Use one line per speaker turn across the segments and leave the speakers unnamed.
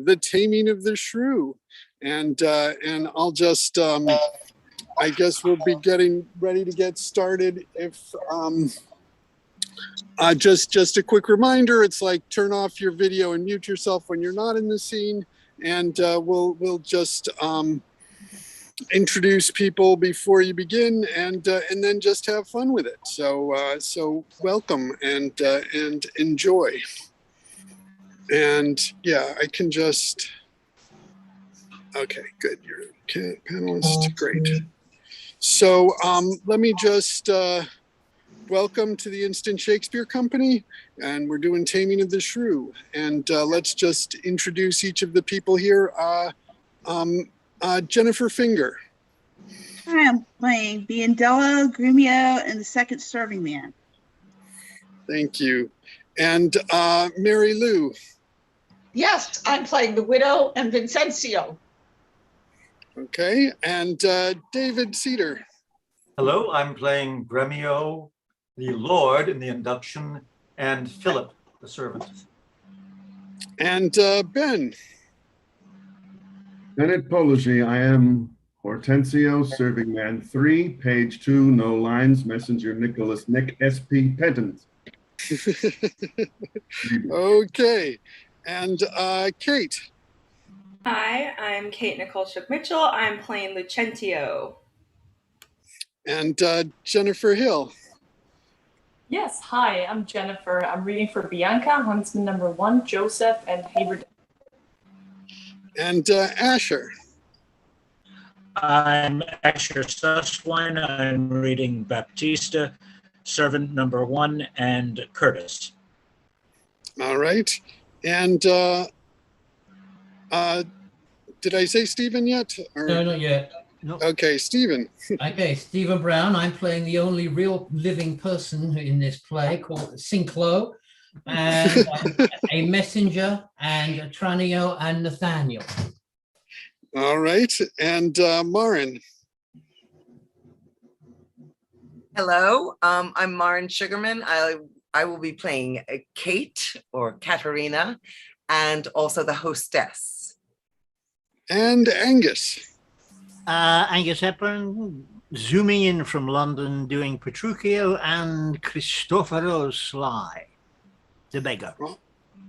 the Taming of the Shrew. And I'll just, I guess we'll be getting ready to get started. If just a quick reminder, it's like turn off your video and mute yourself when you're not in the scene, and we'll just introduce people before you begin, and then just have fun with it. So welcome and enjoy. And yeah, I can just. Okay, good. You're a panelist. Great. So let me just welcome to the Instant Shakespeare Company, and we're doing Taming of the Shrew. And let's just introduce each of the people here. Jennifer Finger.
Hi, I'm playing Biondello, Grumio, and the second Servingman.
Thank you. And Mary Lou.
Yes, I'm playing the widow and Lucentio.
Okay, and David Cedar.
Hello, I'm playing Gremio, the Lord in the induction, and Phillip, the servant.
And Ben.
Bennett Pologe, I am Hortensio, Servingman 3, page 2, no lines, messenger Nicholas Nick, SP, Pedant.
Okay, and Kait.
Hi, I'm Kait Nicolle Schuck Mitchell. I'm playing Lucentio.
And Jennifer Hill.
Yes, hi, I'm Jennifer. I'm reading for Bianca, Huntsman number 1, Joseph, and Haberdasher.
And Asher.
I'm Asher Susswein. I'm reading Baptista, servant number 1, and Curtis.
All right. And did I say Stephen yet? Or...
No, not yet.
No.
Okay, Stephen.
Okay, Stephen Brown. I'm playing the only real living person in this play called Sinklo, and a messenger, and a Tranio, and Nathaniel.
All right, and Maren.
Hello, I'm Maren Sugarman. I will be playing Kait or Katerina, and also the hostess.
And Angus.
Angus Hepburn, zooming in from London, doing Petruchio and Cristoforo Sly, the beggar.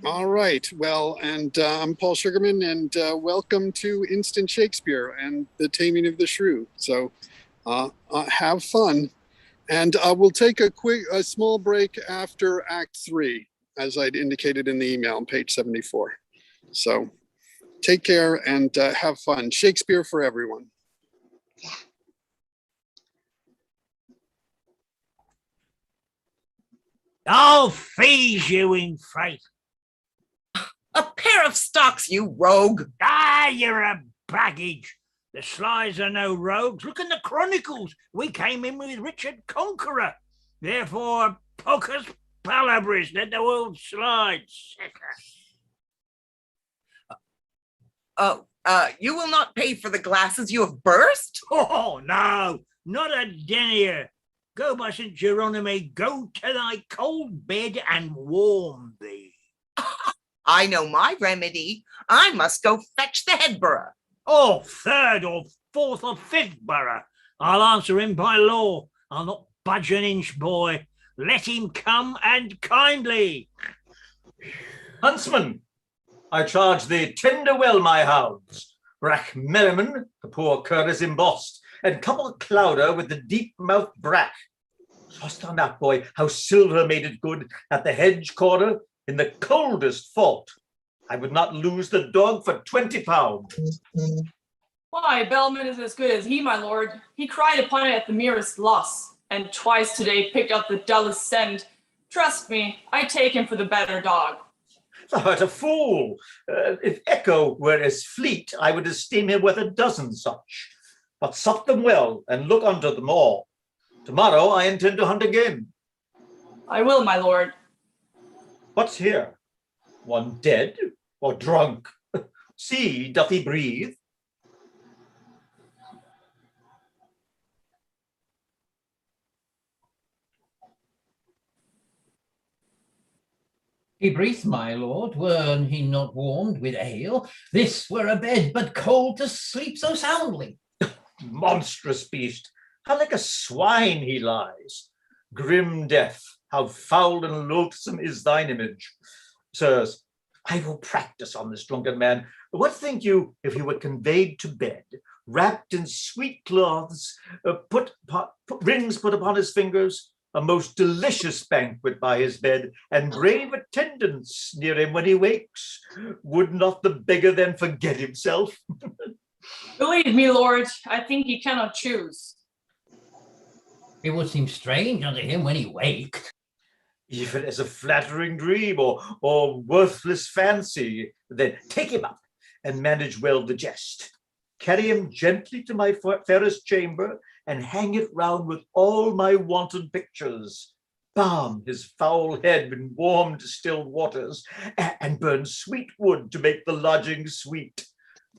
All right. Well, and I'm Paul Sugarman, and welcome to Instant Shakespeare and the Taming of the Shrew. So have fun. And we'll take a small break after Act 3, as I'd indicated in the email on page 74. So take care and have fun. Shakespeare for everyone.
I'll feed you in faith.
A pair of stocks, you rogue.
Ah, you're a baggage. The Slys are no rogues. Look in the chronicles. We came in with Richard Conqueror. Therefore, pocus palabras, let the world slide.
You will not pay for the glasses you have burst?
Oh, no, not a denier. Go by St. Geronime, go to thy cold bed and warm thee.
I know my remedy. I must go fetch the head borough.
Oh, third or fourth or fifth borough. I'll answer him by law. I'll not budge an inch, boy. Let him come, and kindly.
Huntsman, I charge thee tender well my hounds. Brack Merriman, the poor Curtis embossed, and couple Clowder with the deep-mouthed Brack. Trust on that boy, how Silver made it good at the hedge corner in the coldest fault. I would not lose the dog for 20 pounds.
Why, Bellman is as good as he, my lord. He cried upon it at the merest loss, and twice today picked up the dullest scent. Trust me, I take him for the better dog.
Thou art a fool. If Echo were as fleet, I would esteem him worth a dozen such. But sup them well, and look unto them all. Tomorrow I intend to hunt again.
I will, my lord.
What's here? One dead or drunk? See, doth he breathe?
He breathed, my lord, were he not warmed with ale. This were a bed but cold to sleep so soundly.
Monstrous beast, how like a swine he lies. Grim death, how foul and loathsome is thine image. Sirs, I will practice on this drunken man. What think you if he were conveyed to bed, wrapped in sweet cloths, rings put upon his fingers, a most delicious banquet by his bed, and brave attendants near him when he wakes? Would not the beggar then forget himself?
Believe me, Lord, I think he cannot choose.
It would seem strange unto him when he waked.
Even as a flattering dream or worthless fancy, then take him up and manage well the jest. Carry him gently to my fairest chamber and hang it round with all my wanton pictures. Balm his foul head in warm distilled waters and burn sweet wood to make the lodging sweet.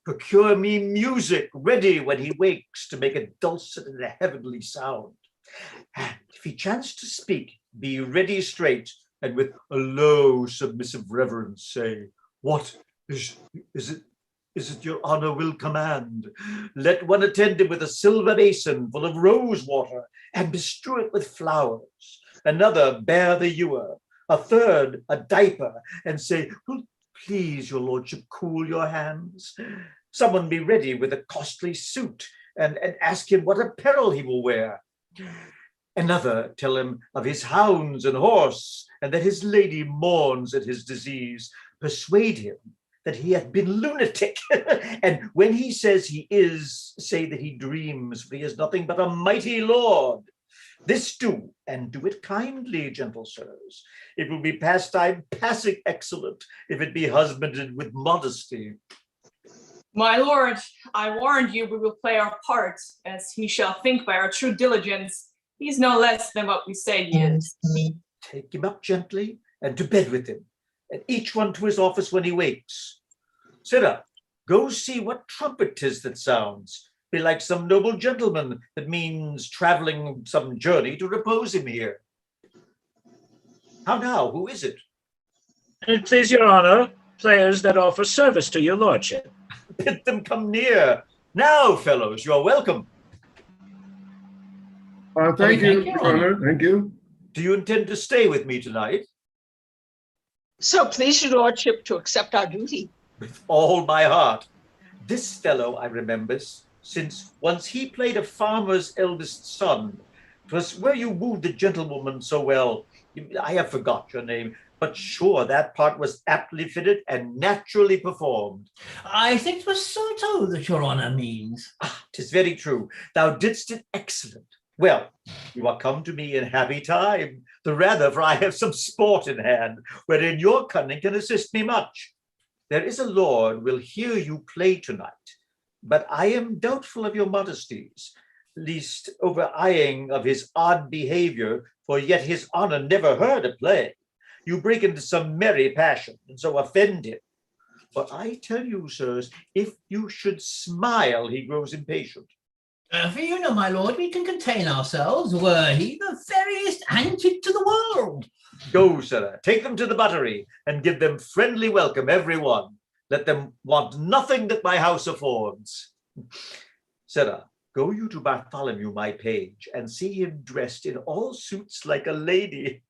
Procure me music ready when he wakes to make a dulcet and a heavenly sound. And if he chance to speak, be ready straight, and with a low submissive reverence say, "What is it your honor will command?" Let one attend him with a silver basin full of rose water, and bestrew it with flowers. Another bear the ewer, a third a diaper, and say, "Will please your lordship cool your hands?" Someone be ready with a costly suit, and ask him what apparel he will wear. Another tell him of his hounds and horse, and that his lady mourns at his disease. Persuade him that he hath been lunatic, and when he says he is, say that he dreams, for he is nothing but a mighty lord. This do, and do it kindly, gentle sirs. It will be pastime passing excellent, if it be husbanded with modesty.
My lord, I warn you we will play our part, as he shall think by our true diligence. He's no less than what we say he is.
Take him up gently, and to bed with him, and each one to his office when he wakes. Sirrah, go see what trumpet 'tis that sounds. Belike some noble gentleman that means travelling some journey to repose him here. How now, who is it?
It please your honor, players that offer service to your lordship.
Bid them come near. Now, fellows, you are welcome.
Thank you, Your Honor. Thank you.
Do you intend to stay with me tonight?
So please your lordship to accept our duty.
With all my heart. This fellow I remembers, since once he played a farmer's eldest son. 'Twas where you wooed the gentlewoman so well. I have forgot your name, but sure that part was aptly fitted and naturally performed.
I think 'twas Soto that your honor means.
'Tis very true. Thou didst it excellent. Well, you are come to me in happy time, the rather for I have some sport in hand, wherein your cunning can assist me much. There is a lord will hear you play tonight, but I am doubtful of your modesties, least over-eyeing of his odd behavior, for yet his honor never heard a play. You break into some merry passion, and so offend him. But I tell you, sirs, if you should smile, he grows impatient.
For you know, my lord, we can contain ourselves, were he the veriest antic to the world.
Go, sir, take them to the buttery, and give them friendly welcome, every one. Let them want nothing that my house affords. Sirrah, go you to Bartholomew, my page, and see him dressed in all suits like a lady.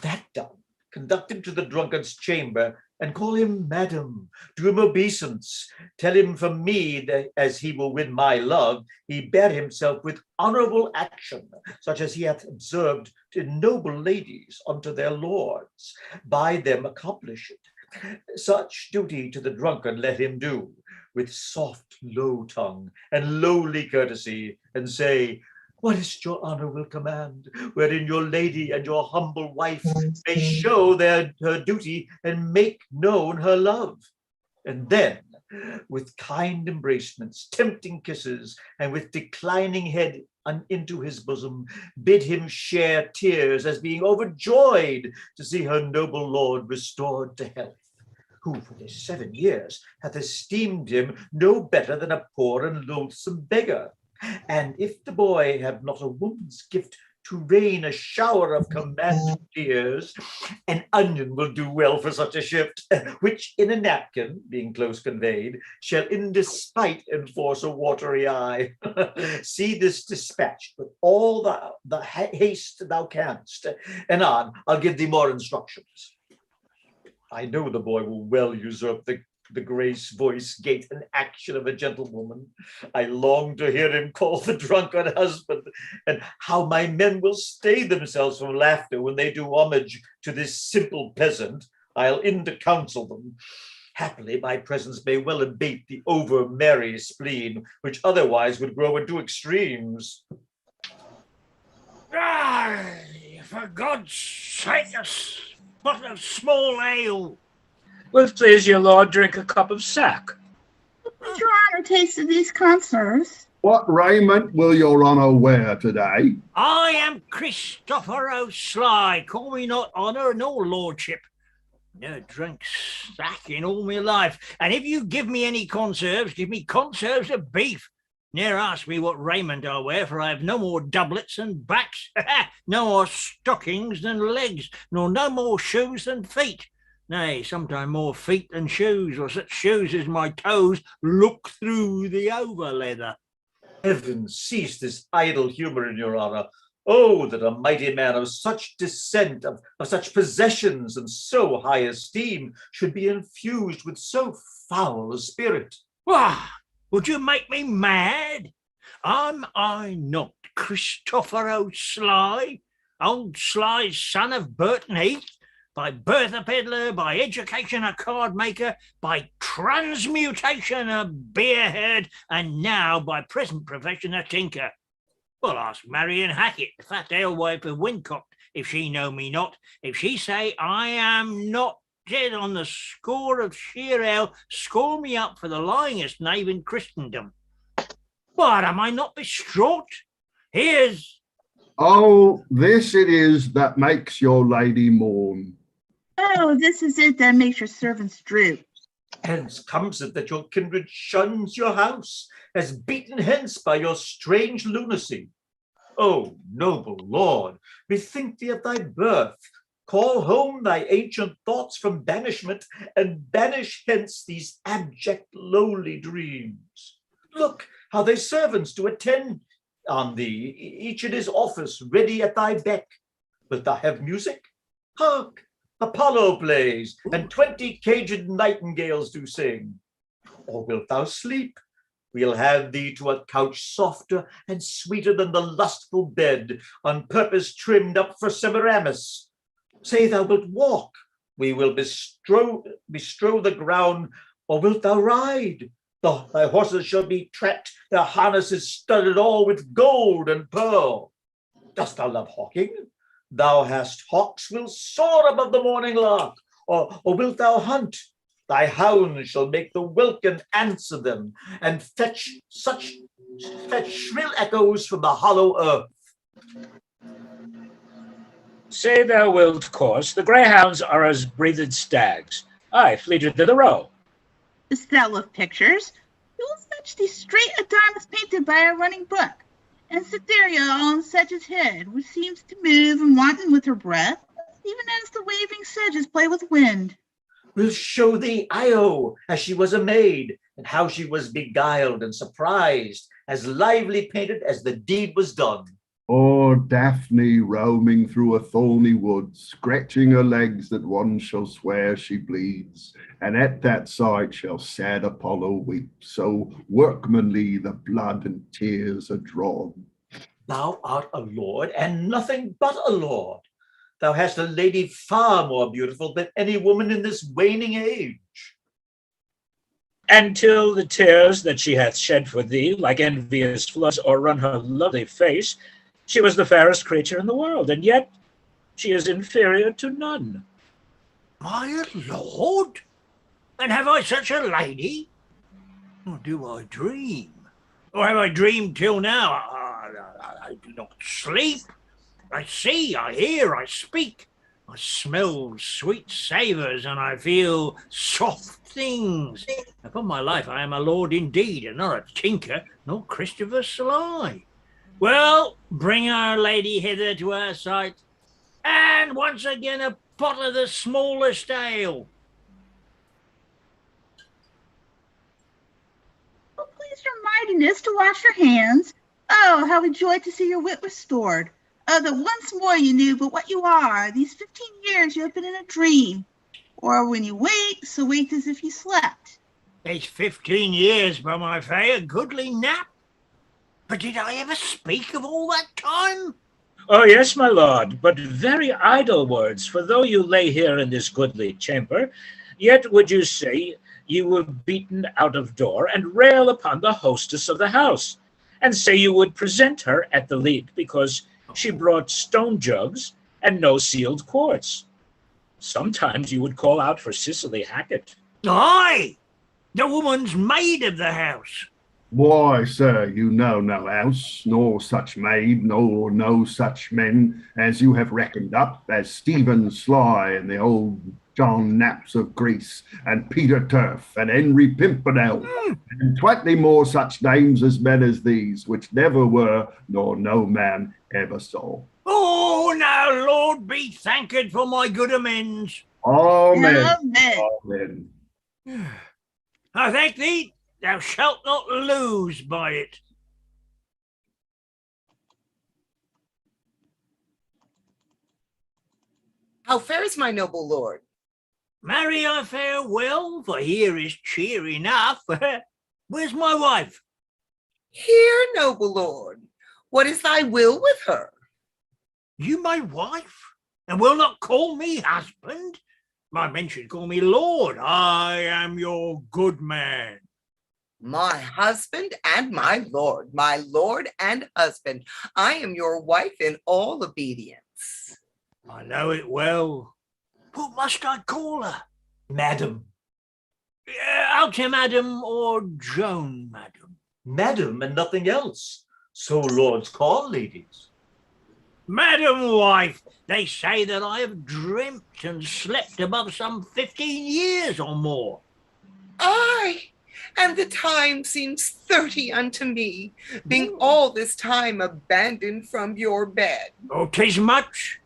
That done, conduct him to the drunkard's chamber, and call him madam, do him obeisance. Tell him from me that as he will win my love, he bear himself with honorable action, such as he hath observed in noble ladies unto their lords. By them accomplish it. Such duty to the drunkard let him do, with soft low tongue and lowly courtesy, and say, "What is your honor will command, wherein your lady and your humble wife may show her duty and make known her love." And then, with kind embracements, tempting kisses, and with declining head into his bosom, bid him share tears as being overjoyed to see her noble lord restored to health, who for this 7 years hath esteemed him no better than a poor and loathsome beggar. And if the boy have not a woman's gift to rain a shower of command tears. An onion will do well for such a shift, which in a napkin, being close conveyed, shall in despite enforce a watery eye. See this dispatched with all the haste thou canst. Anon, I'll give thee more instructions. I know the boy will well usurp the grace, voice, gait, and action of a gentlewoman. I long to hear him call the drunken husband, and how my men will stay themselves from laughter when they do homage to this simple peasant. I'll in to counsel them. Happily, my presence may well abate the over-merry spleen, which otherwise would grow into extremes.
For God's sake, a spot of small ale.
Will it please your lord drink a cup of sack?
Would your honor taste of these conserves?
What raiment will your honor wear today?
I am Christopher O'Sly. Call me not honor nor lordship. Never drank sack in all my life. And if you give me any conserves, give me conserves of beef. Ne'er ask me what raiment I wear, for I have no more doublets than backs, no more stockings than legs, nor no more shoes than feet. Nay, sometime more feet than shoes, or such shoes as my toes look through the over-leather.
Heaven cease this idle humour in your honour. Oh, that a mighty man of such descent, of such possessions, and so high esteem, should be infused with so foul a spirit.
Why, would you make me mad? Am I not Christopher O'Sly, old Sly's son of Burton Heath? By birth a pedlar, by education a card maker, by transmutation a beer herd, and now by present profession a tinker. Well, ask Marion Hackett, the fat alewife of Wincock, if she know me not. If she say I am not dead on the score of sheer ale, score me up for the lyingest knave in Christendom. What, am I not bestraught? Here's...
Oh, this it is that makes your lady mourn.
Oh, this is it that makes your servants droop.
Hence comes it that your kindred shuns your house, as beaten hence by your strange lunacy. O noble lord, bethink thee of thy birth, call home thy ancient thoughts from banishment, and banish hence these abject lowly dreams. Look how thy servants do attend on thee, each in his office, ready at thy beck. Wilt thou have music? Hark! Apollo plays, and 20 caged nightingales do sing. Or wilt thou sleep? We'll have thee to a couch softer and sweeter than the lustful bed, on purpose trimmed up for Semiramis. Say thou wilt walk, we will bestrow the ground, or wilt thou ride? Thy horses shall be trapped, their harnesses studded all with gold and pearl. Dost thou love hawking? Thou hast hawks will soar above the morning lark, or wilt thou hunt? Thy hounds shall make the welkin answer them, and fetch shrill echoes from the hollow earth.
Say thou wilt course, the greyhounds are as breathed stags. Aye, fleeter than the roe.
The style of pictures, you will fetch thee straight Adonis painted by a running brook, and Cytherea on Sedge's head, which seems to move and wanton with her breath, even as the waving sedges play with wind.
We'll show thee Io, as she was a maid, and how she was beguiled and surprised, as lively painted as the deed was done.
Or Daphne roaming through a thorny wood, scratching her legs that one shall swear she bleeds, and at that sight shall sad Apollo weep, so workmanly the blood and tears are drawn.
Thou art a lord, and nothing but a lord. Thou hast a lady far more beautiful than any woman in this waning age.
And till the tears that she hath shed for thee, like envious floods, o'errun her lovely face, she was the fairest creature in the world, and yet she is inferior to none.
My lord? And have I such a lady? Or do I dream? Or have I dreamed till now? I do not sleep. I see, I hear, I speak. I smell sweet savours, and I feel soft things. Upon my life, I am a lord indeed, and not a tinker, nor Christopher Sly. Well, bring our lady hither to our sight, and once again a pot of the smallest ale.
Oh, please, your mightiness, to wash your hands. Oh, how we joy to see your wit restored. Oh, that once more you knew but what you are. These 15 years you have been in a dream. Or when you wake, so wake as if you slept.
It's 15 years, by my fay, a goodly nap. But did I ever speak of all that time?
Oh, yes, my lord, but very idle words, for though you lay here in this goodly chamber, yet would you say you were beaten out of door, and rail upon the hostess of the house, and say you would present her at the leap, because she brought stone jugs and no sealed quarts. Sometimes you would call out for Cicely Hackett.
Aye, the woman's maid of the house.
Why, sir, you know no house, nor such maid, nor no such men as you have reckoned up, as Stephen Sly and the old John Naps of Greece, and Peter Turf, and Henry Pimpernel, and 20 more such names as men as these, which never were, nor no man ever saw.
Oh, now, Lord be thanked for my good amends.
Amen.
Amen.
Amen.
I thank thee, thou shalt not lose by it.
How fares my noble lord?
Marry, I fare well, for here is cheer enough. Where's my wife?
Here, noble lord. What is thy will with her?
You my wife, and will not call me husband? My men should call me lord. I am your good man.
My husband and my lord and husband. I am your wife in all obedience.
I know it well. What must I call her?
Madam.
Out here, madam, or Joan, madam?
Madam and nothing else. So lords call ladies.
Madam wife, they say that I have dreamt and slept above some 15 years or more.
Aye, and the time seems 30 unto me, being all this time abandoned from your bed.
Oh, 'tis much.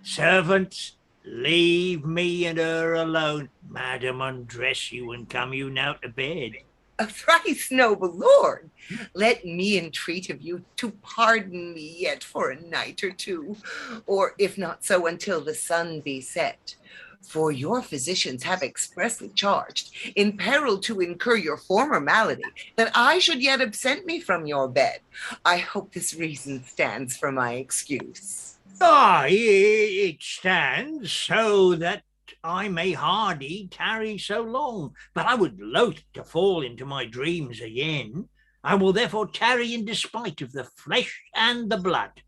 Servants, leave me and her alone. Madam, undress you and come you now to bed.
A thrice noble lord, let me entreat of you to pardon me yet for a night or two, or if not so, until the sun be set. For your physicians have expressly charged, in peril to incur your former malady, that I should yet absent me from your bed. I hope this reason stands for my excuse.
Aye, it stands so that I may hardy tarry so long, but I would loath to fall into my dreams again. I will therefore tarry in despite of the flesh and the blood.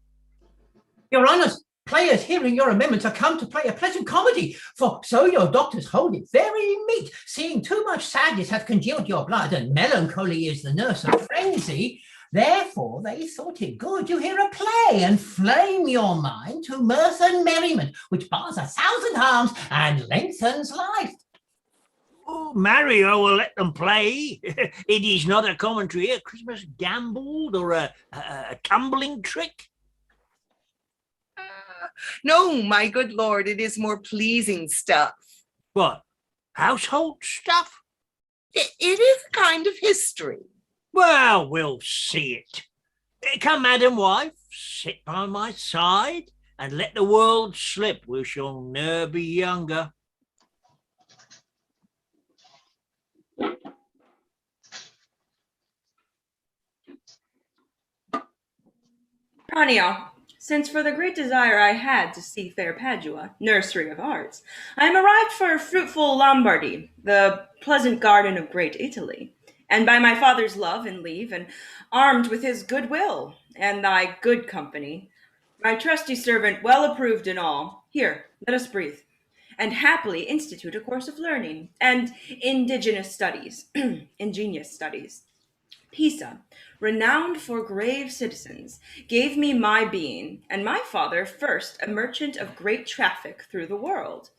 Your honours, players hearing your amendment are come to play a pleasant comedy, for so your doctors hold it very meet, seeing too much sadness hath congealed your blood, and melancholy is the nurse of frenzy. Therefore they thought it good you hear a play, and flame your mind to mirth and merriment, which bars 1,000 harms and lengthens life.
Oh, marry, I will let them play. It is not a commentary, a Christmas gambol, or a tumbling trick.
No, my good lord, it is more pleasing stuff.
What, household stuff?
It is a kind of history.
Well, we'll see it. Come, madam wife, sit by my side, and let the world slip. We shall ne'er be younger.
Tranio, since for the great desire I had to see fair Padua, nursery of arts, I am arrived for fruitful Lombardy, the pleasant garden of great Italy, and by my father's love and leave, and armed with his good will, and thy good company, my trusty servant well approved in all, here, let us breathe, and happily institute a course of learning, and ingenious studies. Pisa, renowned for grave citizens, gave me my being, and my father first a merchant of great traffic through the world.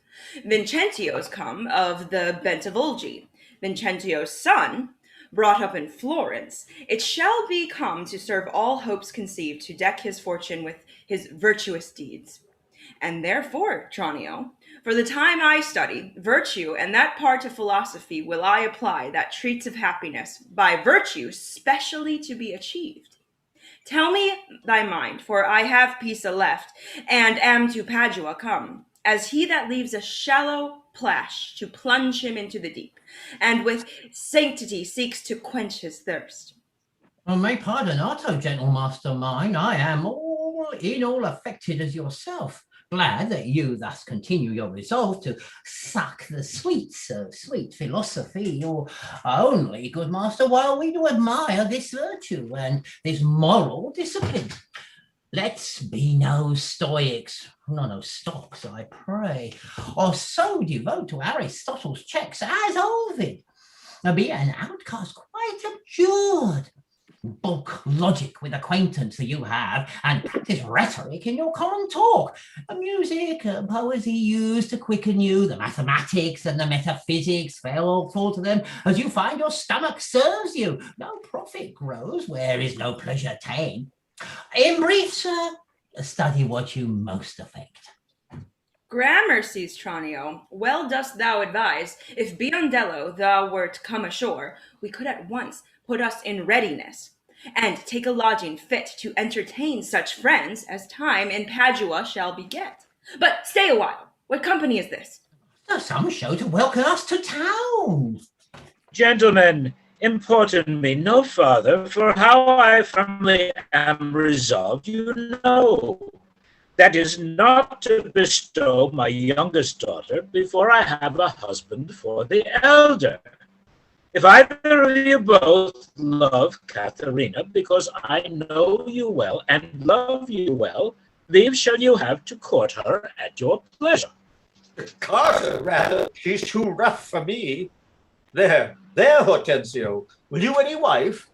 Vincentio's come of the Bentivolgi. Vincentio's son, brought up in Florence, it shall be come to serve all hopes conceived to deck his fortune with his virtuous deeds. And therefore, Tranio, for the time I study, virtue and that part of philosophy will I apply that treats of happiness by virtue specially to be achieved. Tell me thy mind, for I have Pisa left, and am to Padua come, as he that leaves a shallow plash to plunge him into the deep, and with sanctity seeks to quench his thirst.
Well, may pardon Otto, gentle master mine, I am all affected as yourself. Glad that you thus continue your resolve to suck the sweets of sweet philosophy, your only good master, while we do admire this virtue and this moral discipline. Let's be no stoics, no stocks, I pray, or so devote to Aristotle's checks as Ovid, be an outcast quite abjured. Bulk logic with acquaintance that you have, and practice rhetoric in your common talk. Music, poesy used to quicken you, the mathematics and the metaphysics, fall to them as you find your stomach serves you. No profit grows where is no pleasure ta'en. In brief, sir, study what you most affect.
Gramercies, Tranio, well dost thou advise. If Biondello thou wert come ashore, we could at once put us in readiness, and take a lodging fit to entertain such friends as time in Padua shall beget. But stay a while. What company is this?
Some show to welcome us to town.
Gentlemen, importune me no farther, for how I firmly am resolved, you know. That is not to bestow my youngest daughter before I have a husband for the elder. If either of you both love Katharina, because I know you well and love you well, leave shall you have to court her at your pleasure.
Court her, rather. She's too rough for me. There, Hortensio. Will you any wife?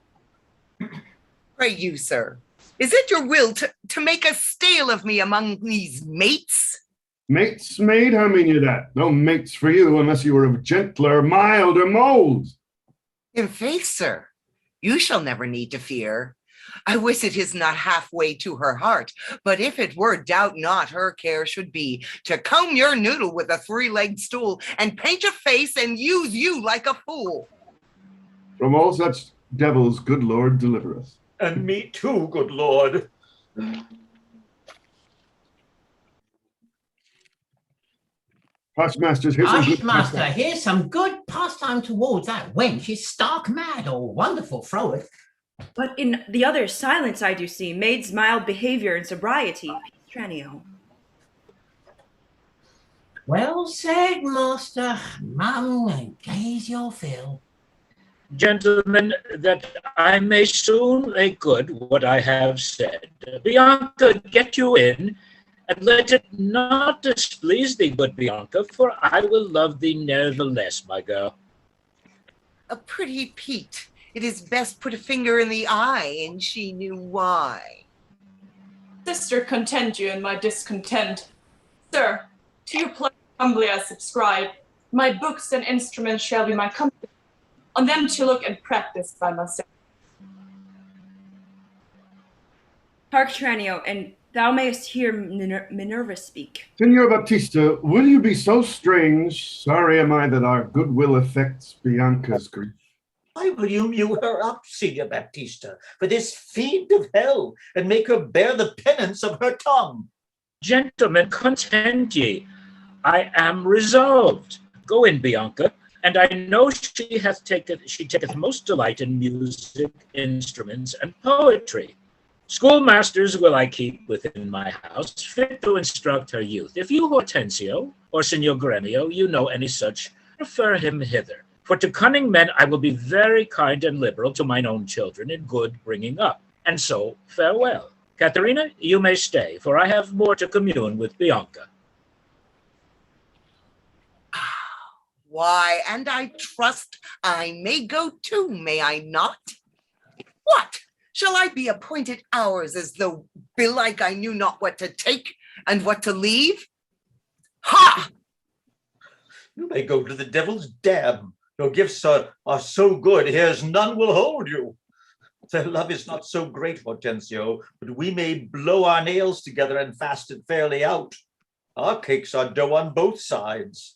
Pray you, sir, is it your will to make a stale of me among these mates?
Mates, maid, how mean you that? No mates for you unless you were of gentler, milder mould.
In faith, sir, you shall never need to fear. I wis it is not halfway to her heart, but if it were, doubt not her care should be to comb your noodle with a three-legged stool and paint your face and use you like a fool.
From all such devils, good Lord, deliver us.
And me too, good Lord.
Hushmasters,
here's some good pastime towards that wench is stark mad or wonderful frolic.
But in the other silence I do see, maid's mild behavior and sobriety, Tranio.
Well said, master. Mum, gaze your fill.
Gentlemen, that I may soon make good what I have said. Bianca, get you in, and let it not displease thee, good Bianca, for I will love thee nevertheless, my girl.
A pretty Pete. It is best put a finger in the eye, and she knew why.
Sister, content you in my discontent. Sir, to your pleasure humbly I subscribe. My books and instruments shall be my company. On them to look and practice by myself.
Hark, Tranio, and thou mayest hear Minerva speak.
Signor Baptista, will you be so strange? Sorry am I that our goodwill affects Bianca's grief.
Why will you mew her up, Signor Baptista, for this fiend of hell, and make her bear the penance of her tongue?
Gentlemen, content ye. I am resolved. Go in, Bianca, and I know she taketh most delight in music, instruments, and poetry. Schoolmasters will I keep within my house, fit to instruct her youth. If you, Hortensio, or Signor Gremio, you know any such, refer him hither. For to cunning men I will be very kind and liberal to mine own children in good bringing up. And so, farewell. Katharina, you may stay, for I have more to commune with Bianca.
Why, and I trust I may go too, may I not? What? Shall I be appointed hours as though belike I knew not what to take and what to leave? Ha!
You may go to the devil's dam. Your gifts are so good, here's none will hold you. Their love is not so great, Hortensio, but we may blow our nails together and fast it fairly out. Our cakes are dough on both sides.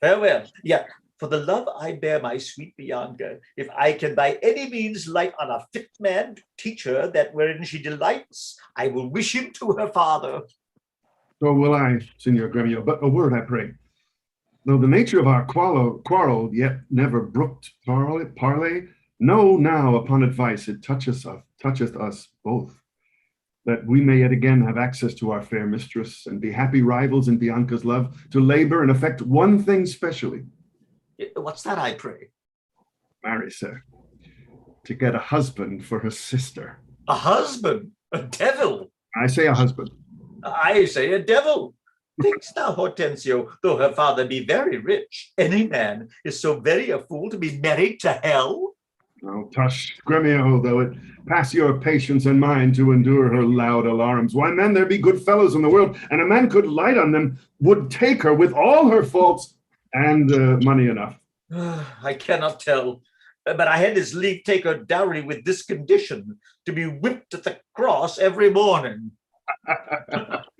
Farewell. Yet, for the love I bear my sweet Bianca, if I can by any means light on a fit man to teach her that wherein she delights, I will wish him to her father.
So will I, Signor Gremio, but a word I pray. Though the nature of our quarrel yet never brooked parley, know now upon advice it toucheth us both, that we may yet again have access to our fair mistress and be happy rivals in Bianca's love, to labor and effect one thing specially.
What's that, I pray?
Marry, sir, to get a husband for her sister.
A husband? A devil?
I say a husband.
I say a devil. Thinkst thou, Hortensio, though her father be very rich, any man is so very a fool to be married to hell?
Oh, tush, Gremio, though it pass your patience and mine to endure her loud alarms. Why, man, there be good fellows in the world, and a man could light on them, would take her with all her faults, and money enough.
I cannot tell, but I had his leave take her dowry with this condition, to be whipped at the cross every morning.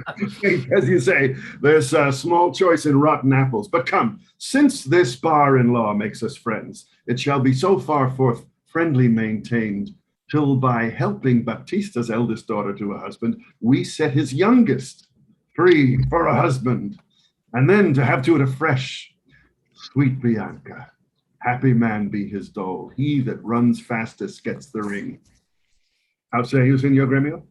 As you say, there's a small choice in rotten apples. But come, since this bar-in-law makes us friends, it shall be so far forth friendly maintained, till by helping Baptista's eldest daughter to a husband, we set his youngest free for a husband, and then to have to it afresh. Sweet Bianca, happy man be his dole, he that runs fastest gets the ring. How say you, Signor Gremio?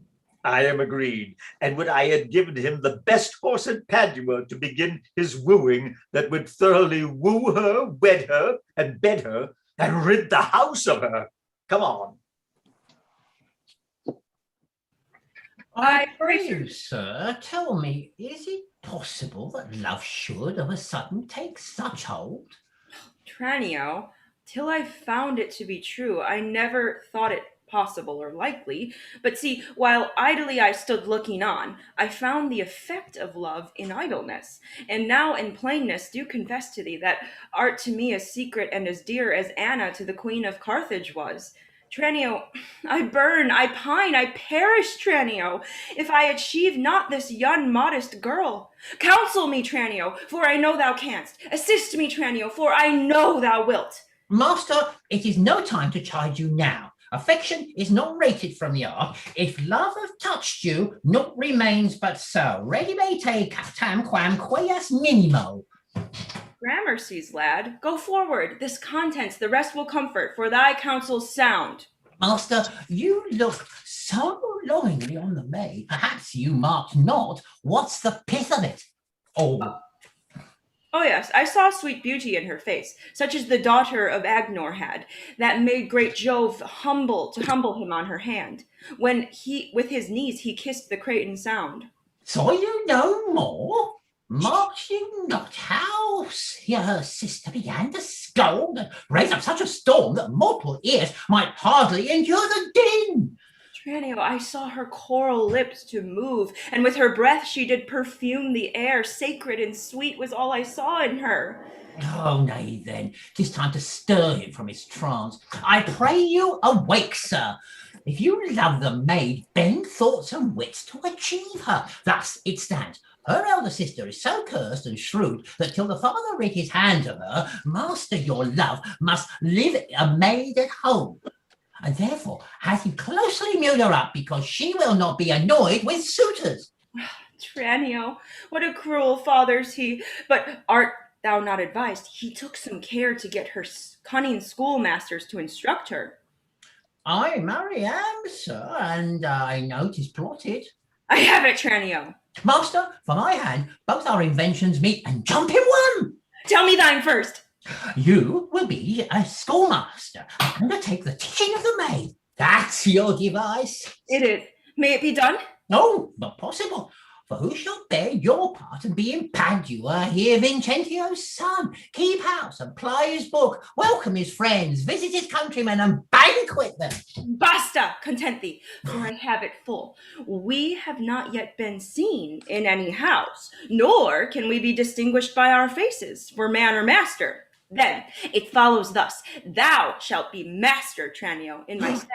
I am agreed, and would I had given him the best horse in Padua to begin his wooing, that would thoroughly woo her, wed her, and bed her, and rid the house of her. Come on.
I pray you, sir, tell me, is it possible that love should of a sudden take such hold?
Tranio, till I found it to be true, I never thought it possible or likely. But see, while idly I stood looking on, I found the effect of love in idleness. And now in plainness do confess to thee that art to me as secret and as dear as Anna to the Queen of Carthage was. Tranio, I burn, I pine, I perish, Tranio, if I achieve not this young modest girl. Counsel me, Tranio, for I know thou canst. Assist me, Tranio, for I know thou wilt.
Master, it is no time to chide you now. Affection is not rated from the art. If love have touched you, naught remains but so. Ready-made tam quam queas minimo.
Gramercies, lad, go forward. This contents, the rest will comfort, for thy counsel's sound.
Master, you look so longingly on the maid, perhaps you marked not what's the pith of it.
Oh yes, I saw sweet beauty in her face, such as the daughter of Agnor had, that made great Jove humble him on her hand, when he, with his knees, he kissed the Cretan sound.
Saw you no more? Marked you not how your sister began to scold and raise up such a storm that mortal ears might hardly endure the din?
Tranio, I saw her coral lips to move, and with her breath she did perfume the air. Sacred and sweet was all I saw in her.
Oh, nay, then, 'tis time to stir him from his trance. I pray you, awake, sir. If you love the maid, bend thoughts and wits to achieve her. Thus it stands. Her elder sister is so cursed and shrewd that till the father rid his hand of her, master your love must live a maid at home. And therefore has he closely mewed her up, because she will not be annoyed with suitors.
Tranio, what a cruel father's he! But art thou not advised? He took some care to get her cunning schoolmasters to instruct her.
I marry am, sir, and I know 'tis plotted.
I have it, Tranio.
Master, for my hand, both our inventions meet and jump in one.
Tell me thine first.
You will be a schoolmaster and undertake the teaching of the maid. That's your device.
It is. May it be done?
No, not possible. For who shall bear your part and be in Padua here, Vincentio's son? Keep house and ply his book, welcome his friends, visit his countrymen, and banquet them.
Basta, content thee, for I have it full. We have not yet been seen in any house, nor can we be distinguished by our faces for man or master. Then it follows thus: thou shalt be master, Tranio, in my stead.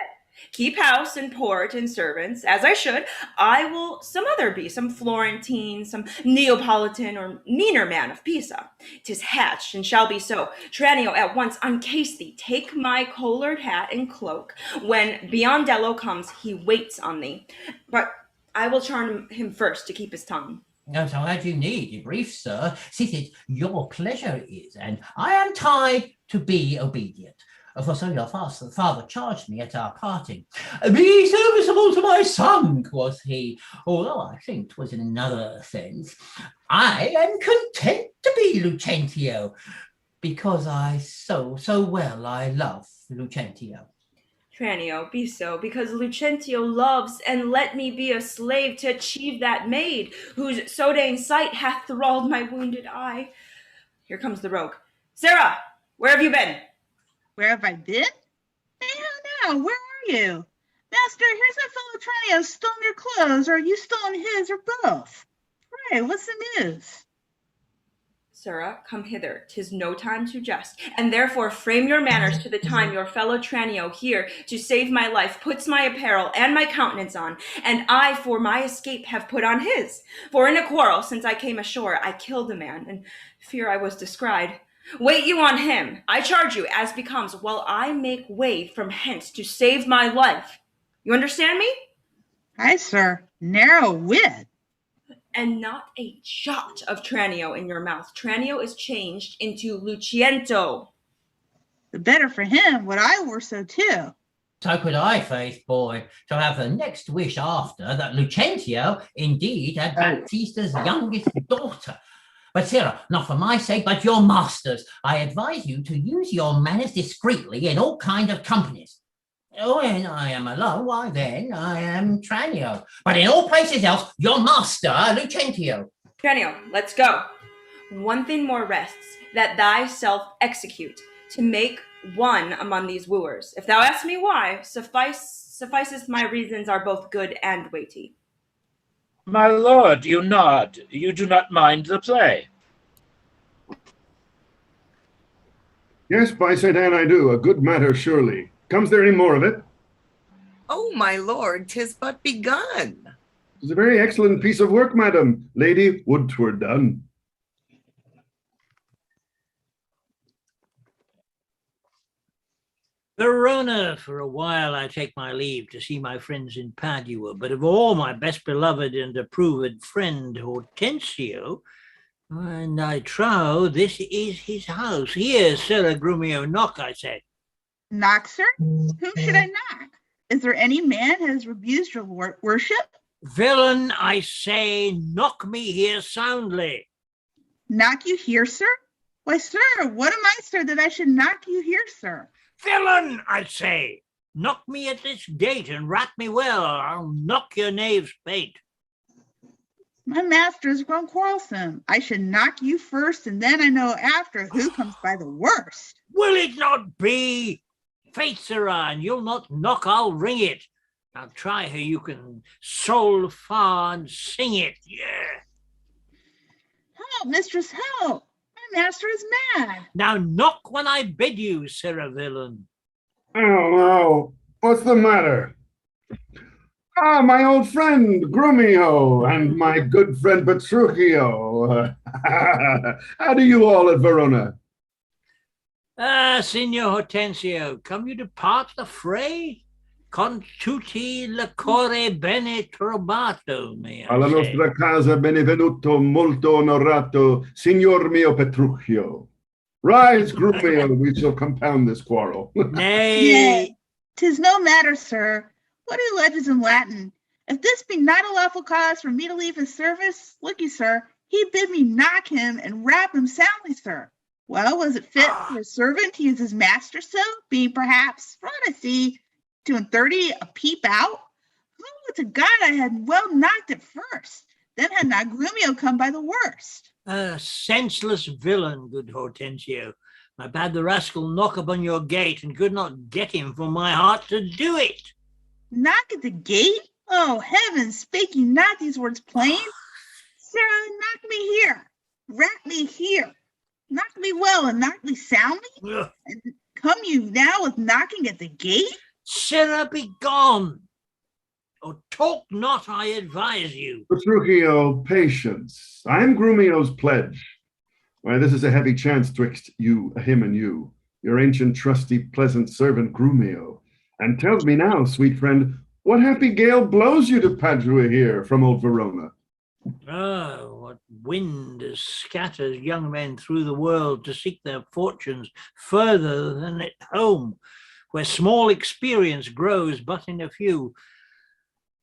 Keep house and port and servants, as I should. I will some other be, some Florentine, some Neapolitan, or meaner man of Pisa. 'Tis hatched, and shall be so. Tranio, at once uncase thee. Take my collared hat and cloak. When Biondello comes, he waits on thee. But I will charm him first to keep his tongue.
No, so as you need, your brief, sir, since it your pleasure is, and I am tied to be obedient. For so your father charged me at our parting. Be serviceable to my son, quoth he, although I think 'twas in another sense. I am content to be Lucentio, because I so well I love Lucentio.
Tranio, be so, because Lucentio loves, and let me be a slave to achieve that maid, whose sodane sight hath thralled my wounded eye. Here comes the rogue. Sarah, where have you been?
Where have I been? Hey, how now? Where are you? Master, here's my fellow Tranio stolen your clothes, or you stolen his, or both. Pray, what's the news?
Sarah, come hither. 'Tis no time to jest, and therefore frame your manners to the time your fellow Tranio here to save my life puts my apparel and my countenance on, and I for my escape have put on his. For in a quarrel since I came ashore I killed a man, and fear I was descried. Wait you on him, I charge you, as becomes, while I make way from hence to save my life. You understand me?
Aye, sir. Narrow wit.
And not a jot of Tranio in your mouth. Tranio is changed into Lucentio.
The better for him, would I were so too.
So could I, faith boy, to have the next wish after that Lucentio indeed had Baptista's youngest daughter. But Sarah, not for my sake, but your master's, I advise you to use your manners discreetly in all kind of companies. When I am alone, why then I am Tranio. But in all places else, your master, Lucentio.
Tranio, let's go. One thing more rests, that thyself execute, to make one among these wooers. If thou ask me why, sufficeth my reasons are both good and weighty.
My lord, you nod. You do not mind the play.
Yes, by St. Anne, I do. A good matter, surely. Comes there any more of it?
Oh, my lord, 'tis but begun.
'Tis a very excellent piece of work, madam. Lady, would 'twere done.
Verona, for a while I take my leave to see my friends in Padua, but of all my best beloved and approved friend Hortensio, and I trow this is his house. Here, Sir Grumio, knock, I say.
Knock, sir? Whom should I knock? Is there any man has abused your worship?
Villain, I say, knock me here soundly.
Knock you here, sir? Why, sir, what am I, sir, that I should knock you here, sir?
Villain, I say, knock me at this gate and rap me well, or I'll knock your knave's pate.
My master has grown quarrelsome. I should knock you first, and then I know after who comes by the worst.
Will it not be? Faith, sirrah, and you'll not knock, I'll ring it. Now try how you can sol fa and sing it, yeah.
Help, mistress, help! My master is mad.
Now knock when I bid you, sirrah villain.
Oh, no. What's the matter? Ah, my old friend, Grumio, and my good friend, Petruchio. How do you all at Verona?
Ah, Signor Hortensio, come you to part the fray? Con tutti le core bene trovato, may I
Alla
say.
nostra casa benevenuto, molto onorato, signor mio Petruchio. Rise, Grumio, we shall compound this quarrel.
Nay.
'Tis no matter, sir. What he alleges in Latin? If this be not a lawful cause for me to leave his service, look ye, sir, he bid me knock him and rap him soundly, sir. Well, was it fit for a servant to use his master so, being perhaps, for aught I see, 2 and 30 a peep out? Oh, to God, I had well knocked at first. Then had not Grumio come by the worst.
Senseless villain, good Hortensio. I bade the rascal knock upon your gate and could not get him for my heart to do it.
Knock at the gate? Oh, heavens, spake ye not these words plain? Sarah, knock me here. Rap me here. Knock me well and knock me soundly?
Ugh.
And come you now with knocking at the gate?
Sirrah, be gone, or talk not, I advise you.
Petruchio, patience. I am Grumio's pledge. Why, this is a heavy chance twixt him and you, your ancient, trusty, pleasant servant Grumio. And tell me now, sweet friend, what happy gale blows you to Padua here from old Verona?
Oh, what wind scatters young men through the world to seek their fortunes further than at home, where small experience grows but in a few.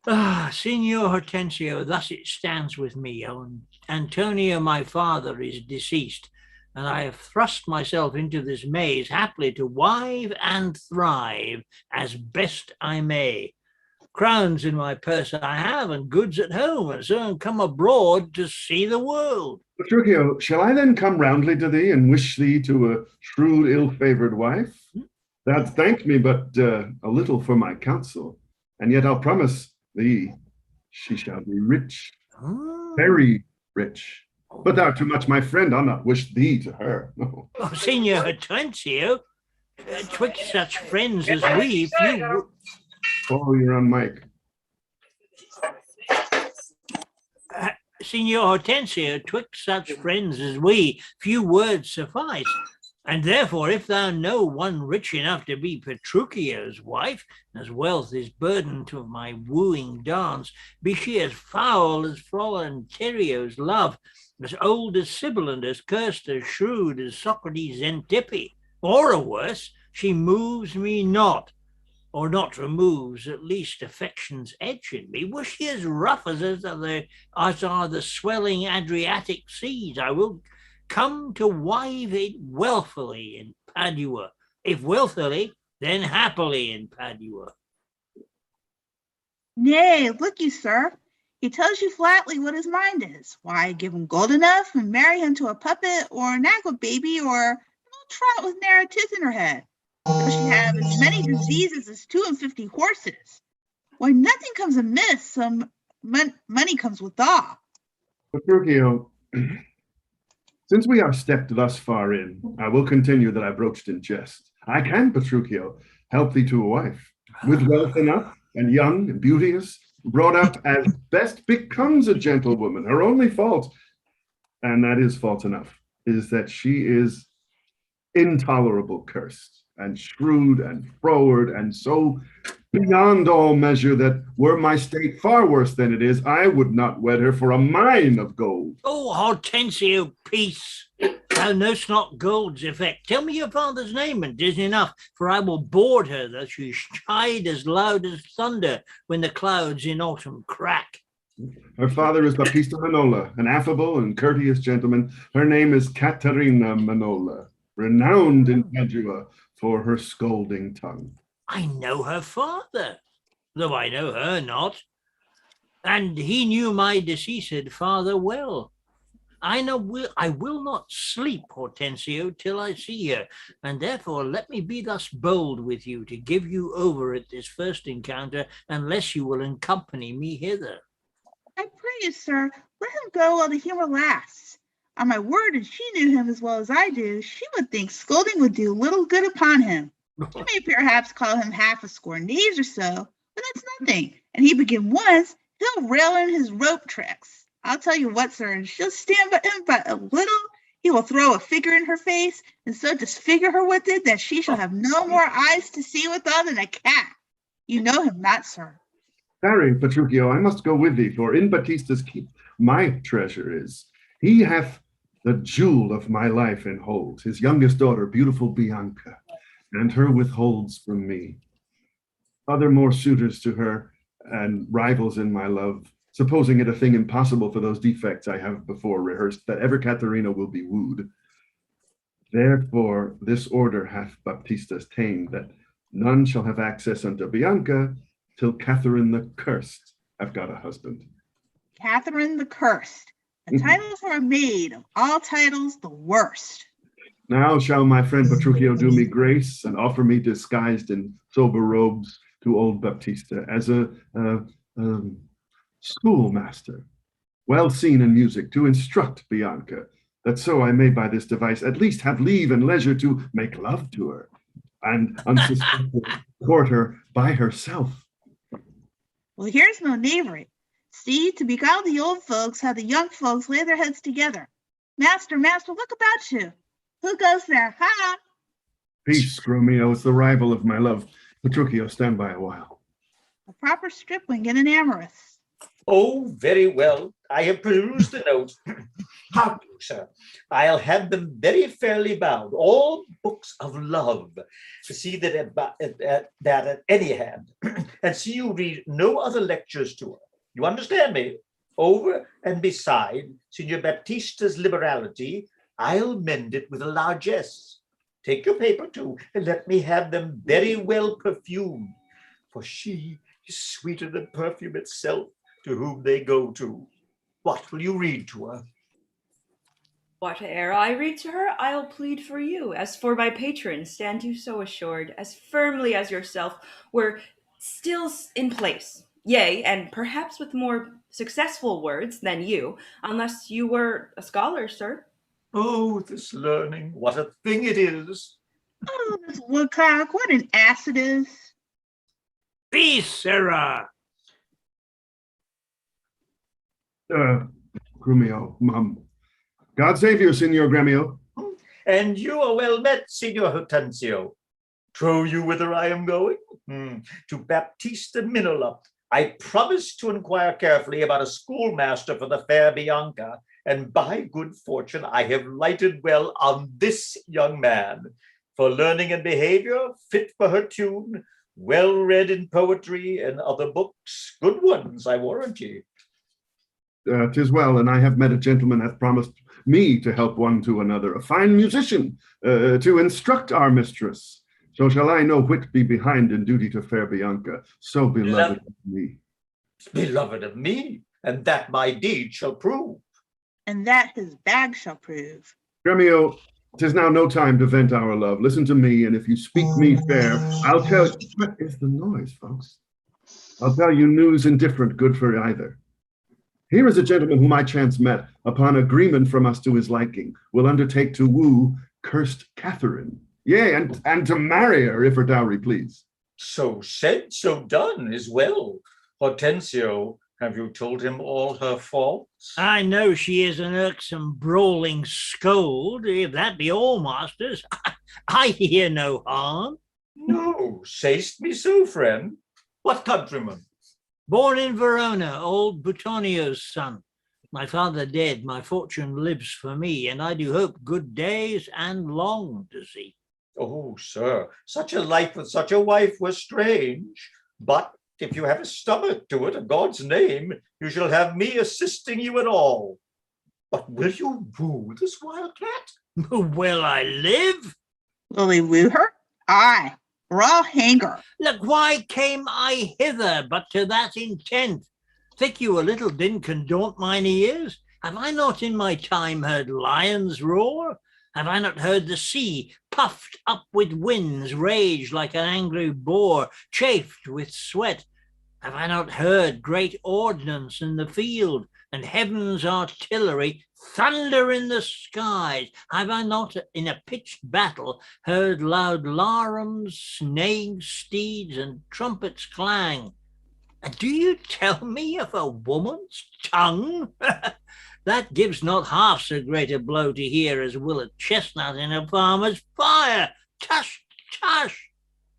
Ah, Signor Hortensio, thus it stands with me. Antonio, my father, is deceased, and I have thrust myself into this maze, haply to wive and thrive as best I may. Crowns in my purse I have, and goods at home, and so am come abroad to see the world.
Petruchio, shall I then come roundly to thee and wish thee to a shrewd, ill-favoured wife? Thou'dst thank me but a little for my counsel, and yet I'll promise thee she shall be rich, very rich. But thou too much my friend, I'll not wish thee to her. No.
Oh, Signor Hortensio, twixt such friends as we, few...
Oh, you're on mic.
Signor Hortensio, twixt such friends as we, few words suffice. And therefore, if thou know one rich enough to be Petruchio's wife, as wealth is burden to my wooing dance, be she as foul as Florentirio's love, as old as Sibyl and as cursed as shrewd as Socrates' Xantippe, or a worse, she moves me not, or not removes at least affection's edge in me. Were she as rough as are the swelling Adriatic seas, I will come to wive it wealthily in Padua. If wealthily, then happily in Padua.
Nay, look you, sir. He tells you flatly what his mind is. Why, give him gold enough and marry him to a puppet or an aqua baby or an old trot with narrow tits in her head. Though she have as many diseases as 52 horses. Why, nothing comes amiss, some money comes with awe.
Petruchio, since we are stepped thus far in, I will continue that I broached in jest. I can, Petruchio, help thee to a wife, with wealth enough, and young and beauteous, brought up as best becomes a gentlewoman. Her only fault, and that is fault enough, is that she is intolerable cursed, and shrewd and froward, and so beyond all measure that were my state far worse than it is, I would not wed her for a mine of gold.
Oh, Hortensio, peace. Thou knowst not gold's effect. Tell me your father's name, and 'tis enough, for I will board her that she chide as loud as thunder when the clouds in autumn crack.
Her father is Baptista Manola, an affable and courteous gentleman. Her name is Caterina Manola, renowned in Padua for her scolding tongue.
I know her father, though I know her not, and he knew my deceased father well. I will not sleep, Hortensio, till I see her, and therefore let me be thus bold with you to give you over at this first encounter, unless you will accompany me hither.
I pray you, sir, let him go while the humor lasts. On my word, if she knew him as well as I do, she would think scolding would do little good upon him. She may perhaps call him half a score knaves or so, but that's nothing. And he begin once, he'll rail in his rope tricks. I'll tell you what, sir, and she'll stand by him but a little. He will throw a figure in her face, and so disfigure her with it that she shall have no more eyes to see withal than a cat. You know him not, sir.
Tarry, Petruchio, I must go with thee, for in Baptista's keep my treasure is. He hath the jewel of my life in hold, his youngest daughter, beautiful Bianca, and her withholds from me. Other more suitors to her, and rivals in my love, supposing it a thing impossible for those defects I have before rehearsed, that ever Caterina will be wooed. Therefore this order hath Baptista ta'en, that none shall have access unto Bianca till Catherine the Cursed have got a husband.
Catherine the Cursed, a title for a maid, of all titles the worst.
Now shall my friend Petruchio do me grace and offer me disguised in sober robes to old Baptista as a schoolmaster, well seen in music, to instruct Bianca, that so I may by this device at least have leave and leisure to make love to her, and unsuspected court her by herself.
Well, here's no knavery. See, to beguile the old folks, how the young folks lay their heads together. Master, look about you. Who goes there? Ha!
Peace, Grumio, is the rival of my love. Petruchio, stand by a while.
A proper stripling and an amorous.
Oh, very well. I have perused the note. Hark you, sir. I'll have them very fairly bound, all books of love, to see that at any hand, and see you read no other lectures to her. You understand me? Over and beside Signor Baptista's liberality, I'll mend it with a largesse. Take your paper too, and let me have them very well perfumed, for she is sweeter than perfume itself to whom they go to. What will you read to her?
Whate'er I read to her, I'll plead for you. As for my patron, stand you so assured, as firmly as yourself were still in place. Yea, and perhaps with more successful words than you, unless you were a scholar, sir.
Oh, this learning, what a thing it is.
Oh, this woodcock, what an ass it is.
Peace, sirrah.
Grumio, Mum. God save you, Signor Gremio.
And you are well met, Signor Hortensio. Trow you whither I am going? To Baptista Minola. I promised to inquire carefully about a schoolmaster for the fair Bianca, and by good fortune I have lighted well on this young man, for learning and behavior, fit for her tune, well read in poetry and other books, good ones, I warrant ye.
'Tis well, and I have met a gentleman hath promised me to help one to another, a fine musician, to instruct our mistress. So shall I no whit be behind in duty to fair Bianca, so beloved of me.
Beloved of me, and that my deed shall prove.
And that his bag shall prove.
Gremio, 'tis now no time to vent our love. Listen to me, and if you speak me fair, I'll tell you. What is the noise, folks? I'll tell you news indifferent, good for either. Here is a gentleman whom I chance met, upon agreement from us to his liking, will undertake to woo cursed Catherine. Yea, and to marry her, if her dowry please.
So said, so done, is well. Hortensio, have you told him all her faults?
I know she is an irksome, brawling scold. If that be all, masters, I hear no harm.
No, say'st me so, friend. What countryman?
Born in Verona, old Butonio's son. My father dead, my fortune lives for me, and I do hope good days and long to see.
Oh, sir, such a life with such a wife were strange. But if you have a stomach to it, in God's name, you shall have me assisting you at all. But will you woo this wild cat?
Will I live?
Will we woo her? Aye, or I'll hang her.
Look, why came I hither but to that intent? Think you a little din can daunt mine ears? Have I not in my time heard lions roar? Have I not heard the sea, puffed up with winds, rage like an angry boar, chafed with sweat? Have I not heard great ordnance in the field, and heaven's artillery thunder in the skies? Have I not in a pitched battle heard loud larums, neighing steeds, and trumpets clang? And do you tell me of a woman's tongue? That gives not half so great a blow to hear as will a chestnut in a farmer's fire. Tush, tush!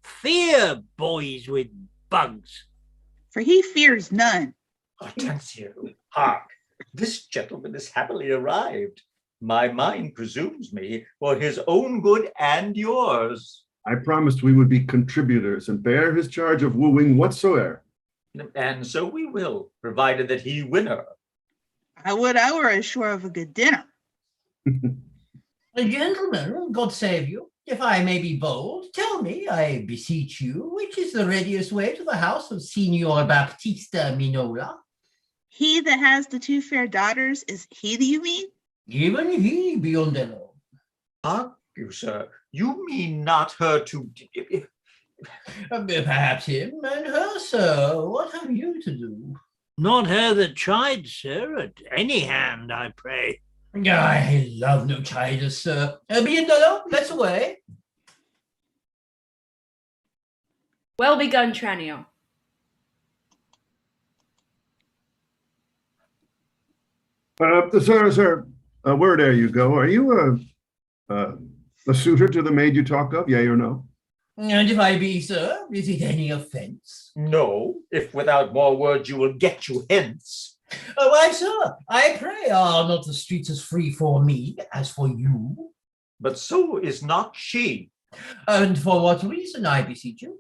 Fear boys with bugs.
For he fears none.
Hortensio, hark! This gentleman is happily arrived. My mind presumes me for his own good and yours.
I promised we would be contributors and bear his charge of wooing whatsoe'er.
And so we will, provided that he win her.
I would I were as sure of a good dinner.
Gentlemen, God save you. If I may be bold, tell me, I beseech you, which is the readiest way to the house of Signor Baptista Minola?
He that has the two fair daughters, is he that you mean?
Even he, Biondello.
Hark you, sir, you mean not her to...
Perhaps him and her, sir. What have you to do?
Not her that chide, sir, at any hand, I pray.
I love no chiders, sir. Biondello, let's away.
Well begun, Tranio.
Sir, where dare you go? Are you a suitor to the maid you talk of, yea or no?
And if I be, sir, is it any offence?
No, if without more words you will get you hence.
Why, sir, I pray, are not the streets as free for me as for you?
But so is not she.
And for what reason, I beseech you?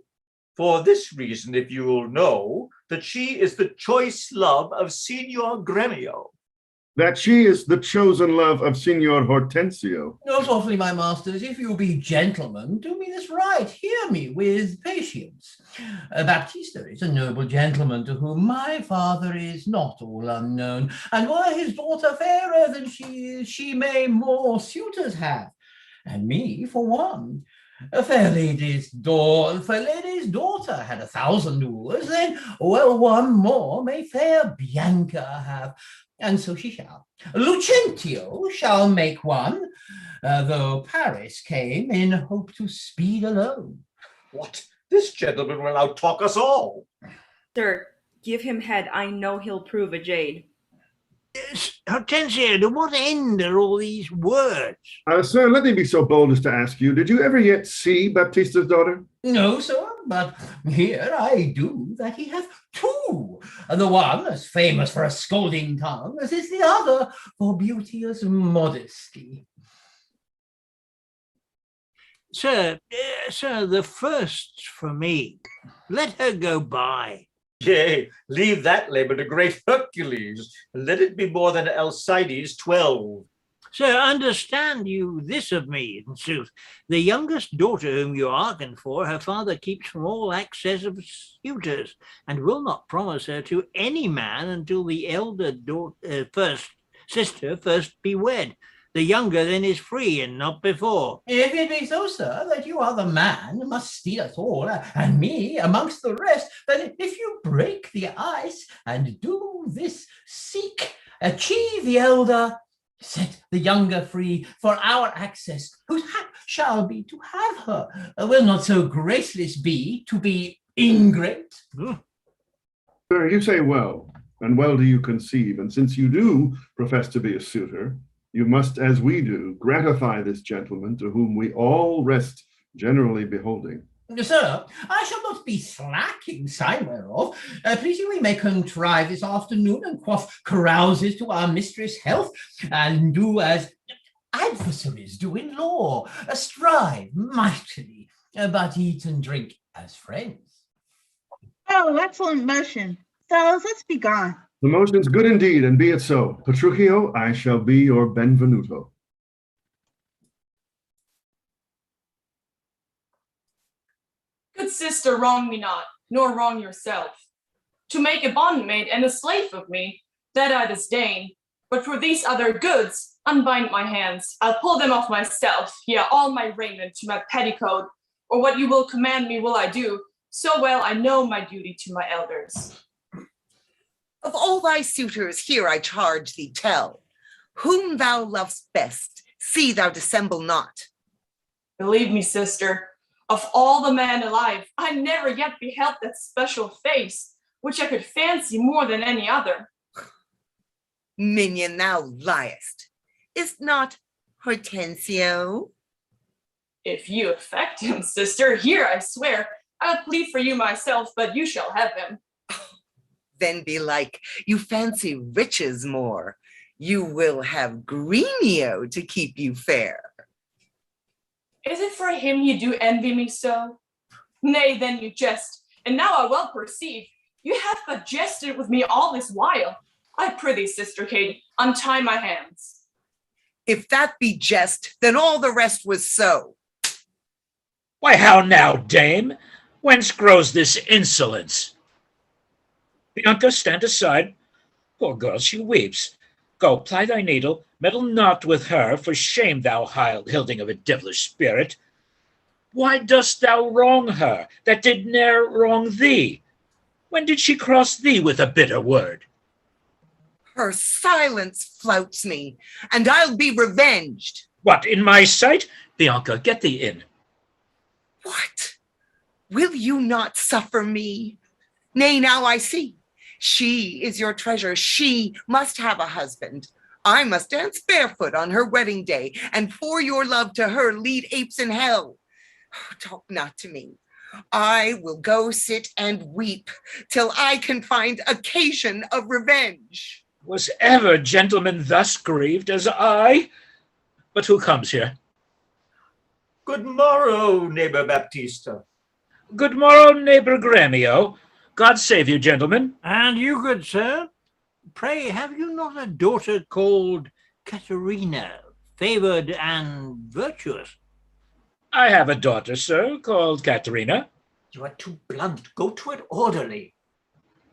For this reason, if you'll know, that she is the choice love of Signor Gremio.
That she is the chosen love of Signor Hortensio.
No, softly, my masters, if you be gentlemen, do me this right, hear me with patience. Baptista is a noble gentleman to whom my father is not all unknown, and were his daughter fairer than she is, she may more suitors have, and me for one. A fair lady's daughter had 1,000 wooers, then well one more may fair Bianca have. And so she shall. Lucentio shall make one, though Paris came in hope to speed alone.
What? This gentleman will out-talk us all.
Sir, give him head. I know he'll prove a jade.
Hortensio, to what end are all these words?
Sir, let me be so bold as to ask you, did you ever yet see Baptista's daughter?
No, sir, but here I do that he hath two. The one as famous for a scolding tongue as is the other for beauteous modesty.
Sir, the first for me. Let her go by.
Yea, leave that labour to great Hercules, and let it be more than Alcides 12.
Sir, understand you this of me, in sooth. The youngest daughter whom you hearken for, her father keeps from all access of suitors, and will not promise her to any man until the elder sister first be wed. The younger then is free, and not before.
If it be so, sir, that you are the man, must steal us all, and me amongst the rest, then if you break the ice, and do this seek, achieve the elder, set the younger free for our access, whose hap shall be to have her, will not so graceless be to be ingrate.
Sir, you say well, and well do you conceive, and since you do profess to be a suitor, you must, as we do, gratify this gentleman to whom we all rest generally beholding.
Sir, I shall not be slacking sign whereof. Please we may contrive this afternoon and quaff carouses to our mistress' health, and do as adversaries do in law, strive mightily, but eat and drink as friends.
Oh, excellent motion. Fellows, let's be gone.
The motion's good indeed, and be it so. Petruchio, I shall be your benvenuto.
Good sister, wrong me not, nor wrong yourself. To make a bondmaid and a slave of me, that I disdain. But for these other goods, unbind my hands. I'll pull them off myself, yea, all my raiment to my petticoat, or what you will command me will I do. So well I know my duty to my elders.
Of all thy suitors, here I charge thee tell, whom thou lovest best, see thou dissemble not.
Believe me, sister, of all the men alive, I never yet beheld that special face, which I could fancy more than any other.
Minion, thou liest. Is not Hortensio?
If you affect him, sister, here I swear, I'll plead for you myself, but you shall have him.
Then belike you fancy riches more. You will have Gremio to keep you fair.
Is it for him you do envy me so? Nay, then you jest, and now I well perceive, you have but jested with me all this while. I prithee, sister Kait, untie my hands.
If that be jest, then all the rest was so.
Why, how now, dame? Whence grows this insolence? Bianca, stand aside. Poor girl, she weeps. Go, ply thy needle, meddle not with her, for shame, thou hilding of a devilish spirit. Why dost thou wrong her, that did ne'er wrong thee? When did she cross thee with a bitter word?
Her silence flouts me, and I'll be revenged.
What, in my sight? Bianca, get thee in.
What? Will you not suffer me? Nay, now I see. She is your treasure. She must have a husband. I must dance barefoot on her wedding day, and for your love to her lead apes in hell. Talk not to me. I will go sit and weep till I can find occasion of revenge.
Was ever gentleman thus grieved as I? But who comes here?
Good morrow, neighbor Baptista.
Good morrow, neighbor Gremio. God save you, gentlemen.
And you, good sir. Pray, have you not a daughter called Caterina, favoured and virtuous?
I have a daughter, sir, called Caterina.
You are too blunt. Go to it orderly.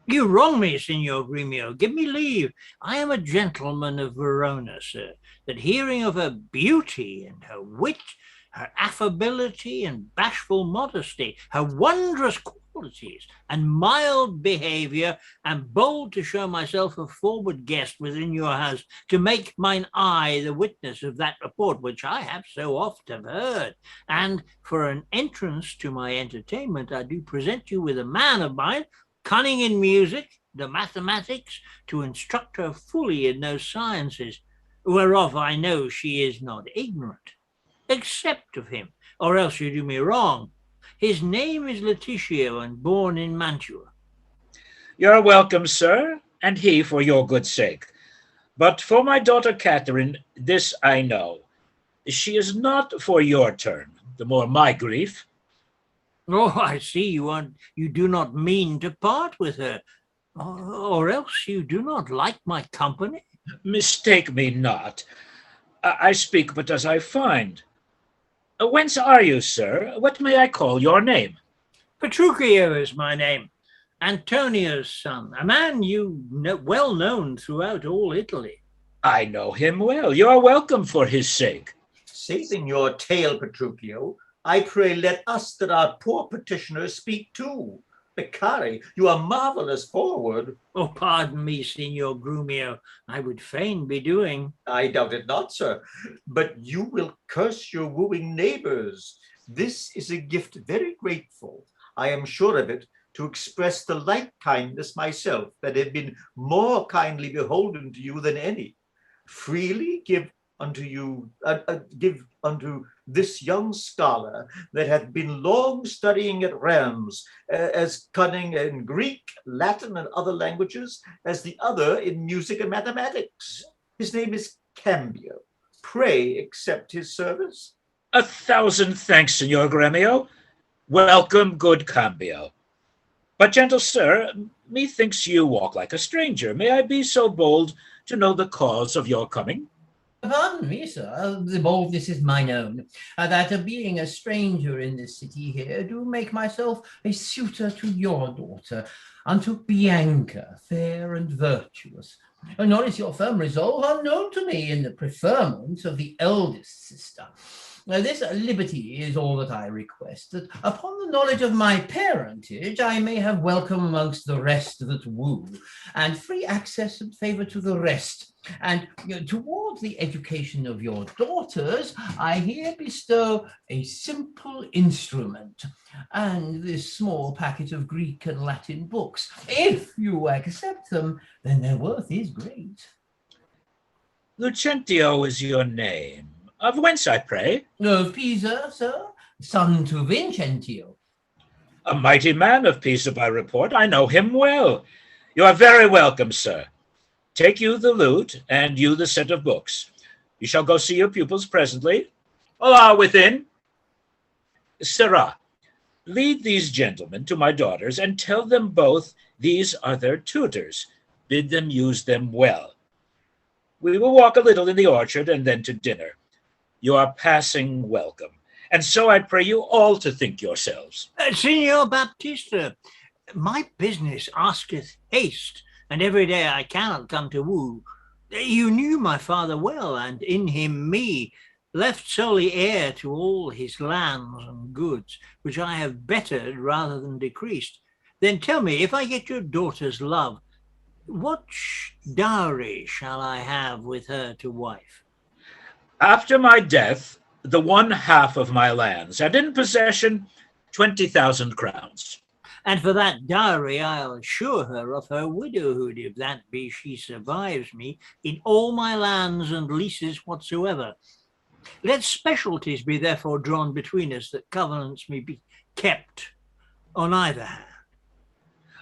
You wrong me, Signor Grumio. Give me leave. I am a gentleman of Verona, sir, that hearing of her beauty and her wit, her affability and bashful modesty, her wondrous qualities and mild behaviour, am bold to show myself a forward guest within your house, to make mine eye the witness of that report which I have so oft have heard. And for an entrance to my entertainment, I do present you with a man of mine, cunning in music, the mathematics, to instruct her fully in those sciences, whereof I know she is not ignorant. Accept of him, or else you do me wrong. His name is Letitio, and born in Mantua.
You're welcome, sir, and he for your good sake. But for my daughter Catherine, this I know. She is not for your turn, the more my grief.
Oh, I see you do not mean to part with her, or else you do not like my company.
Mistake me not. I speak but as I find. Whence are you, sir? What may I call your name?
Petruchio is my name, Antonio's son, a man you know, well known throughout all Italy.
I know him well. You are welcome for his sake.
Saving your tale, Petruchio, I pray let us that our poor petitioners speak too. Beccari, you are marvellous forward.
Oh, pardon me, Signor Grumio, I would fain be doing.
I doubt it not, sir, but you will curse your wooing neighbours. This is a gift very grateful, I am sure of it, to express the like kindness myself, that have been more kindly beholden to you than any. Freely give unto this young scholar that hath been long studying at Rheims, as cunning in Greek, Latin, and other languages, as the other in music and mathematics. His name is Cambio. Pray accept his service.
1,000 thanks, Signor Gremio. Welcome, good Cambio. But, gentle sir, methinks you walk like a stranger. May I be so bold to know the cause of your coming?
Pardon me, sir, the boldness is mine own, that being a stranger in this city here, do make myself a suitor to your daughter, unto Bianca, fair and virtuous. Nor is your firm resolve unknown to me in the preferment of the eldest sister. This liberty is all that I request, that upon the knowledge of my parentage I may have welcome amongst the rest that woo, and free access and favour to the rest. And toward the education of your daughters, I here bestow a simple instrument, and this small packet of Greek and Latin books. If you accept them, then their worth is great.
Lucentio is your name. Of whence, I pray?
Of Pisa, sir, son to Vincentio.
A mighty man of Pisa by report. I know him well. You are very welcome, sir. Take you the lute, and you the set of books. You shall go see your pupils presently. All are within. Sirrah, lead these gentlemen to my daughters, and tell them both these are their tutors. Bid them use them well. We will walk a little in the orchard, and then to dinner. You are passing welcome, and so I pray you all to think yourselves.
Signor Baptista, my business asketh haste, and every day I cannot come to woo. You knew my father well, and in him me, left solely heir to all his lands and goods, which I have bettered rather than decreased. Then tell me, if I get your daughter's love, What dowry shall I have with her to wife?
After my death, the 1/2 of my lands, and in possession 20,000 crowns.
And for that dowry I'll assure her of her widowhood, if that be she survives me in all my lands and leases whatsoever. Let specialties be therefore drawn between us, that covenants may be kept on either hand.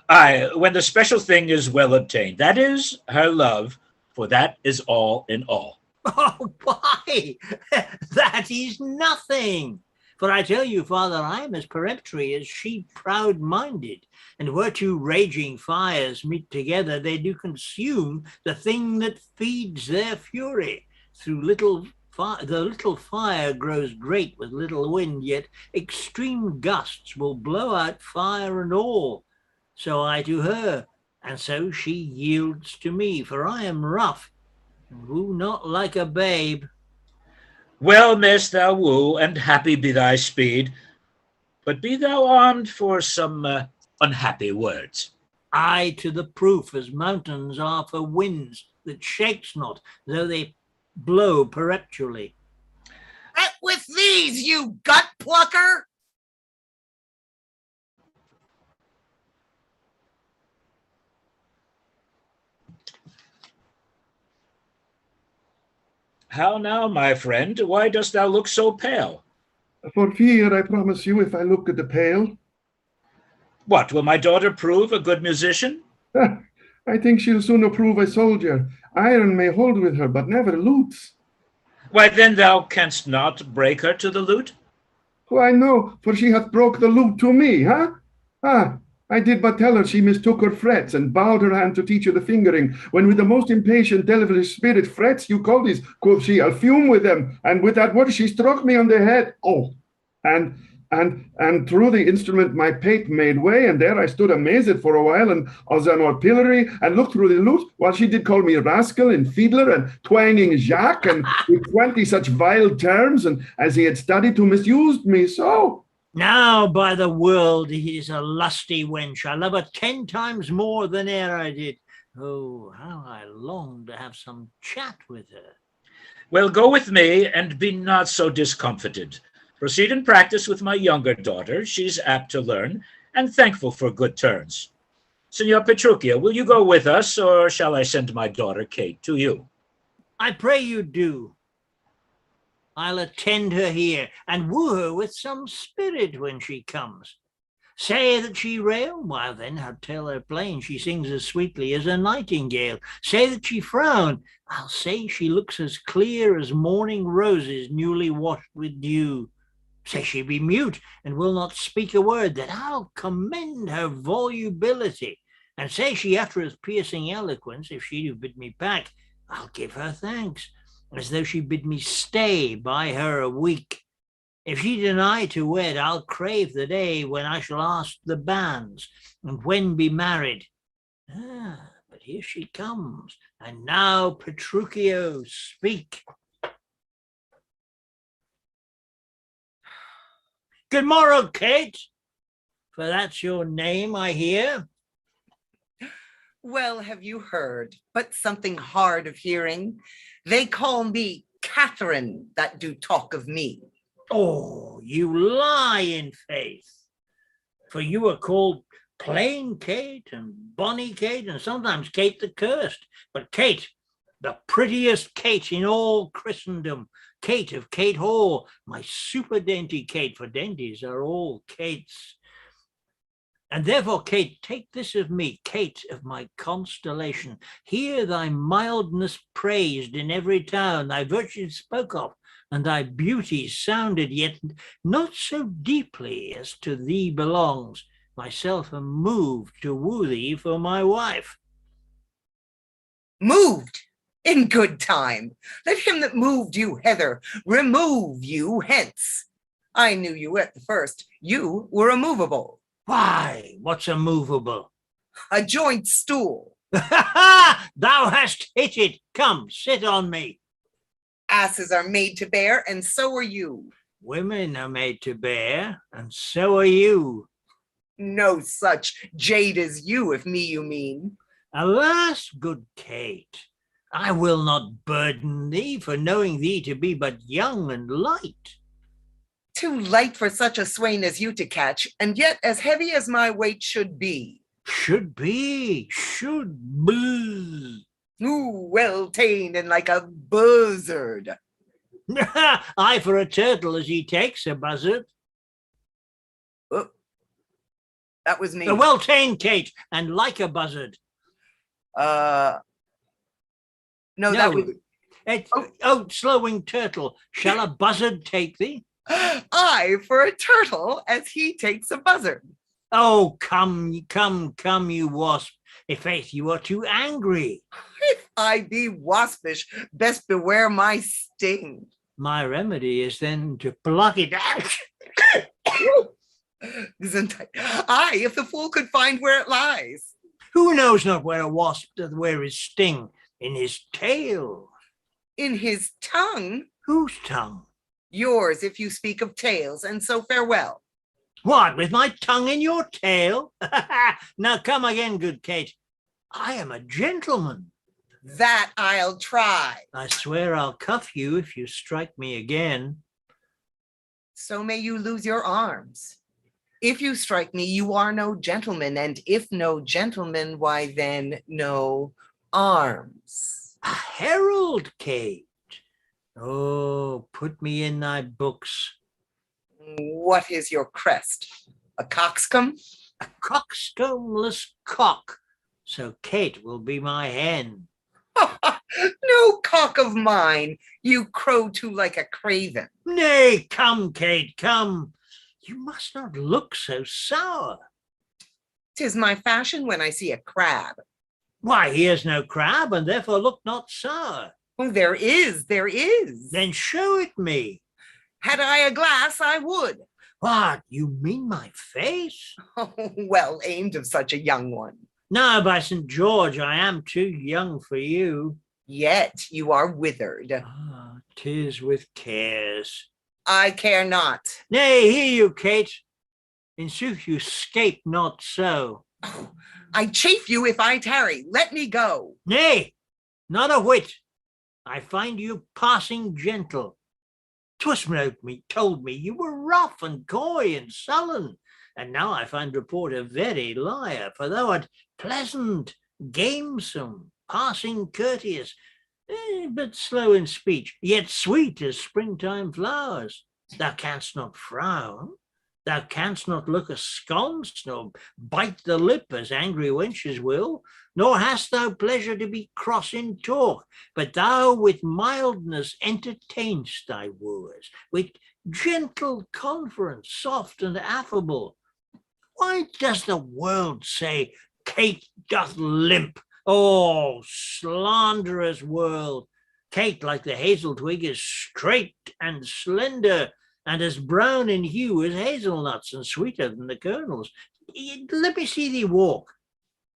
Aye, when the special thing is well obtained, that is, her love, for that is all in all.
Oh, why? That is nothing. For I tell you, Father, I am as peremptory as she proud-minded, and where two raging fires meet together, they do consume the thing that feeds their fury. Through the little fire grows great with little wind, yet extreme gusts will blow out fire and all. So I to her, and so she yields to me, for I am rough, and woo not like a babe.
Well mayst thou woo, and happy be thy speed, but be thou armed for some unhappy words.
I to the proof, as mountains are for winds that shakes not, though they blow peremptorily.
With these, you gut plucker!
How now, my friend? Why dost thou look so pale?
For fear, I promise you, if I look at the pale.
What, will my daughter prove a good musician?
I think she'll sooner prove a soldier. Iron may hold with her, but never lutes.
Why, then thou canst not break her to the lute?
Why, no, for she hath broke the lute to me, huh? I did but tell her she mistook her frets, and bowed her hand to teach her the fingering, when with the most impatient devilish spirit frets you call these, quoth she, I'll fume with them, and with that word she struck me on the head. Oh, and through the instrument my pate made way, and there I stood amazed for a while, and as an or pillory, and looked through the lute, while she did call me rascal and fiddler, and twanging Jacques, and with 20 such vile terms, and as he had studied to misuse me so.
Now, by the world, he is a lusty wench. I love her 10 times more than e'er I did. Oh, how I long to have some chat with her.
Well, go with me, and be not so discomfited. Proceed and practice with my younger daughter. She's apt to learn, and thankful for good turns. Signor Petruchio, will you go with us, or shall I send my daughter Kait to you?
I pray you do. I'll attend her here, and woo her with some spirit when she comes. Say that she rail, why then I'll tell her plain she sings as sweetly as a nightingale. Say that she frown, I'll say she looks as clear as morning roses newly washed with dew. Say she be mute and will not speak a word, that I'll commend her volubility. And say she after has piercing eloquence, if she do bid me back, I'll give her thanks, as though she bid me stay by her a week. If she deny to wed, I'll crave the day when I shall ask the banns, and when be married. But here she comes, and now, Petruchio, speak. Good morrow, Kait, for that's your name, I hear.
Well, have you heard, but something hard of hearing? They call me Catherine, that do talk of me.
Oh, you lie in faith. For you are called plain Kait and bonny Kait, and sometimes Kait the Cursed. But Kait, the prettiest Kait in all Christendom, Kait of Kait Hall, my super dainty Kait, for dainties are all Kaits. And therefore, Kait, take this of me, Kait of my constellation. Hear thy mildness praised in every town, thy virtues spoke of, and thy beauty sounded, yet not so deeply as to thee belongs. Myself am moved to woo thee for my wife.
Moved? In good time. Let him that moved you hither remove you hence. I knew you at the first. You were immovable.
Why, what's immovable?
A joint stool.
Thou hast hit it. Come, sit on me.
Asses are made to bear, and so are you.
Women are made to bear, and so are you.
No such jade as you, if me you mean.
Alas, good Kate, I will not burden thee for knowing thee to be but young and light.
Too light for such a swain as you to catch, and yet as heavy as my weight should be.
Should be.
Ooh, well ta'en and like a buzzard.
Aye, for a turtle as he takes a buzzard.
Oh, that was me.
Well ta'en, Kate, and like a buzzard.
No, that was...
slow-winged turtle, shall a buzzard take thee?
Aye, for a turtle as he takes a buzzard.
Oh, come, you wasp. I'faith, you are too angry.
If I be waspish, best beware my sting.
My remedy is then to pluck it out.
Aye, if the fool could find where it lies.
Who knows not where a wasp doth wear his sting? In his tail.
In his tongue?
Whose tongue?
Yours, if you speak of tails, and so farewell.
What, with my tongue in your tail? Now come again, good Kate. I am a gentleman.
That I'll try.
I swear I'll cuff you if you strike me again.
So may you lose your arms. If you strike me, you are no gentleman, and if no gentleman, why then no arms.
A herald, Kate. Oh, put me in thy books.
What is your crest? A coxcomb?
A coxcombless cock. So Kate will be my hen.
No cock of mine. You crow too like a craven.
Nay, come, Kate, come. You must not look so sour.
'Tis my fashion when I see a crab.
Why, here's no crab, and therefore look not sour.
Oh, there is.
Then show it me.
Had I a glass, I would.
What, you mean my face?
Oh, well aimed of such a young one.
No, by St. George, I am too young for you.
Yet you are withered.
Ah, 'tis with cares.
I care not.
Nay, hear you, Kate. In sooth, you scape not so.
Oh, I chafe you if I tarry. Let me go.
Nay, not a whit. I find you passing gentle. 'Twas told me you were rough and coy and sullen, and now I find report a very liar, for thou art pleasant, gamesome, passing courteous, but slow in speech, yet sweet as springtime flowers. Thou canst not frown, thou canst not look askance, nor bite the lip as angry wenches will, nor hast thou pleasure to be cross in talk, but thou with mildness entertainst thy wooers, with gentle conference, soft and affable. Why does the world say Kate doth limp? Oh, slanderous world! Kate, like the hazel twig, is straight and slender, and as brown in hue as hazelnuts, and sweeter than the kernels. Let me see thee walk.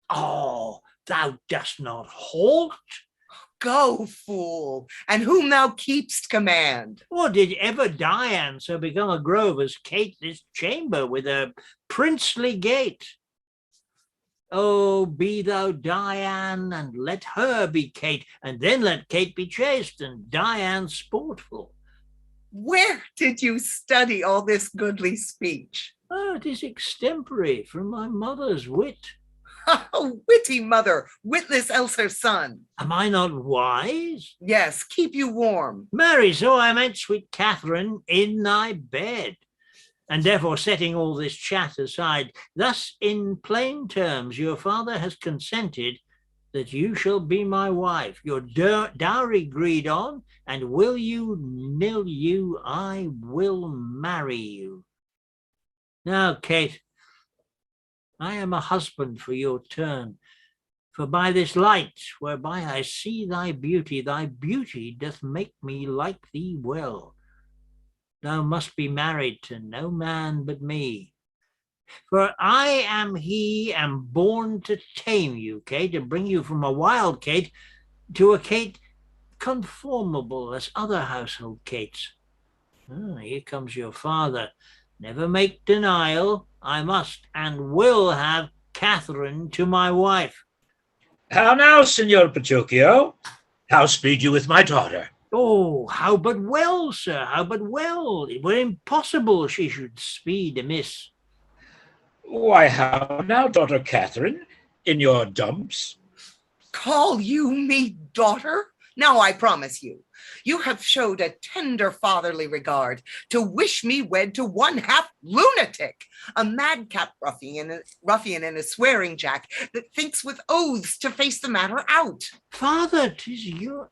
Oh, thou dost not halt.
Go, fool, and whom thou keep'st command.
Or did ever Diane so become a grove as Kate this chamber with a princely gait? Oh, be thou Diane, and let her be Kate, and then let Kate be chaste, and Diane sportful.
Where did you study all this goodly speech?
Oh, it is extempore from my mother's wit.
Oh, witty mother, witless else her son.
Am I not wise?
Yes, keep you warm.
Marry, so I meant, sweet Catherine, in thy bed. And therefore, setting all this chat aside, thus in plain terms your father has consented that you shall be my wife, your dowry agreed on, and will you, nill you, I will marry you. Now, Kate, I am a husband for your turn, for by this light whereby I see thy beauty doth make me like thee well. Thou must be married to no man but me. For I am born to tame you, Kate, to bring you from a wild Kate to a Kate conformable as other household Kates. Here comes your father. Never make denial. I must and will have Catherine to my wife.
How now, Signor Petruchio? How speed you with my daughter?
Oh, how but well, sir, how but well. It were impossible she should speed amiss.
Why, how now, daughter Catherine, in your dumps?
Call you me daughter? Now I promise you, you have showed a tender fatherly regard to wish me wed to one half lunatic, a madcap ruffian and a swearing jack that thinks with oaths to face the matter out.
Father,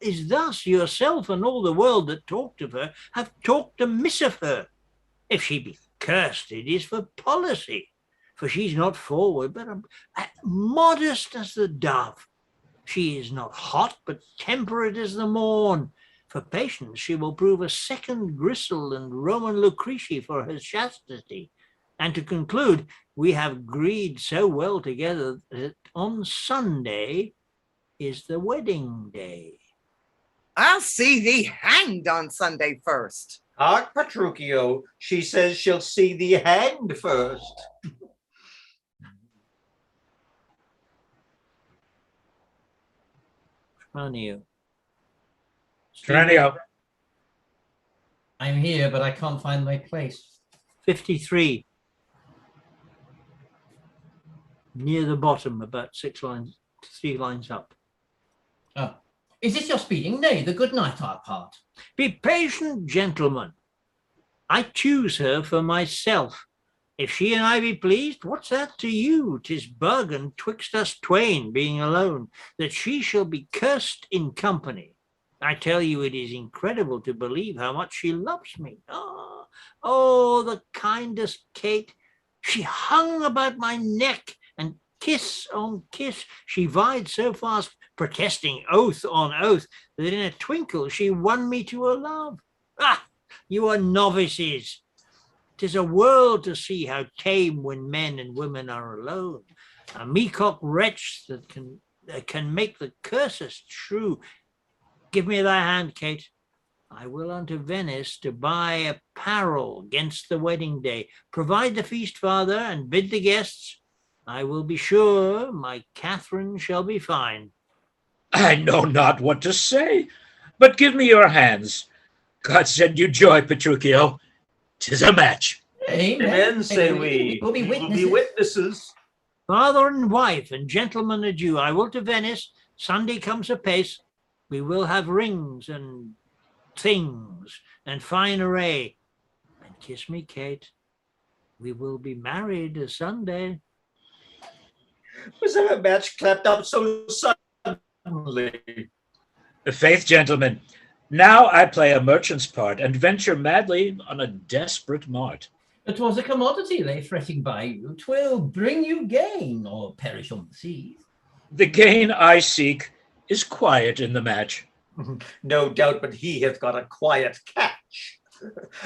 is thus yourself and all the world that talked of her have talked amiss of her. If she be cursed, it is for policy, for she's not forward, but modest as the dove. She is not hot, but temperate as the morn. For patience, she will prove a second Grisel and Roman Lucrece for her chastity. And to conclude, we have agreed so well together that on Sunday is the wedding day.
I'll see thee hanged on Sunday first.
Hark, Petruchio, she says she'll see thee hanged first.
Tranio.
Tranio.
I'm here, but I can't find my place.
53. Near the bottom, about 3 lines up.
Oh. Is this your speeding? Nay, the good night our part.
Be patient, gentlemen. I choose her for myself. If she and I be pleased, what's that to you? 'Tis bargain twixt us twain, being alone, that she shall be cursed in company. I tell you, it is incredible to believe how much she loves me. Oh, the kindest Kait. She hung about my neck, and kiss on kiss she vied so fast, protesting oath on oath, that in a twinkle she won me to her love. Ah, you are novices. 'Tis a world to see how tame when men and women are alone. A meacock wretch that can make the cursed shrew. Give me thy hand, Kait. I will unto Venice to buy apparel 'gainst the wedding day. Provide the feast, father, and bid the guests. I will be sure my Catherine shall be fine.
I know not what to say, but give me your hands. God send you joy, Petruchio. 'Tis a match.
Amen,
Amen, say we.
We'll be witnesses.
Witnesses.
Father and wife and gentlemen adieu. I will to Venice. Sunday comes apace. We will have rings and things and fine array. And kiss me, Kait. We will be married a Sunday.
Was there a match clapped up so suddenly?
Faith, gentlemen, now I play a merchant's part and venture madly on a desperate mart.
'Twas a commodity lay fretting by you. 'Twill bring you gain, or perish on the seas.
The gain I seek is quiet in the match.
No doubt, but he hath got a quiet catch.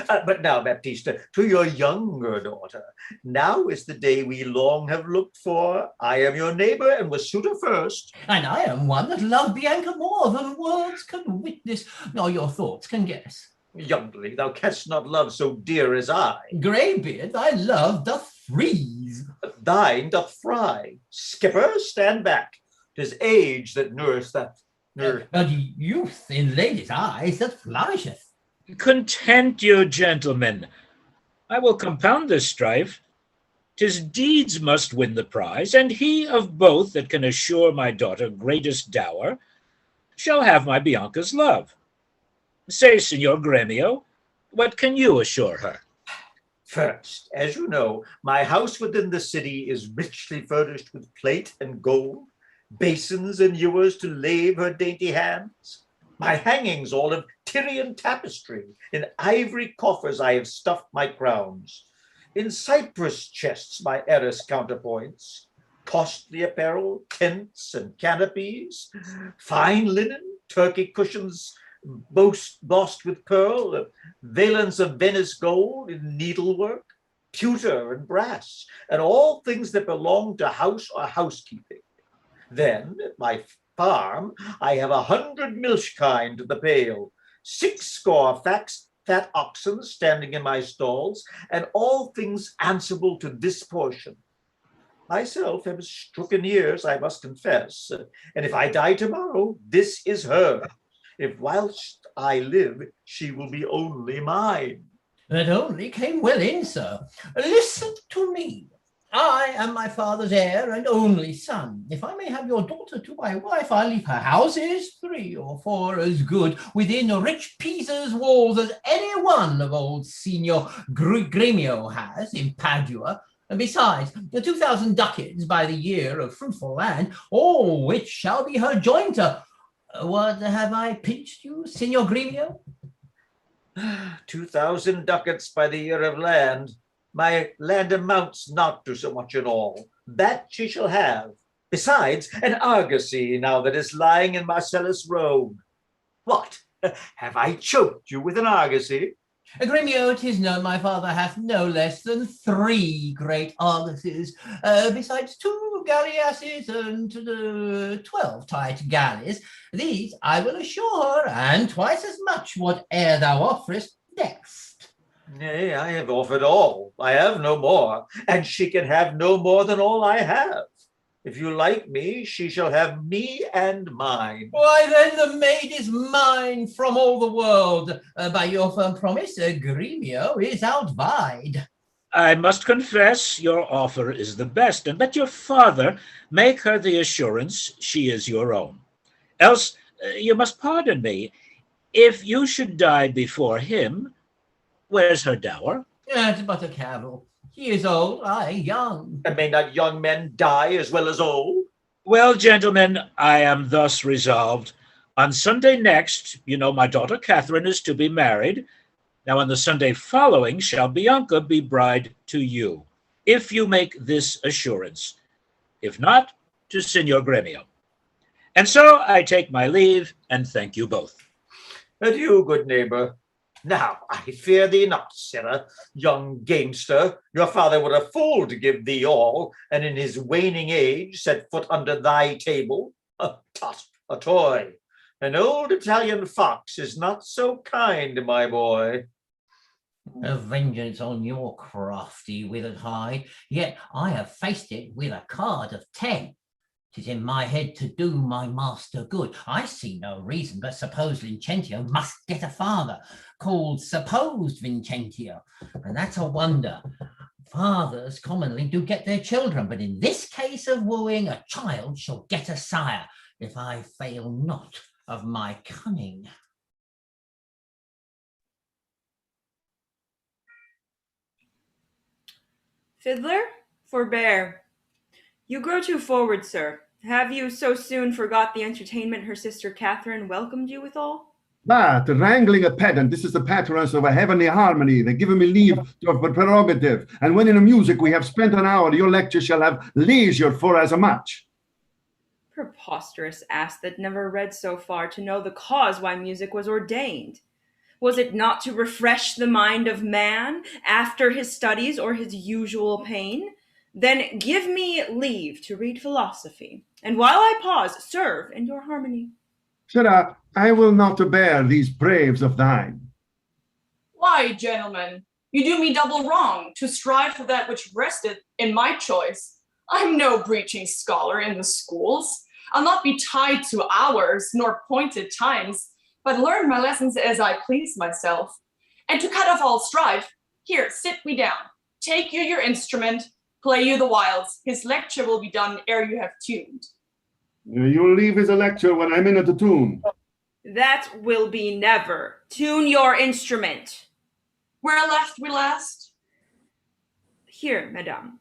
But now, Baptista, to your younger daughter. Now is the day we long have looked for. I am your neighbor and was suitor first.
And I am one that loved Bianca more than words can witness, nor your thoughts can guess.
Youngly, thou canst not love so dear as I.
Greybeard, thy love doth freeze.
But thine doth fry. Skipper, stand back. 'Tis age that nourisheth that.
But youth in ladies' eyes that flourisheth.
Content you, gentlemen. I will compound this strife. 'Tis deeds must win the prize, and he of both that can assure my daughter greatest dower shall have my Bianca's love. Say, Signor Gremio, what can you assure her?
First, as you know, my house within the city is richly furnished with plate and gold, basins and ewers to lave her dainty hands. My hangings all of Tyrian tapestry, in ivory coffers I have stuffed my crowns. In cypress chests my heiress counterpoints, costly apparel, tents and canopies, fine linen, Turkey cushions bossed with pearl, valance of Venice gold in needlework, pewter and brass, and all things that belong to house or housekeeping. Then at my farm I have 100 milch kine to the pail, 60 fat oxen standing in my stalls, and all things answerable to this portion. Myself am struck in years, I must confess, and if I die tomorrow, this is her. If whilst I live, she will be only mine.
That only came well in, sir. Listen to me. I am my father's heir and only son. If I may have your daughter to my wife, I'll leave her houses, 3 or 4 as good, within rich Pisa's walls as any one of old Signor Gremio has in Padua. And besides, the 2,000 ducats by the year of fruitful land, all which shall be her jointer. What have I pinched you, Signor Gremio?
2,000 ducats by the year of land. My land amounts not to so much in all. That she shall have. Besides, an argosy now that is lying in Marcellus' robe. What? Have I choked you with an argosy?
Gremio, 'tis known my father hath no less than 3 great argosies, besides 2 galleasses and 12 tight galleys. These I will assure her, and twice as much whate'er thou offerest next.
Nay, I have offered all. I have no more, and she can have no more than all I have. If you like me, she shall have me and mine.
Why, then the maid is mine from all the world. By your firm promise, Gremio is outvied.
I must confess your offer is the best, and let your father make her the assurance she is your own. Else, you must pardon me, if you should die before him, where's her dower?
It's but a cavil. He is old, I young.
And may not young men die as well as old?
Well, gentlemen, I am thus resolved. On Sunday next, you know my daughter Catherine is to be married. Now on the Sunday following shall Bianca be bride to you, if you make this assurance. If not, to Signor Gremio. And so I take my leave, and thank you both.
Adieu, good neighbor. Now, I fear thee not, sirrah, young gamester. Your father were a fool to give thee all, and in his waning age set foot under thy table. A tot, a toy. An old Italian fox is not so kind, my boy.
A vengeance on your crafty withered hide, yet I have faced it with a card of 10. 'Tis in my head to do my master good. I see no reason but suppose Lucentio must get a father, called supposed Vincentio, and that's a wonder. Fathers commonly do get their children, but in this case of wooing, a child shall get a sire, if I fail not of my cunning.
Fiddler, forbear. You grow too forward, sir. Have you so soon forgot the entertainment her sister Catherine welcomed you withal?
But wrangling a pedant, this is the patroness of a heavenly harmony. They give me leave of a prerogative. And when in a music we have spent an hour, your lecture shall have leisure for as much.
Preposterous ass that never read so far to know the cause why music was ordained. Was it not to refresh the mind of man after his studies or his usual pain? Then give me leave to read philosophy, and while I pause, serve in your harmony.
Sirrah, I will not bear these braves of thine.
Why, gentlemen, you do me double wrong to strive for that which resteth in my choice. I'm no breaching scholar in the schools. I'll not be tied to hours nor pointed times, but learn my lessons as I please myself. And to cut off all strife, here, sit me down. Take you your instrument, play you the wilds. His lecture will be done ere you have tuned.
You'll leave his lecture when I'm in at the tune.
That will be never. Tune your instrument.
Where left we last?
Here, madame.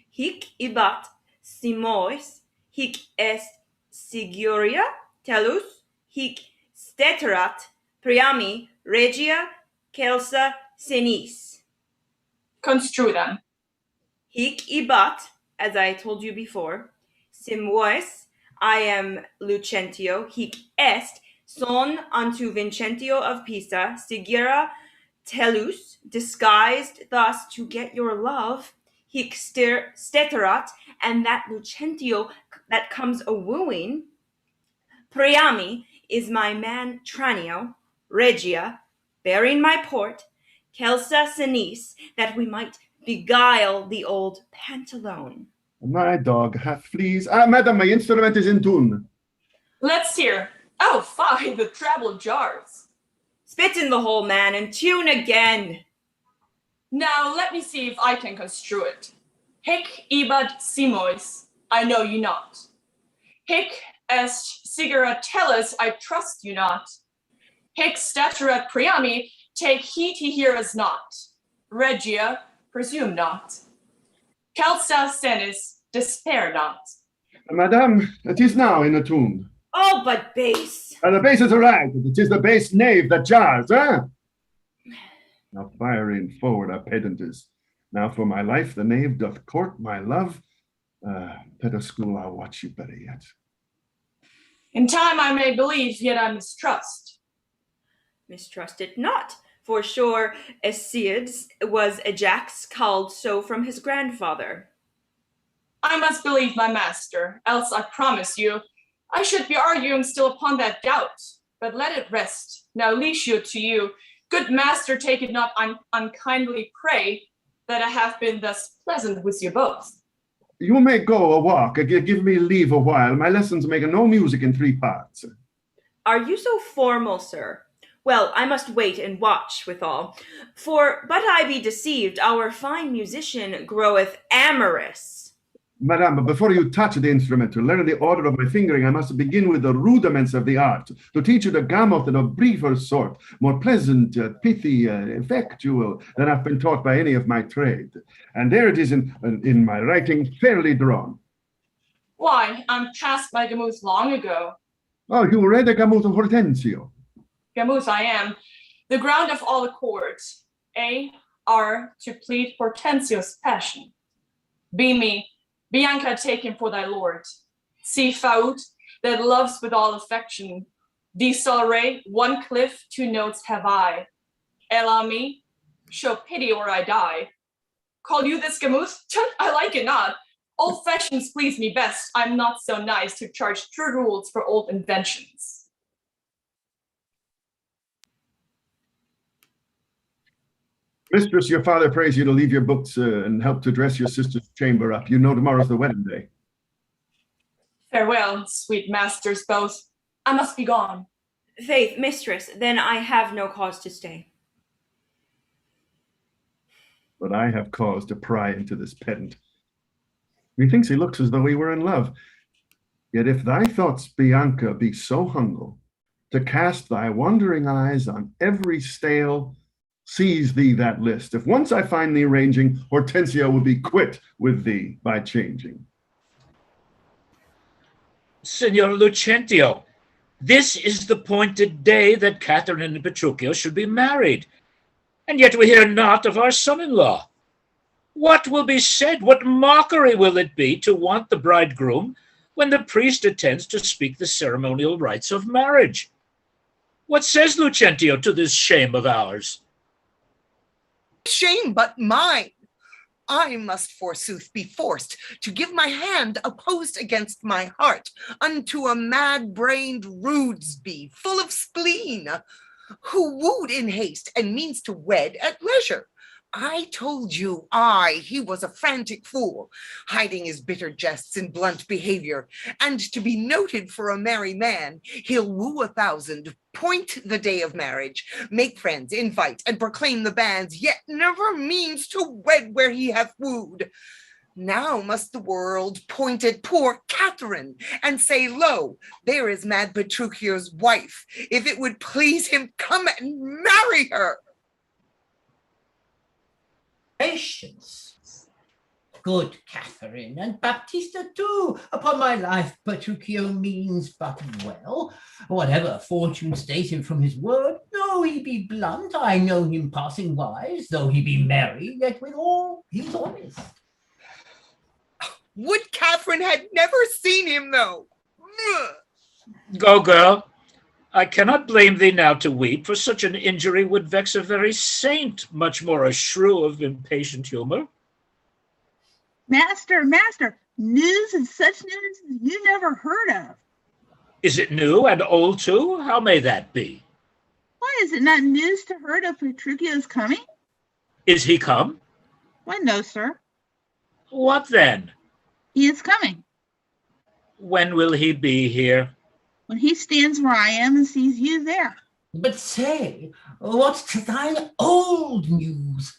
Hic ibat simois, hic est siguria telus, hic steterat priami regia celsa senis.
Construe them.
Hic ibat, as I told you before, simois, I am Lucentio, hic est, son unto Vincentio of Pisa, sigira telus, disguised thus to get your love, hic steterat, and that Lucentio that comes a-wooing, priami is my man Tranio, regia, bearing my port, celsa senis, that we might beguile the old Pantalone.
My dog hath fleas. Madam, my instrument is in tune.
Let's hear. Oh, fie, the treble jars.
Spit in the hole, man, and tune again.
Now let me see if I can construe it. Hic ibad simois, I know you not. Hic est sigera tellus, I trust you not. Hic staturet priami, take heed he hear us not. Regia, presume not. Calsa senis, despair not.
Madam, it is now in a tune.
Oh, but bass.
The bass is right. It is the bass knave that jars, eh? Now fire in forward, our pedant is. Now for my life the knave doth court my love. Better school, I'll watch you better yet.
In time I may believe, yet I mistrust.
Mistrust it not, for sure Aeschines was Ajax called so from his grandfather.
I must believe my master, else I promise you, I should be arguing still upon that doubt. But let it rest. Now Licio to you, good master, take it not unkindly, pray, that I have been thus pleasant with you both.
You may go a walk. Give me leave a while. My lessons make no music in 3 parts.
Are you so formal, sir? Well, I must wait and watch withal. For, but I be deceived, our fine musician groweth amorous.
Madame, before you touch the instrument, to learn the order of my fingering, I must begin with the rudiments of the art, to teach you the gamut of a briefer sort, more pleasant, pithy, effectual than I've been taught by any of my trade. And there it is in my writing, fairly drawn.
Why, I'm past my gamut long ago.
Oh, you read the gamut of Hortensio?
Gamut I am, the ground of all accords. A, R, to plead Hortensio's passion. B, me, Bianca taken for thy lord. C, Faut, that loves with all affection. D, sol, re, 1 cliff, 2 notes have I. El, me, show pity or I die. Call you this gamut? I like it not. Old fashions please me best. I'm not so nice to charge true rules for old inventions.
Mistress, your father prays you to leave your books and help to dress your sister's chamber up. You know tomorrow's the wedding day.
Farewell, sweet masters both. I must be gone.
Faith, mistress, then I have no cause to stay.
But I have cause to pry into this pedant. Methinks he looks as though he were in love. Yet if thy thoughts, Bianca, be so humble, to cast thy wandering eyes on every stale, seize thee that list. If once I find thee ranging, Hortensio will be quit with thee by changing.
Signor Lucentio, this is the appointed day that Catherine and Petruchio should be married, and yet we hear not of our son-in-law. What will be said? What mockery will it be to want the bridegroom when the priest attends to speak the ceremonial rites of marriage? What says Lucentio to this shame of ours?
Shame but mine. I must forsooth be forced to give my hand opposed against my heart unto a mad-brained rudesby full of spleen, who wooed in haste and means to wed at leisure. I told you, he was a frantic fool, hiding his bitter jests in blunt behavior, and to be noted for a merry man, he'll woo 1,000, point the day of marriage, make friends, invite, and proclaim the banns, yet never means to wed where he hath wooed. Now must the world point at poor Catherine and say, lo, there is mad Petruchio's wife. If it would please him, come and marry her.
Patience. Good Catherine, and Baptista too. Upon my life, Petruchio means but well. Whatever fortune stays him from his word, though he be blunt, I know him passing wise. Though he be merry, yet withal he's honest.
Would Catherine had never seen him, though.
Go, girl. I cannot blame thee now to weep, for such an injury would vex a very saint, much more a shrew of impatient humor.
Master, news and such news you never heard of.
Is it new and old too? How may that be?
Why is it not news to heard of Petruchio's coming?
Is he come?
Why, no, sir.
What then?
He is coming.
When will he be here?
When he stands where I am and sees you there.
But say, what's to thine old news?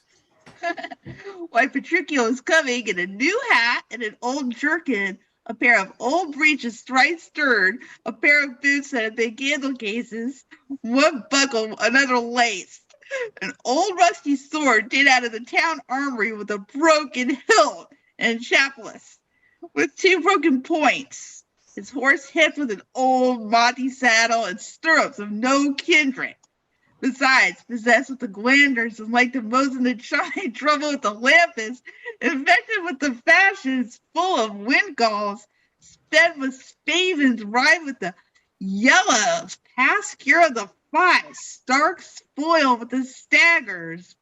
Why, Petruchio is coming in a new hat and an old jerkin, a pair of old breeches thrice stirred, a pair of boots that have big candle cases, one buckle, another laced, an old rusty sword did out of the town armory with a broken hilt and chapless, with 2 broken points. His horse hipped with an old motty saddle and stirrups of no kindred. Besides, possessed with the glanders and like the Moses and shine, trouble with the lampas, infected with the fashions, full of windgalls, sped with spavins, ride with the yellows, past cure of the five, stark spoiled with the staggers,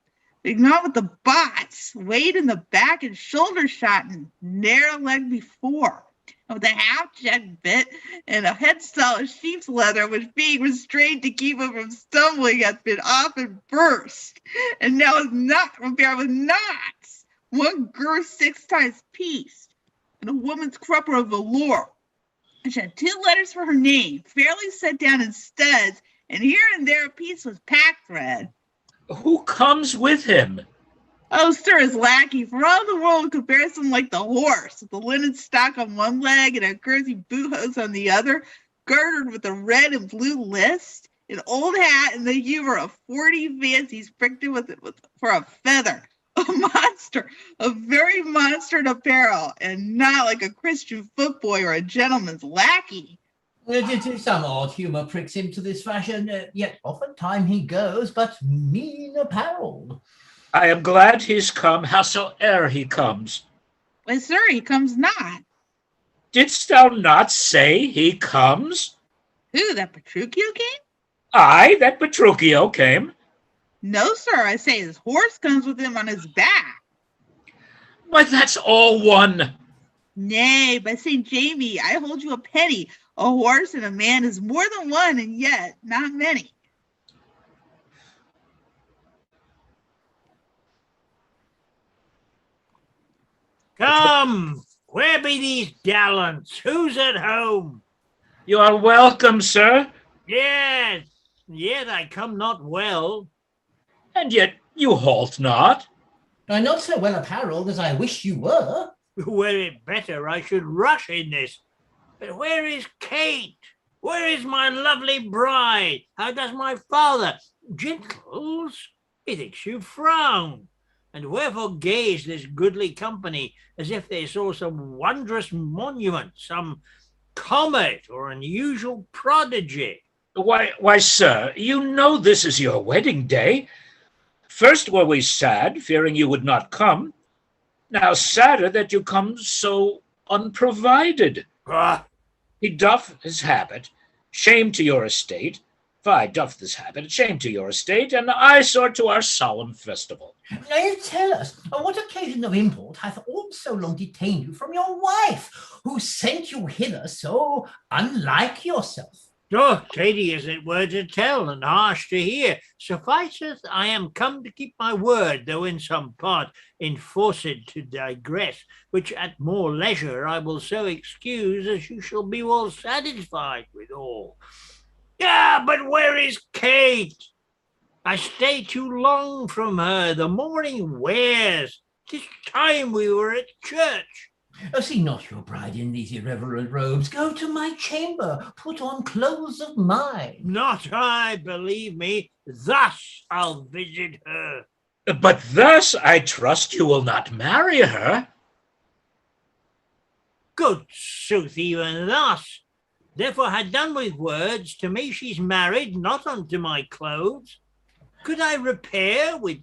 not with the bots, weighed in the back and shoulder shotten, narrow leg before, with a half-check bit and a headstall of sheep's leather, which being restrained to keep him from stumbling has been often burst, and now is not repaired with knots, one girth 6 times pieced, and a woman's crupper of velour, and she had 2 letters for her name, fairly set down in studs, and here and there a piece was pack thread.
Who comes with him?
Oh, sir, his lackey, for all the world in comparison like the horse, with the linen stock on one leg and a kersey boot hose on the other, girded with a red and blue list, an old hat and the humor of 40 fancies pricked with for a feather, a monster, a very monster in apparel, and not like a Christian footboy or a gentleman's lackey.
Some odd humour pricks him to this fashion, yet oftentimes he goes but mean apparelled.
I am glad he's come, howsoe'er he comes.
Why, sir, he comes not.
Didst thou not say he comes?
Who, that Petruchio came?
Aye, that Petruchio came.
No, sir, I say his horse comes with him on his back.
Why, that's all one.
Nay, by St. Jamie, I hold you a penny. A horse and a man is more than one, and yet not many.
Come, where be these gallants? Who's at home?
You are welcome, sir.
Yes, yet I come not well.
And yet you halt not.
I'm not so well apparelled as I wish you were.
Were it better, I should rush in this. But where is Kait? Where is my lovely bride? How does my father? Gentles, methinks you frown. And wherefore gaze this goodly company, as if they saw some wondrous monument, some comet or unusual prodigy?
Why, sir, you know this is your wedding day. First were we sad, fearing you would not come. Now sadder that you come so unprovided.
Ah.
He doth his habit, shame to your estate. Fie, doth this habit, shame to your estate, and eyesore to our solemn festival.
Now you tell us, on what occasion of import hath aught so long detained you from your wife, who sent you hither so unlike yourself?
Oh, tedious it were to tell, and harsh to hear. Sufficeth, I am come to keep my word, though in some part enforced to digress, which at more leisure I will so excuse as you shall be well satisfied withal. Ah, but where is Kait? I stay too long from her. The morning wears. 'Tis time we were at church.
See not your bride in these irreverent robes. Go to my chamber, put on clothes of mine.
Not I, believe me. Thus I'll visit her.
But thus I trust you will not marry her.
Good sooth, even thus. Therefore had done with words. To me she's married, not unto my clothes. Could I repair with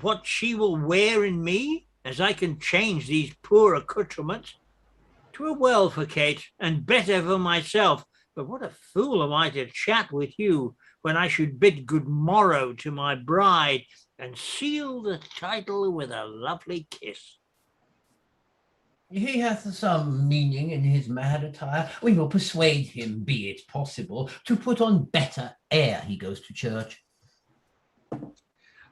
what she will wear in me, as I can change these poor accoutrements? 'Twere well for Kait, and better for myself. But what a fool am I to chat with you, when I should bid good morrow to my bride, and seal the title with a lovely kiss.
He hath some meaning in his mad attire. We will persuade him, be it possible, to put on better ere he goes to church.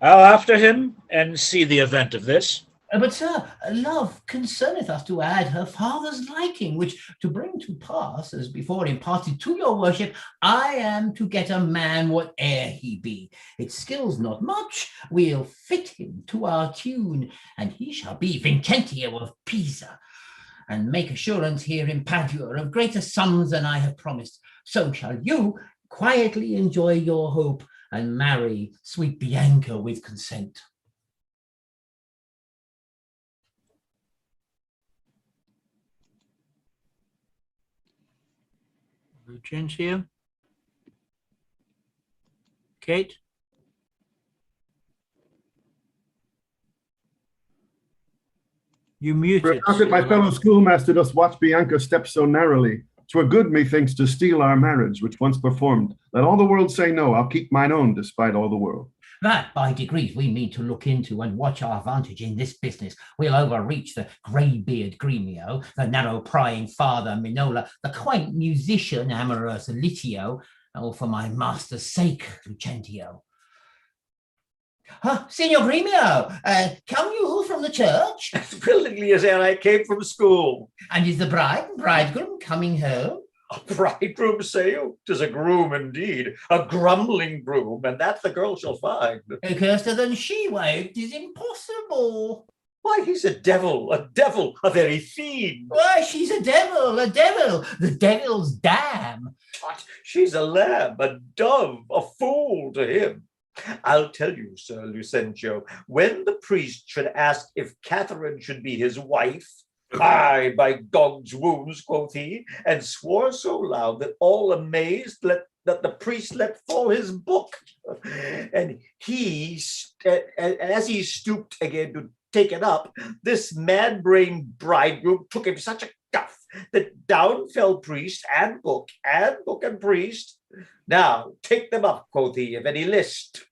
I'll after him and see the event of this.
But, sir, love concerneth us to add her father's liking, which to bring to pass, as before imparted to your worship, I am to get a man whate'er he be. It skills not much, we'll fit him to our tune, and he shall be Vincentio of Pisa, and make assurance here in Padua of greater sums than I have promised. So shall you quietly enjoy your hope, and marry sweet Bianca with consent.
Lucentio? Kait? You muted.
That my fellow schoolmaster doth watch Bianca step so narrowly. 'Twere good, methinks, to steal our marriage, which once performed. Let all the world say no, I'll keep mine own, despite all the world.
That by degrees we mean to look into and watch our advantage in this business. We'll overreach the grey-beard Gremio, the narrow-prying father Nicolle, the quaint musician amorous Litio, all for my master's sake, Lucentio. Signor Gremio, come you from the church?
As brilliantly as ere I came from school.
And is the bride and bridegroom coming home?
A bridegroom, say you? 'Tis a groom indeed, a grumbling groom, and that the girl shall find.
Curster than she, why, 'tis impossible.
Why, he's a devil, a very fiend.
Why, she's a devil, the devil's dam.
Tut, she's a lamb, a dove, a fool to him. I'll tell you, Sir Lucentio, when the priest should ask if Catherine should be his wife, "Aye, by Gog's wounds," quoth he, and swore so loud that all amazed that the priest let fall his book. And as he stooped again to take it up, this mad-brained bridegroom took him such a cuff that down fell priest and book and priest. "Now take them up," quoth he, "if any list."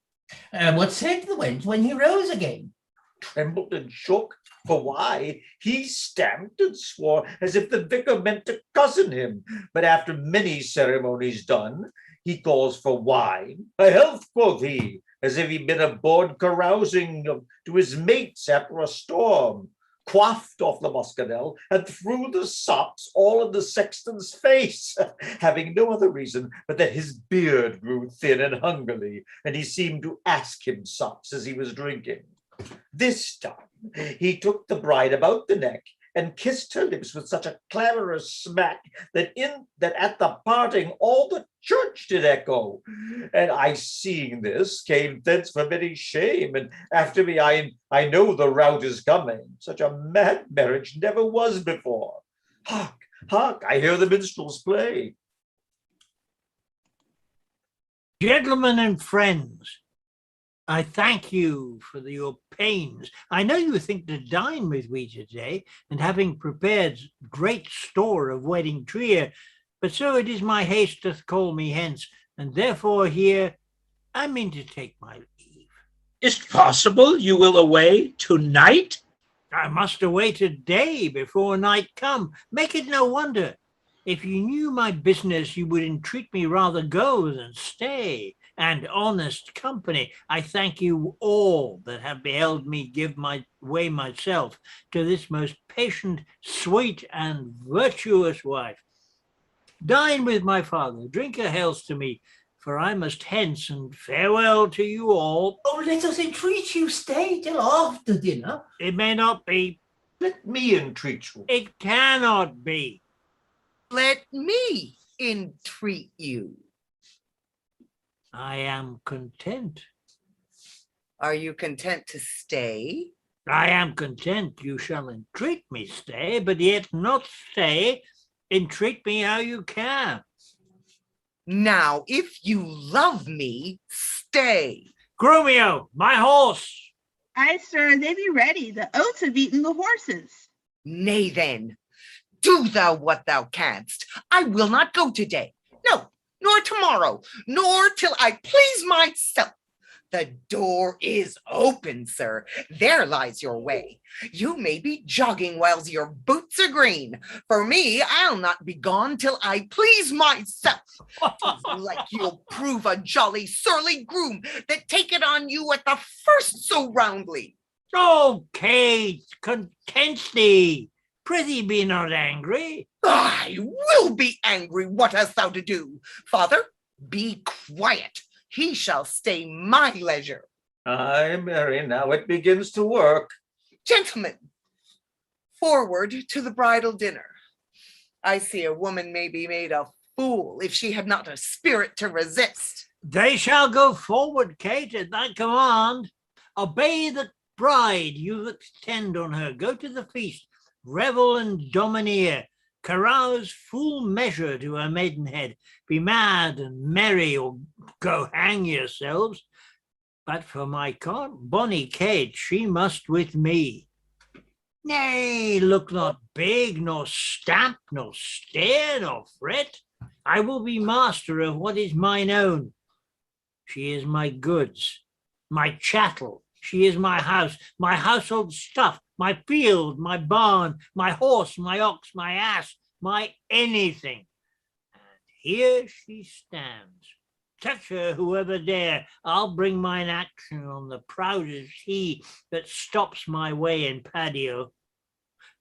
What said the wench when he rose again?
Trembled and shook, for why, he stamped and swore as if the vicar meant to cozen him. But after many ceremonies done, he calls for wine. "A health," quoth he, as if he'd been aboard carousing to his mates after a storm. Quaffed off the muscadel and threw the sops all in the sexton's face, having no other reason but that his beard grew thin and hungerly, and he seemed to ask him sops as he was drinking. This time he took the bride about the neck and kissed her lips with such a clamorous smack that at the parting all the church did echo. And I, seeing this, came thence for very shame, and after me I know the rout is coming. Such a mad marriage never was before. Hark, hark, I hear the minstrels play.
Gentlemen and friends, I thank you for your pains. I know you think to dine with me today, and having prepared great store of wedding cheer, but so it is my haste doth call me hence, and therefore here I mean to take my leave.
Is't possible you will away tonight?
I must away today before night come. Make it no wonder. If you knew my business, you would entreat me rather go than stay. And honest company, I thank you all that have beheld me give my way myself to this most patient, sweet, and virtuous wife. Dine with my father, drink a health to me, for I must hence, and farewell to you all.
Oh, let us entreat you stay till after dinner.
It may not be.
Let me entreat you.
It cannot be.
Let me entreat you.
I am content.
Are you content to stay?
I am content you shall entreat me stay, but yet not stay. Entreat me how you can.
Now, if you love me, stay.
Grumio, my horse.
Aye, sir, they be ready. The oats have eaten the horses.
Nay then, do thou what thou canst. I will not go today. No, nor tomorrow, nor till I please myself. The door is open, sir. There lies your way. You may be jogging whiles your boots are green. For me, I'll not be gone till I please myself. Like you'll prove a jolly surly groom that take it on you at the first so roundly.
Oh, Kate, content thee. Prithee be not angry.
I will be angry. What hast thou to do? Father, be quiet. He shall stay my leisure.
Aye, Mary, now it begins to work.
Gentlemen, forward to the bridal dinner. I see a woman may be made a fool if she had not a spirit to resist.
They shall go forward, Kate, at thy command. Obey the bride you extend on her. Go to the feast, revel and domineer. Carouse full measure to her maidenhead. Be mad and merry, or go hang yourselves. But for my bonny Kate, she must with me. Nay, look not big, nor stamp, nor stare, nor fret. I will be master of what is mine own. She is my goods, my chattel. She is my house, my household stuff, my field, my barn, my horse, my ox, my ass, my anything. And here she stands. Touch her, whoever dare. I'll bring mine action on the proudest he that stops my way in patio.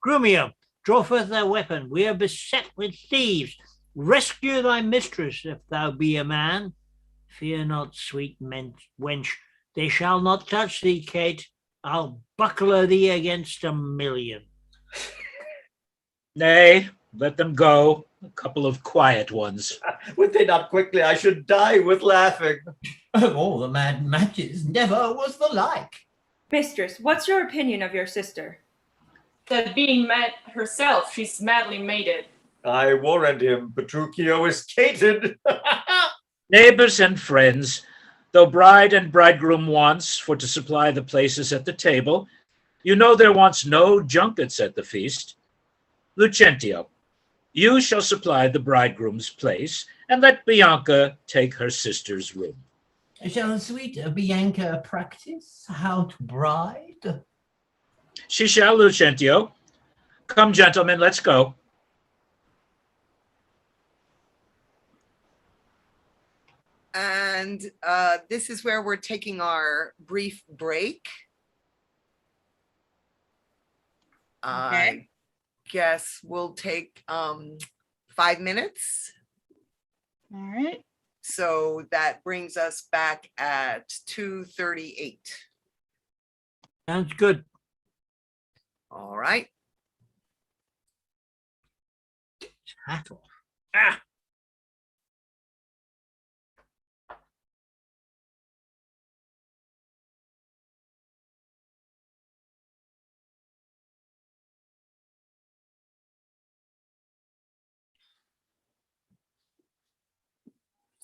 Grumio, draw forth thy weapon. We are beset with thieves. Rescue thy mistress, if thou be a man. Fear not, sweet wench. They shall not touch thee, Kate. I'll buckler thee against 1,000,000.
Nay, let them go. A couple of quiet ones.
Would they not quickly? I should die with laughing.
Of all the mad matches, never was the like.
Mistress, what's your opinion of your sister?
That being mad herself, she's madly mated.
I warrant him, Petruchio is cated.
Neighbors and friends, though bride and bridegroom wants for to supply the places at the table, you know there wants no junkets at the feast. Lucentio, you shall supply the bridegroom's place, and let Bianca take her sister's room.
Shall sweet Bianca practice how to bride?
She shall, Lucentio. Come, gentlemen, let's go.
And this is where we're taking our brief break. I guess we'll take 5 minutes.
All right.
So that brings us back at 2:38.
Sounds good.
All right.
Hat off.
Ah.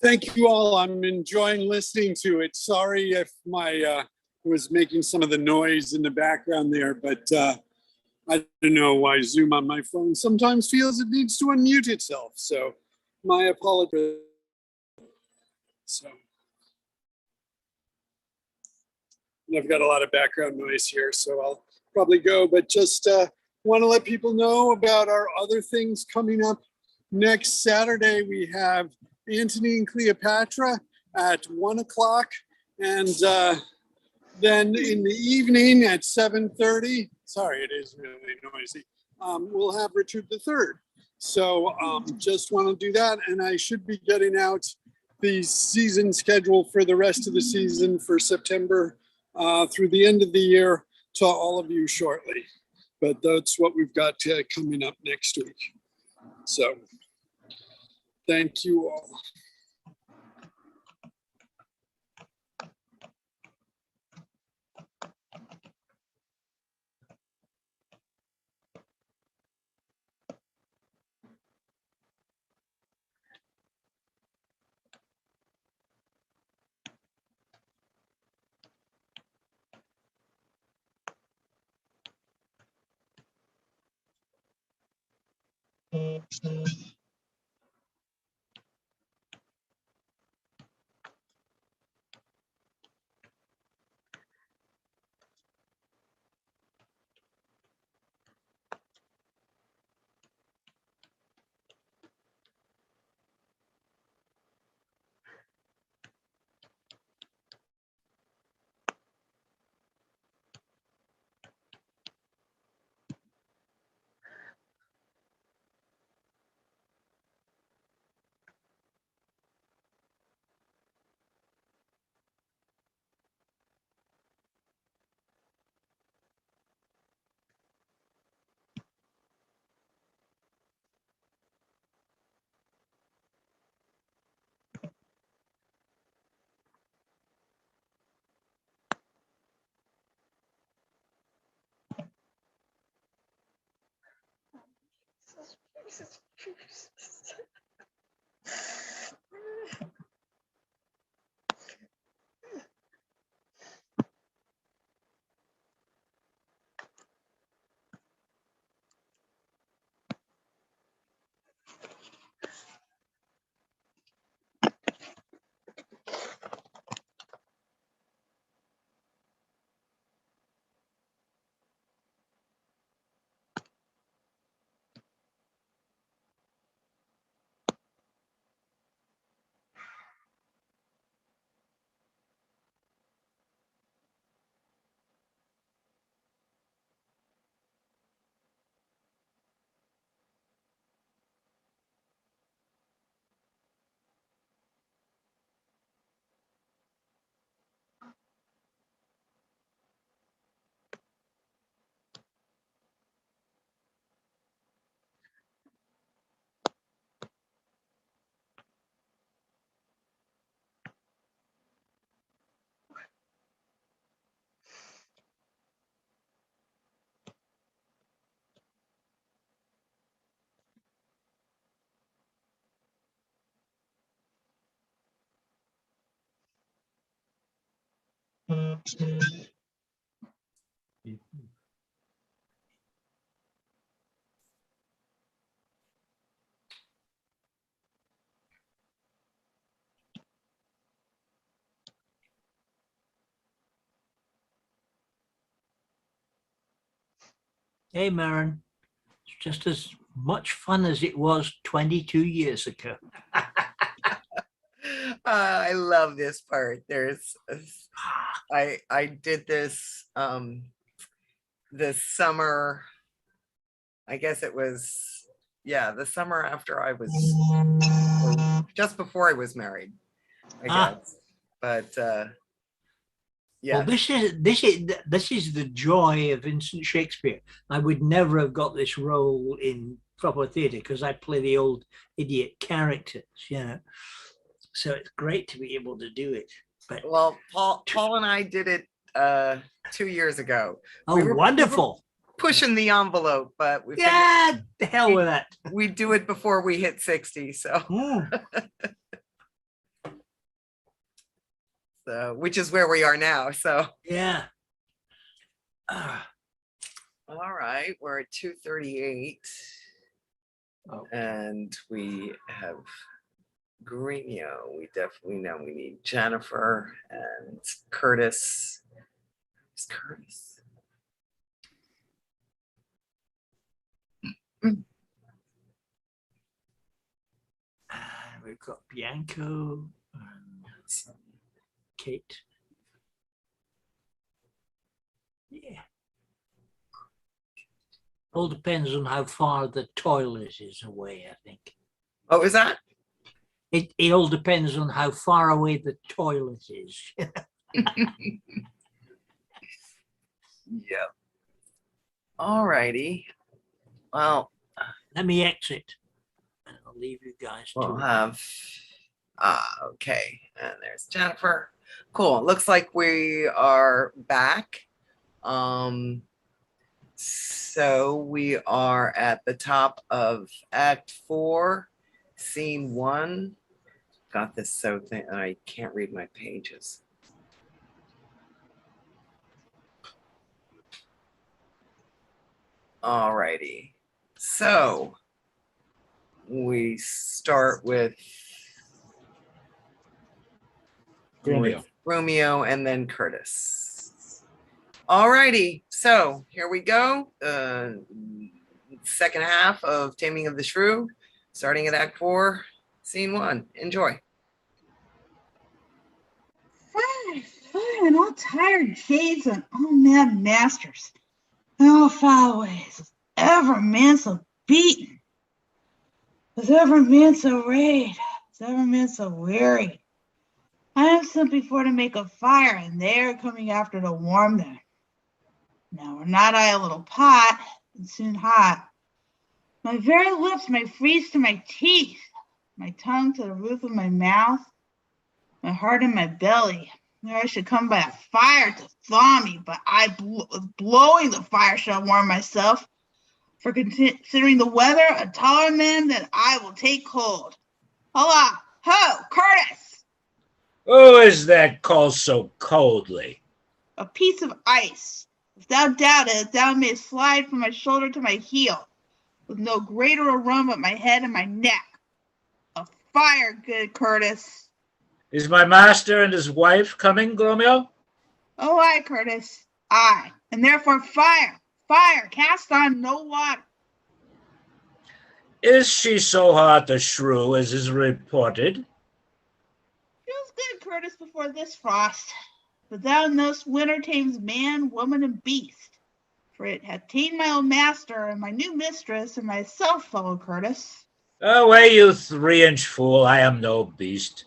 Thank you all. I'm enjoying listening to it. Sorry if my was making some of the noise in the background there, but I don't know why Zoom on my phone sometimes feels it needs to unmute itself. So my apologies. So I've got a lot of background noise here, so I'll probably go, but just want to let people know about our other things coming up. Next Saturday, we have Antony and Cleopatra at 1 o'clock. And then in the evening at 7:30, sorry, it is really noisy, we'll have Richard III. So just want to do that. And I should be getting out the season schedule for the rest of the season for September through the end of the year to all of you shortly. But that's what we've got coming up next week. So thank you all.
Hey, Maren. It's just as much fun as it was 22 years ago.
I love this part. I did this this summer. I guess it was, yeah, the summer after I was, or just before I was married, I guess. But yeah.
Well, this is the joy of instant Shakespeare. I would never have got this role in proper theatre because I play the old idiot characters, you know. So it's great to be able to do it. But
well, Paul and I did it 2 years ago.
Oh, wonderful.
Pushing the envelope, but we
the hell with that.
We do it before we hit 60, so. So, which is where we are now, so.
Yeah.
All right, we're at 2:38. And we have Gremio. We definitely know we need Jennifer and Curtis. Who's Curtis?
We've got Bianca and Kait. Yeah. All depends on how far the toilet is away, I think.
Oh, is that?
It all depends on how far away the toilet is.
Yeah. All righty. Well,
let me exit. And I'll leave you guys to
we'll have okay. And there's Jennifer. Cool. Looks like we are back. So we are at the top of Act 4, Scene 1. Got this so thing I can't read my pages. All righty. So we start with Grumio and then Curtis. All righty. So here we go. Second half of Taming of the Shrew, starting at Act 4, Scene 1. Enjoy.
Fine, all tired jades and all mad masters. All foul ways. Was ever man so beaten? Was ever man so rayed? Was ever man so weary? I am sent before to make a fire, and they are coming after to warm them. Now were not I a little pot, and soon hot? My very lips may freeze to my teeth, my tongue to the roof of my mouth, my heart in my belly. There I should come by a fire to thaw me, but I blowing the fire shall warm myself. For considering the weather, a taller man than I will take cold. Holla, ho, Curtis!
Who is that calls so coldly?
A piece of ice. If thou doubtest, thou mayst slide from my shoulder to my heel, with no greater a rum at my head and my neck. A fire, good Curtis.
Is my master and his wife coming, Grumio?
Oh, aye, Curtis, aye, and therefore fire, fire, cast on no water.
Is she so hot a shrew as is reported?
Feels good, Curtis, before this frost. But thou knowst winter tames man, woman, and beast. For it hath tamed my old master and my new mistress and myself, fellow Curtis.
Away, you 3-inch fool, I am no beast.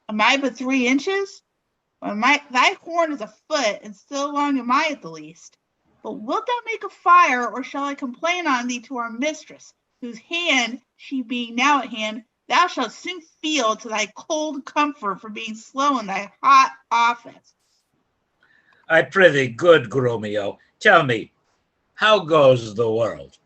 Am I but 3 inches? Well, thy horn is a foot, and still long am I at the least. But wilt thou make a fire, or shall I complain on thee to our mistress, whose hand, she being now at hand, thou shalt soon feel to thy cold comfort for being slow in thy hot office?
I prithee, good Grumio, tell me, how goes the world?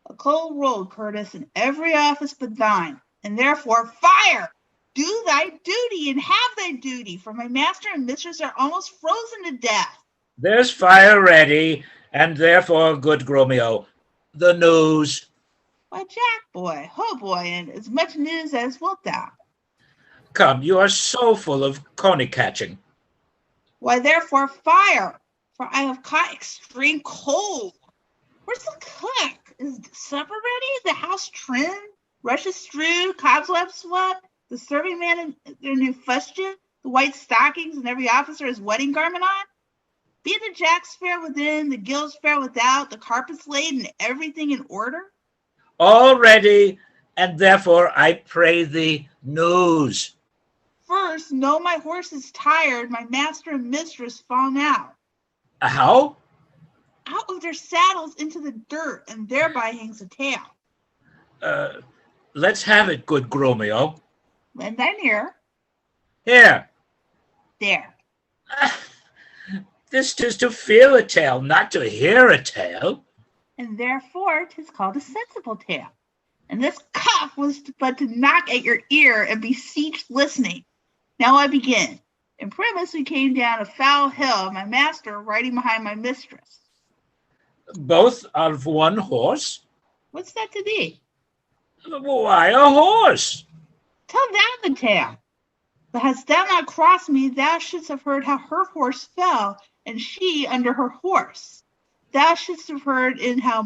A cold road, Curtis, in every office but thine, and therefore fire! Do thy duty and have thy duty, for my master and mistress are almost frozen to death.
There's fire ready, and therefore, good Grumio, the news.
Why, Jack boy, ho boy, and as much news as wilt thou.
Come, you are so full of coney catching.
Why, therefore fire, for I have caught extreme cold. Where's the cook? Is supper ready? The house trimmed? Rushes strewed, cobwebs swept? The serving man in their new fustian? The white stockings, and every officer his wedding garment on? Be the jacks fair within, the gills fair without, the carpets laid, and everything in order?
All ready, and therefore I pray thee, news.
First, know my horse is tired, my master and mistress fallen out.
How?
Out of their saddles into the dirt, and thereby hangs a tail.
Let's have it, good Grumio.
Lend thine ear.
Here.
There.
This 'tis to feel a tale, not to hear a tale.
And therefore 'tis called a sensible tale. And this cuff was but to knock at your ear and beseech listening. Now I begin. In premise we came down a foul hill, my master riding behind my mistress.
Both of one horse?
What's that to thee?
Why, a horse.
Tell thou the tale. But hadst thou not crossed me, thou shouldst have heard how her horse fell, and she under her horse. Thou shouldst have heard in how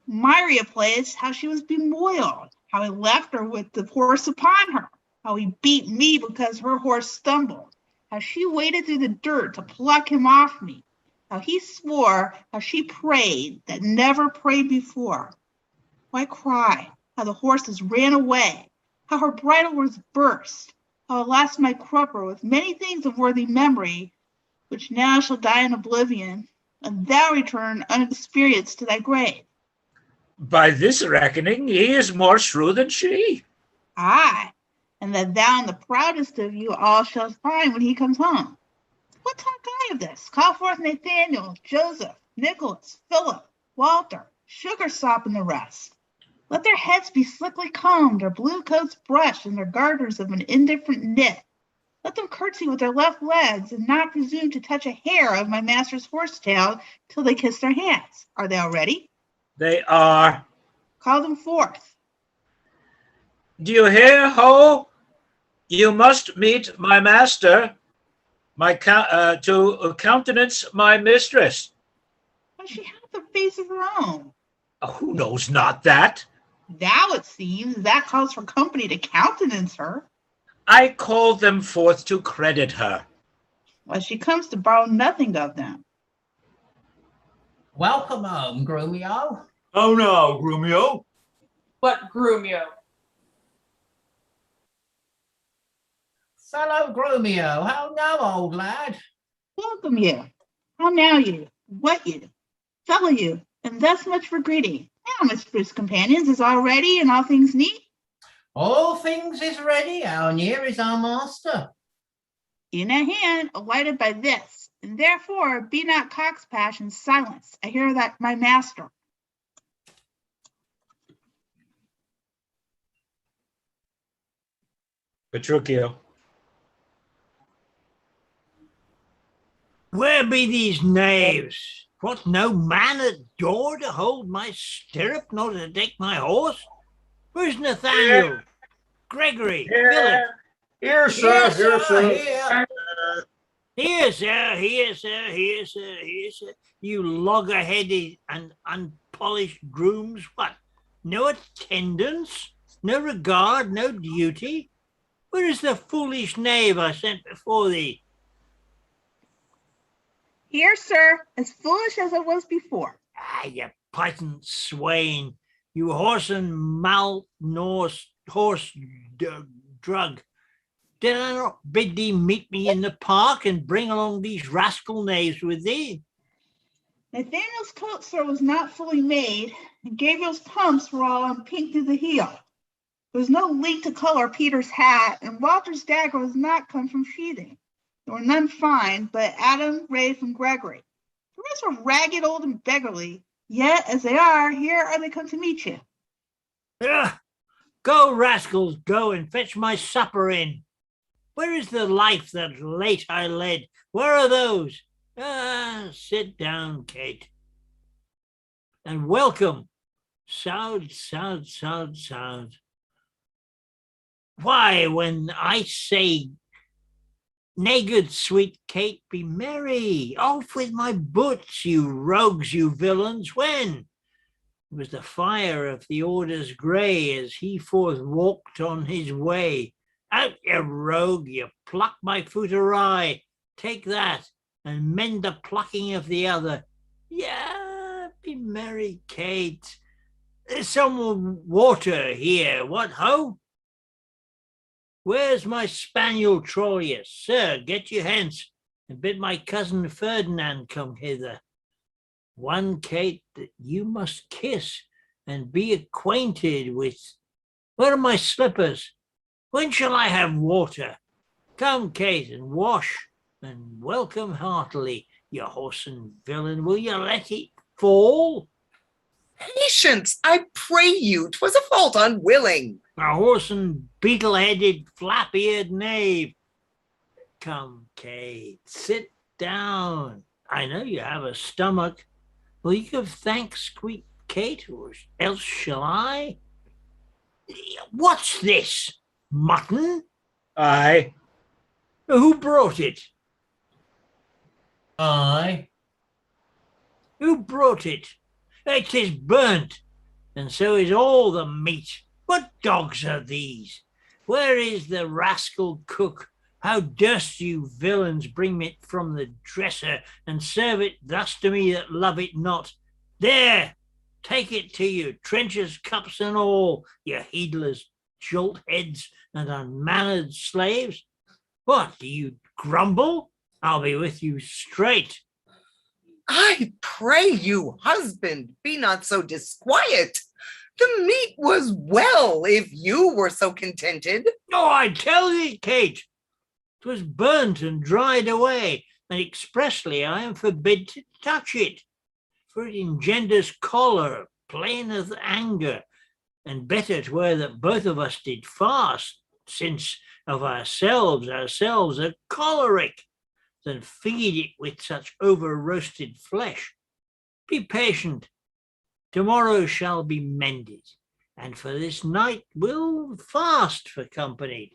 miry a place, how she was bemoiled, how he left her with the horse upon her, how he beat me because her horse stumbled, how she waded through the dirt to pluck him off me, how he swore, how she prayed that never prayed before. Why cry? How the horses ran away, how her bridle was burst, how I lost my crupper with many things of worthy memory, which now shall die in oblivion, and thou return unexperienced to thy grave.
By this reckoning, he is more shrew than she.
Aye, and that thou and the proudest of you all shall find when he comes home. What talk I of this? Call forth Nathaniel, Joseph, Nicholas, Phillip, Walter, Sugarsop, and the rest. Let their heads be slickly combed, their blue coats brushed, and their garters of an indifferent knit. Let them curtsy with their left legs, and not presume to touch a hair of my master's horsetail till they kiss their hands. Are they all ready?
They are.
Call them forth.
Do you hear, ho? You must meet my master, to countenance my mistress.
But she hath a face of her own.
Who knows not that?
Thou, it seems, that calls for company to countenance her.
I call them forth to credit her.
Well, she comes to borrow nothing of them.
Welcome home, Grumio.
Oh no, Grumio.
What Grumio?
Fellow Grumio, how now, old lad?
Welcome you. How now you? What you? Fellow you. And thus much for greeting. Now, Miss Bruce companions, is all ready and all things neat?
All things is ready. How near is our master?
In a hand, alighted by this, and therefore be not cock's passion silence. I hear that my master.
Petruchio.
Where be these knaves? What, no man at door to hold my stirrup, nor to take my horse? Where's Nathaniel? Gregory? Phillip?
Here, sir, here, sir.
Here, sir, here, sir, here, sir, here, sir. You logger-headed and unpolished grooms, what? No attendance? No regard, no duty? Where is the foolish knave I sent before thee?
Here, sir, as foolish as I was before.
Ah, you pitant swain, you horse and malnourished horse drug. Did I not bid thee meet me in the park and bring along these rascal knaves with thee?
Nathaniel's coat, sir, was not fully made, and Gabriel's pumps were all on pink to the heel. There was no leak to color Peter's hat, and Walter's dagger was not come from sheathing. There were none fine, but Adam, Rafe, and Gregory. The rest were ragged, old, and beggarly, yet, as they are, here are they come to meet you.
Go, rascals, go and fetch my supper in. Where is the life that late I led? Where are those? Sit down, Kait. And welcome. Sound. Why, when I say, nay, good sweet Kait, be merry. Off with my boots, you rogues, you villains. When? It was the fire of the orders grey as he forth walked on his way. Out, you rogue, you pluck my foot awry. Take that, and mend the plucking of the other. Yeah, be merry, Kait. There's some water here, what ho? Where's my spaniel Troilus? Sir, get you hence, and bid my cousin Ferdinand come hither. One, Kait, that you must kiss, and be acquainted with. Where are my slippers? When shall I have water? Come, Kait, and wash, and welcome heartily, you whoreson villain. Will you let it fall?
Patience, I pray you, 'twas a fault unwilling.
A whoreson beetle-headed, flap-eared knave. Come, Kait, sit down. I know you have a stomach. Will you give thanks, sweet Kait, or else shall I? What's this? Mutton?
Aye.
Who brought it?
Aye.
Who brought it? It is burnt, and so is all the meat. What dogs are these? Where is the rascal cook? How durst you villains bring it from the dresser and serve it thus to me that love it not? There, take it to you, trenchers, cups and all, you heedless jolt heads and unmannered slaves. What, do you grumble? I'll be with you straight.
I pray you, husband, be not so disquiet. The meat was well, if you were so contented.
Oh, I tell thee, Kait, 'twas burnt and dried away, and expressly I am forbid to touch it, for it engenders choler, plaineth anger, and better 'twere that both of us did fast, since of ourselves are choleric, than feed it with such over-roasted flesh. Be patient. Tomorrow shall be mended, and for this night we'll fast for company.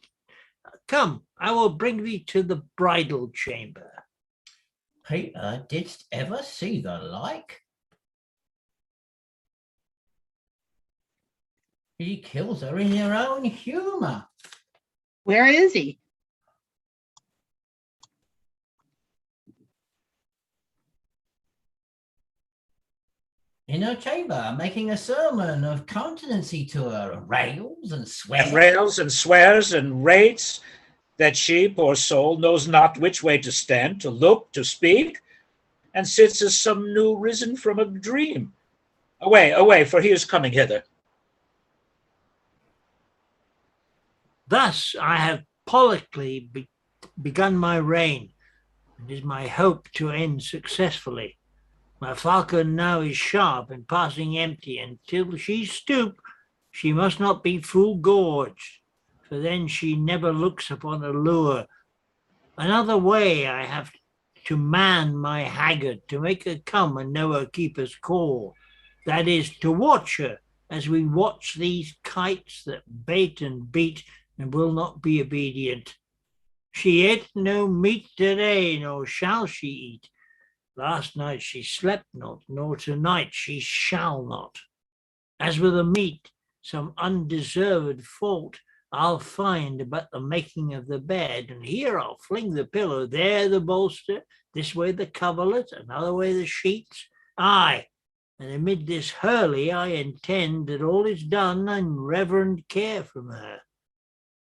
Come, I will bring thee to the bridal chamber.
Peter, didst ever see the like? He kills her in her own humour.
Where is he?
In her chamber, making a sermon of countenancy to her, rails and swears.
And rails and swears and rates that she, poor soul, knows not which way to stand, to look, to speak, and sits as some new risen from a dream. Away, away, for he is coming hither.
Thus I have politely begun my reign, and is my hope to end successfully. My falcon now is sharp and passing empty, and till she stoop, she must not be full gorged. for then she never looks upon a lure. Another way I have to man my haggard, to make her come and know her keeper's call. That is, to watch her, as we watch these kites that bait and beat and will not be obedient. She ate no meat today, nor shall she eat. Last night she slept not, nor tonight she shall not. As with the meat, some undeserved fault I'll find about the making of the bed, and here I'll fling the pillow, there the bolster, this way the coverlet, another way the sheets. Aye, and amid this hurly I intend that all is done in reverend care from her.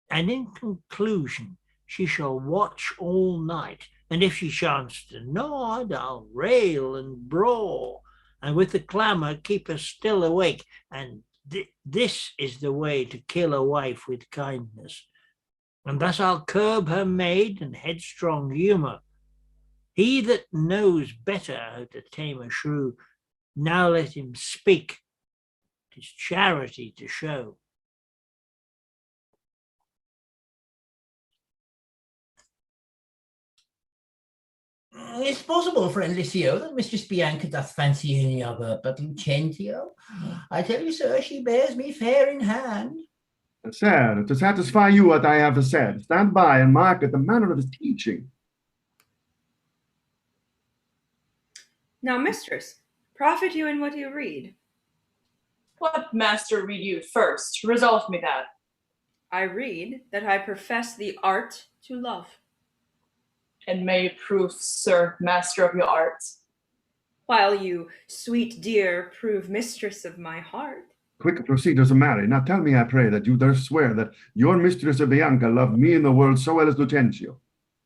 And in conclusion, she shall watch all night, and if she chance to nod, I'll rail and brawl, and with the clamour keep her still awake, and this is the way to kill a wife with kindness. And thus I'll curb her maid and headstrong humour. He that knows better how to tame a shrew, now let him speak. 'Tis charity to show.
It's possible, friend Licio, that Mistress Bianca doth fancy any other but Lucentio. I tell you, sir, she bears me fair in hand.
Sir, to satisfy you what I have said, stand by and mark at the manner of his teaching.
Now, mistress, profit you in what you read.
What master read you first? Resolve me that.
I read that I profess the art to love.
And may you prove, sir, master of your arts.
While you, sweet dear, prove mistress of my heart.
Quick procedures of marry. Now tell me, I pray, that you dare swear that your mistress of Bianca loved me in the world so well as Lucentio.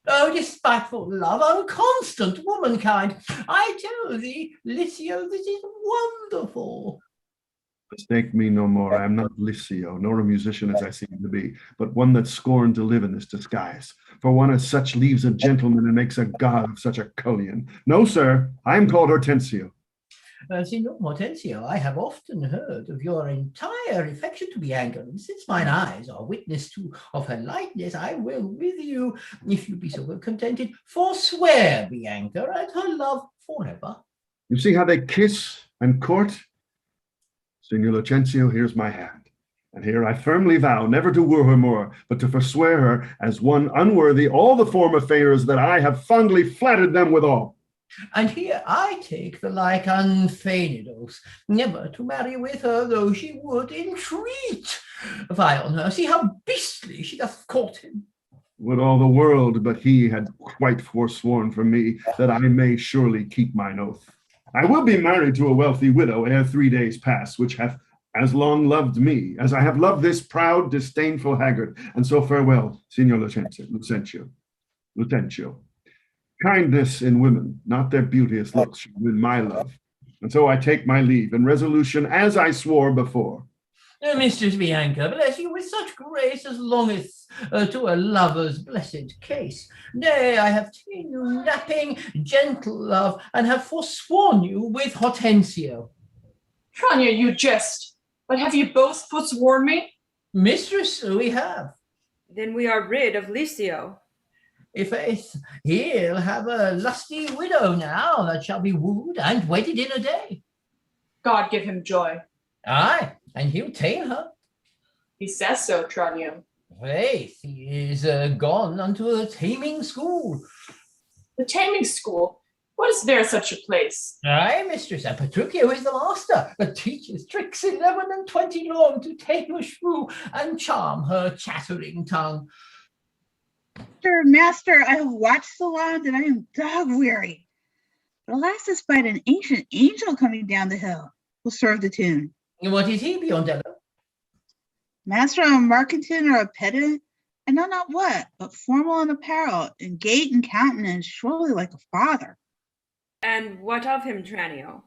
Oh, despiteful love, oh, constant womankind. I tell thee, Licio, this is wonderful.
Mistake me no more. I am not Licio, nor a musician as I seem to be, but one that scorned to live in this disguise. For one as such leaves a gentleman and makes a god of such a cullion. No, sir, I am called Hortensio.
Signor Hortensio, I have often heard of your entire affection to Bianca, and since mine eyes are witness to of her likeness, I will with you, if you be so well contented, forswear Bianca and her love forever.
You see how they kiss and court? Signor Lucentio, here's my hand, and here I firmly vow never to woo her more, but to forswear her as one unworthy all the former favours that I have fondly flattered them withal.
And here I take the like unfeigned oath, never to marry with her, though she would entreat. Fie on her, see how beastly she doth court him.
Would all the world but he had quite forsworn from me, that I may surely keep mine oath. I will be married to a wealthy widow ere 3 days pass, which hath as long loved me as I have loved this proud, disdainful haggard. And so farewell, Signor Lucentio. Kindness in women, not their beauteous looks, should win my love. And so I take my leave in resolution as I swore before.
Mistress Bianca, bless you with such grace as longeth to a lover's blessed case. Nay, I have ta'en you napping, gentle love, and have forsworn you with Hortensio.
Tranio, you jest, but have you both forsworn me?
Mistress, we have.
Then we are rid of Licio.
I'faith, he'll have a lusty widow now that shall be wooed and wedded in a day.
God give him joy.
Aye, and he'll tame her.
He says so, Tranio.
Faith, he is gone unto a taming school.
The taming school? What is there such a place?
Aye, mistress, and Petruchio is the master, that teaches tricks 11 and 20 long to tame a shrew and charm her chattering tongue.
Master, I have watched so long that I am dog weary. But alas, despite an ancient angel coming down the hill, will serve the tune.
What is he, Biondello?
Master of Marketing or a pedant, I know not what, but formal in apparel, in gait and countenance, surely like a father.
And what of him, Tranio?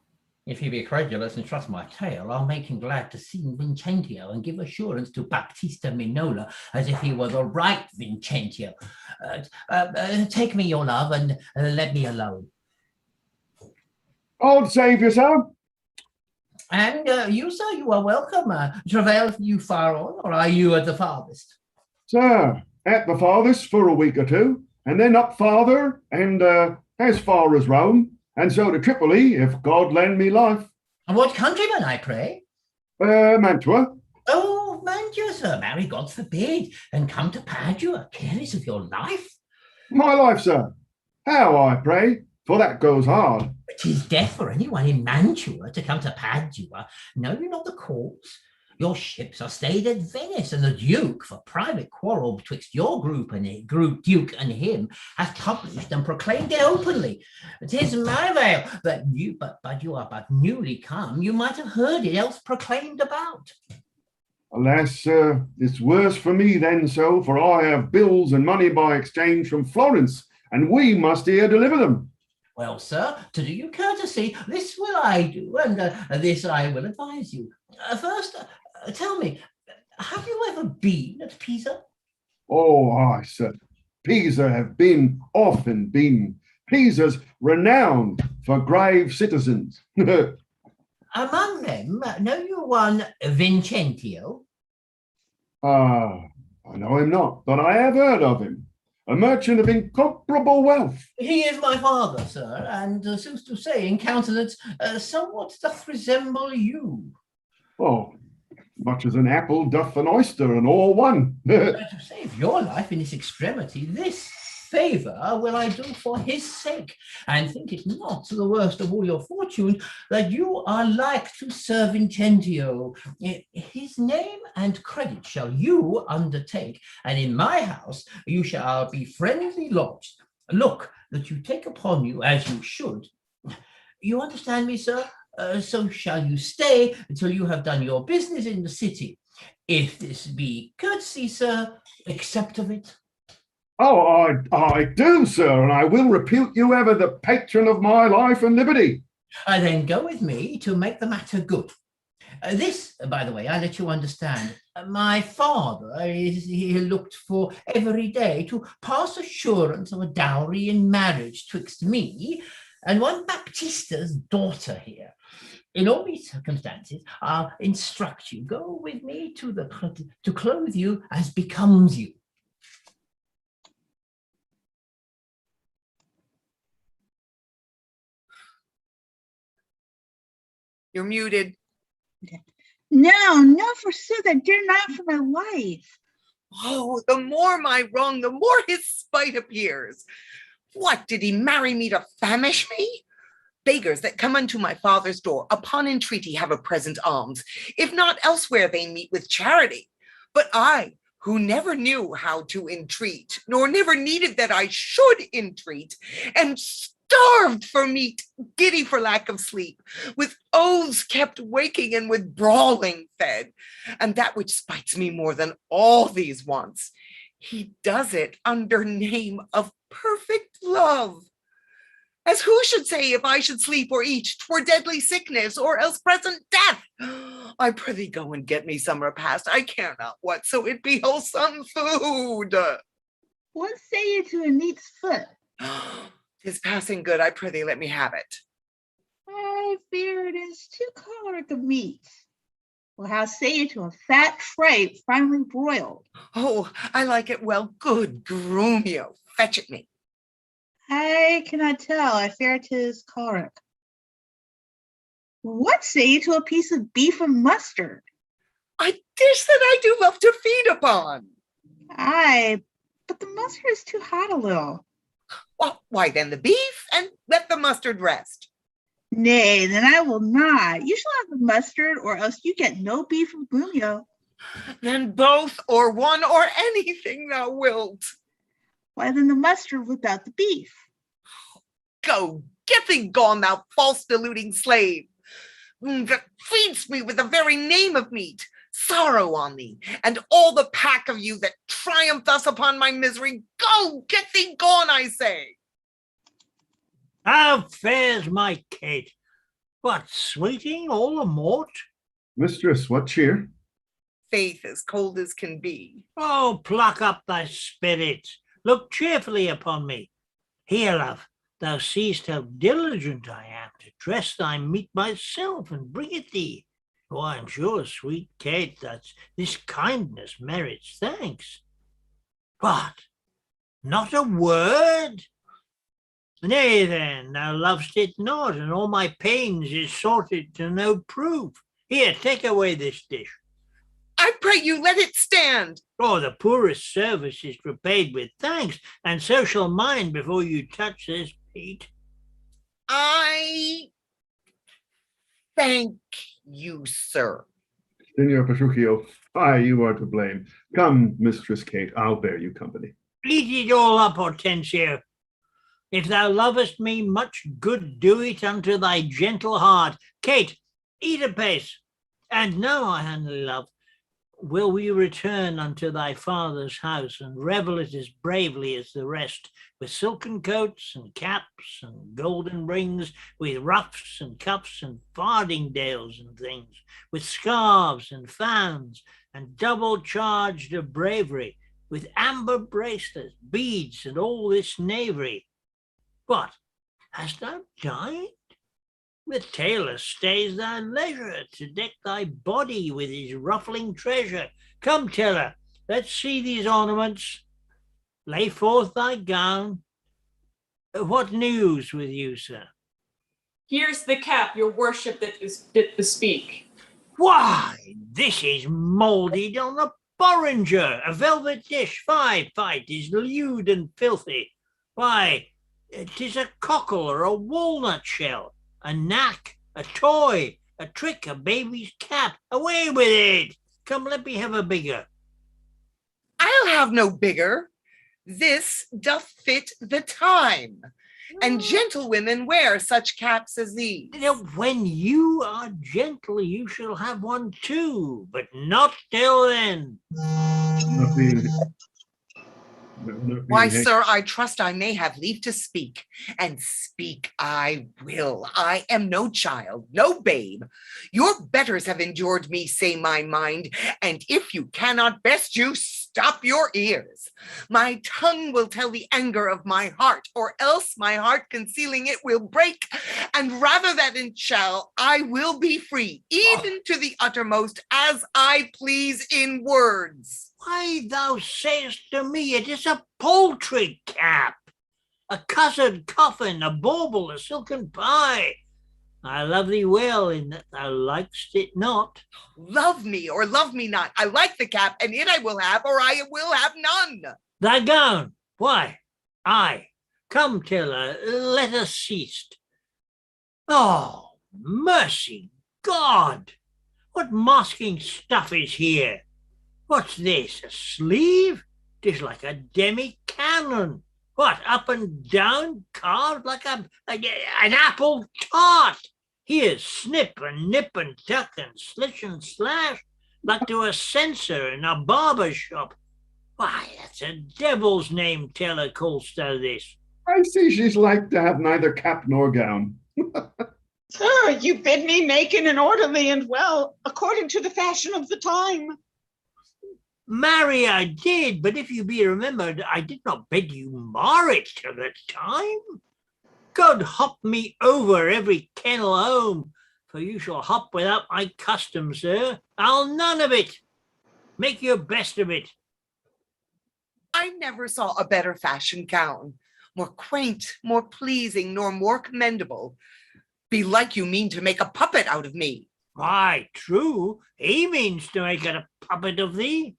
If he be credulous and trust my tale, I'll make him glad to see Vincentio and give assurance to Baptista Minola as if he were the right Vincentio. Take me, your love, and let me alone.
God save you, sir.
And you, sir, you are welcome. Travail you far on, or are you at the farthest?
Sir, at the farthest for a week or two, and then up farther and as far as Rome, and so to Tripoli, if God lend me life.
And what countryman, I pray?
Mantua.
Oh, Mantua, sir, marry God forbid, and come to Padua, careless of your life.
My life, sir. How, I pray, for that goes hard.
'Tis death for anyone in Mantua to come to Padua. Know you not the cause? Your ships are stayed at Venice, and the Duke, for private quarrel betwixt your Duke and him, hath published and proclaimed it openly. 'Tis my veil that you, but you are but newly come. You might have heard it else proclaimed about.
Alas, sir, it's worse for me then so, for I have bills and money by exchange from Florence, and we must here deliver them.
Well, sir, to do you courtesy, this will I do, and this I will advise you. First, tell me, have you ever been at Pisa?
Oh, aye, sir. Pisa have often been. Pisa's renowned for grave citizens.
Among them, know you one Vincentio?
I know him not, but I have heard of him. A merchant of incomparable wealth.
He is my father, sir, and sooth to say, in countenance, somewhat doth resemble you.
Oh, much as an apple doth an oyster, and all one.
To save your life in this extremity, this favour will I do for his sake, and think it not the worst of all your fortune that you are like to Sir Vincentio. His name and credit shall you undertake, and in my house you shall be friendly lodged. Look that you take upon you as you should. You understand me, sir? So shall you stay until you have done your business in the city. If this be courtesy, sir, accept of it.
Oh, I do, sir, and I will repute you ever the patron of my life and liberty.
Then go with me to make the matter good. This, by the way, I let you understand. My father is here looked for every day to pass assurance of a dowry in marriage twixt me and one Baptista's daughter here. In all these circumstances, I'll instruct you. Go with me to clothe you as becomes you.
You're muted.
No, forsooth, I dare not for my life.
Oh, the more my wrong, the more his spite appears. What, did he marry me to famish me? Beggars that come unto my father's door, upon entreaty have a present alms. If not elsewhere, they meet with charity. But I, who never knew how to entreat, nor never needed that I should entreat, am starved for meat, giddy for lack of sleep, with oaths kept waking and with brawling fed. And that which spites me more than all these wants, he does it under name of perfect love. As who should say, if I should sleep or eat, 'twere deadly sickness, or else present death. I prithee go and get me some repast. I care not what, so it be wholesome food.
What say you to a neat's foot?
'Tis passing good, I prithee let me have it.
I fear it is too choleric of meat. Well, how say you to a fat tripe finely broiled?
Oh, I like it well. Good Grumio, fetch it me.
I cannot tell. I fear 'tis choleric. What say you to a piece of beef and mustard?
A dish that I do love to feed upon.
Aye, but the mustard is too hot a little.
Well, why then the beef, and let the mustard rest.
Nay, then I will not. You shall have the mustard, or else you get no beef from Grumio.
Then both, or one, or anything thou wilt.
Why then the mustard without the beef?
Go, get thee gone, thou false deluding slave, that feeds me with the very name of meat. Sorrow on thee, and all the pack of you that triumph thus upon my misery. Go, get thee gone, I say.
How fares my Kait? What, sweeting all a mort?
Mistress, what cheer?
Faith as cold as can be.
Oh, pluck up thy spirits. Look cheerfully upon me. Here, love, thou seest how diligent I am to dress thy meat myself and bring it thee. Oh, I'm sure, sweet Kait, that this kindness merits thanks. What? Not a word? Nay then, thou lovest it not, and all my pains is sorted to no proof. Here, take away this dish.
I pray you let it stand.
Oh, the poorest service is repaid with thanks, and so shall mine before you touch this meat.
I thank you, sir.
Signor Petruchio, you are to blame. Come, Mistress Kait, I'll bear you company.
Eat it all up, Hortensio. If thou lovest me, much good do it unto thy gentle heart. Kait, eat apace. And now, I handily love, will we return unto thy father's house and revel it as bravely as the rest, with silken coats and caps and golden rings, with ruffs and cuffs and fardingales and things, with scarves and fans and double charged of bravery, with amber bracelets, beads, and all this knavery. What, hast thou dined? The tailor stays thy leisure to deck thy body with his ruffling treasure. Come, tailor, let's see these ornaments. Lay forth thy gown. What news with you, sir?
Here's the cap your worship that is fit to speak.
Why, this is moulded on a porringer, a velvet dish. Fie, 'tis lewd and filthy. Why, 'tis a cockle or a walnut shell, a knack, a toy, a trick, a baby's cap. Away with it! Come, let me have a bigger.
I'll have no bigger. This doth fit the time, and gentlewomen wear such caps as these.
Now, when you are gentle, you shall have one too, but not till then.
Why, sir, I trust I may have leave to speak, and speak I will. I am no child, no babe. Your betters have endured me, say my mind, and if you cannot best you, stop your ears. My tongue will tell the anger of my heart, or else my heart concealing it will break, and rather than it shall, I will be free, even to the uttermost, as I please in words.
Why, thou sayest to me it is a poultry cap, a cussed coffin, a bauble, a silken pie. I love thee well in that thou likest it not.
Love me or love me not, I like the cap, and it I will have, or I will have none.
Thy gown, why? Aye, come, tailor, let us cease. Oh, mercy God! What masking stuff is here? What's this, a sleeve? 'Tis like a demi-cannon. What, up and down, carved like an apple tart? Here, snip and nip and tuck and slish and slash, like to a censer in a barber shop. Why, that's a devil's name, tailor, call'st thou this?
I see she's like to have neither cap nor gown.
Sir, you bid me make it an orderly and well, according to the fashion of the time.
Marry, I did, but if you be remembered, I did not bid you mar it to the time. God hop me over every kennel home, for you shall hop without my custom, sir. I'll none of it. Make your best of it.
I never saw a better fashion gown, more quaint, more pleasing, nor more commendable. Belike you mean to make a puppet out of me.
Why, true, he means to make a puppet of thee.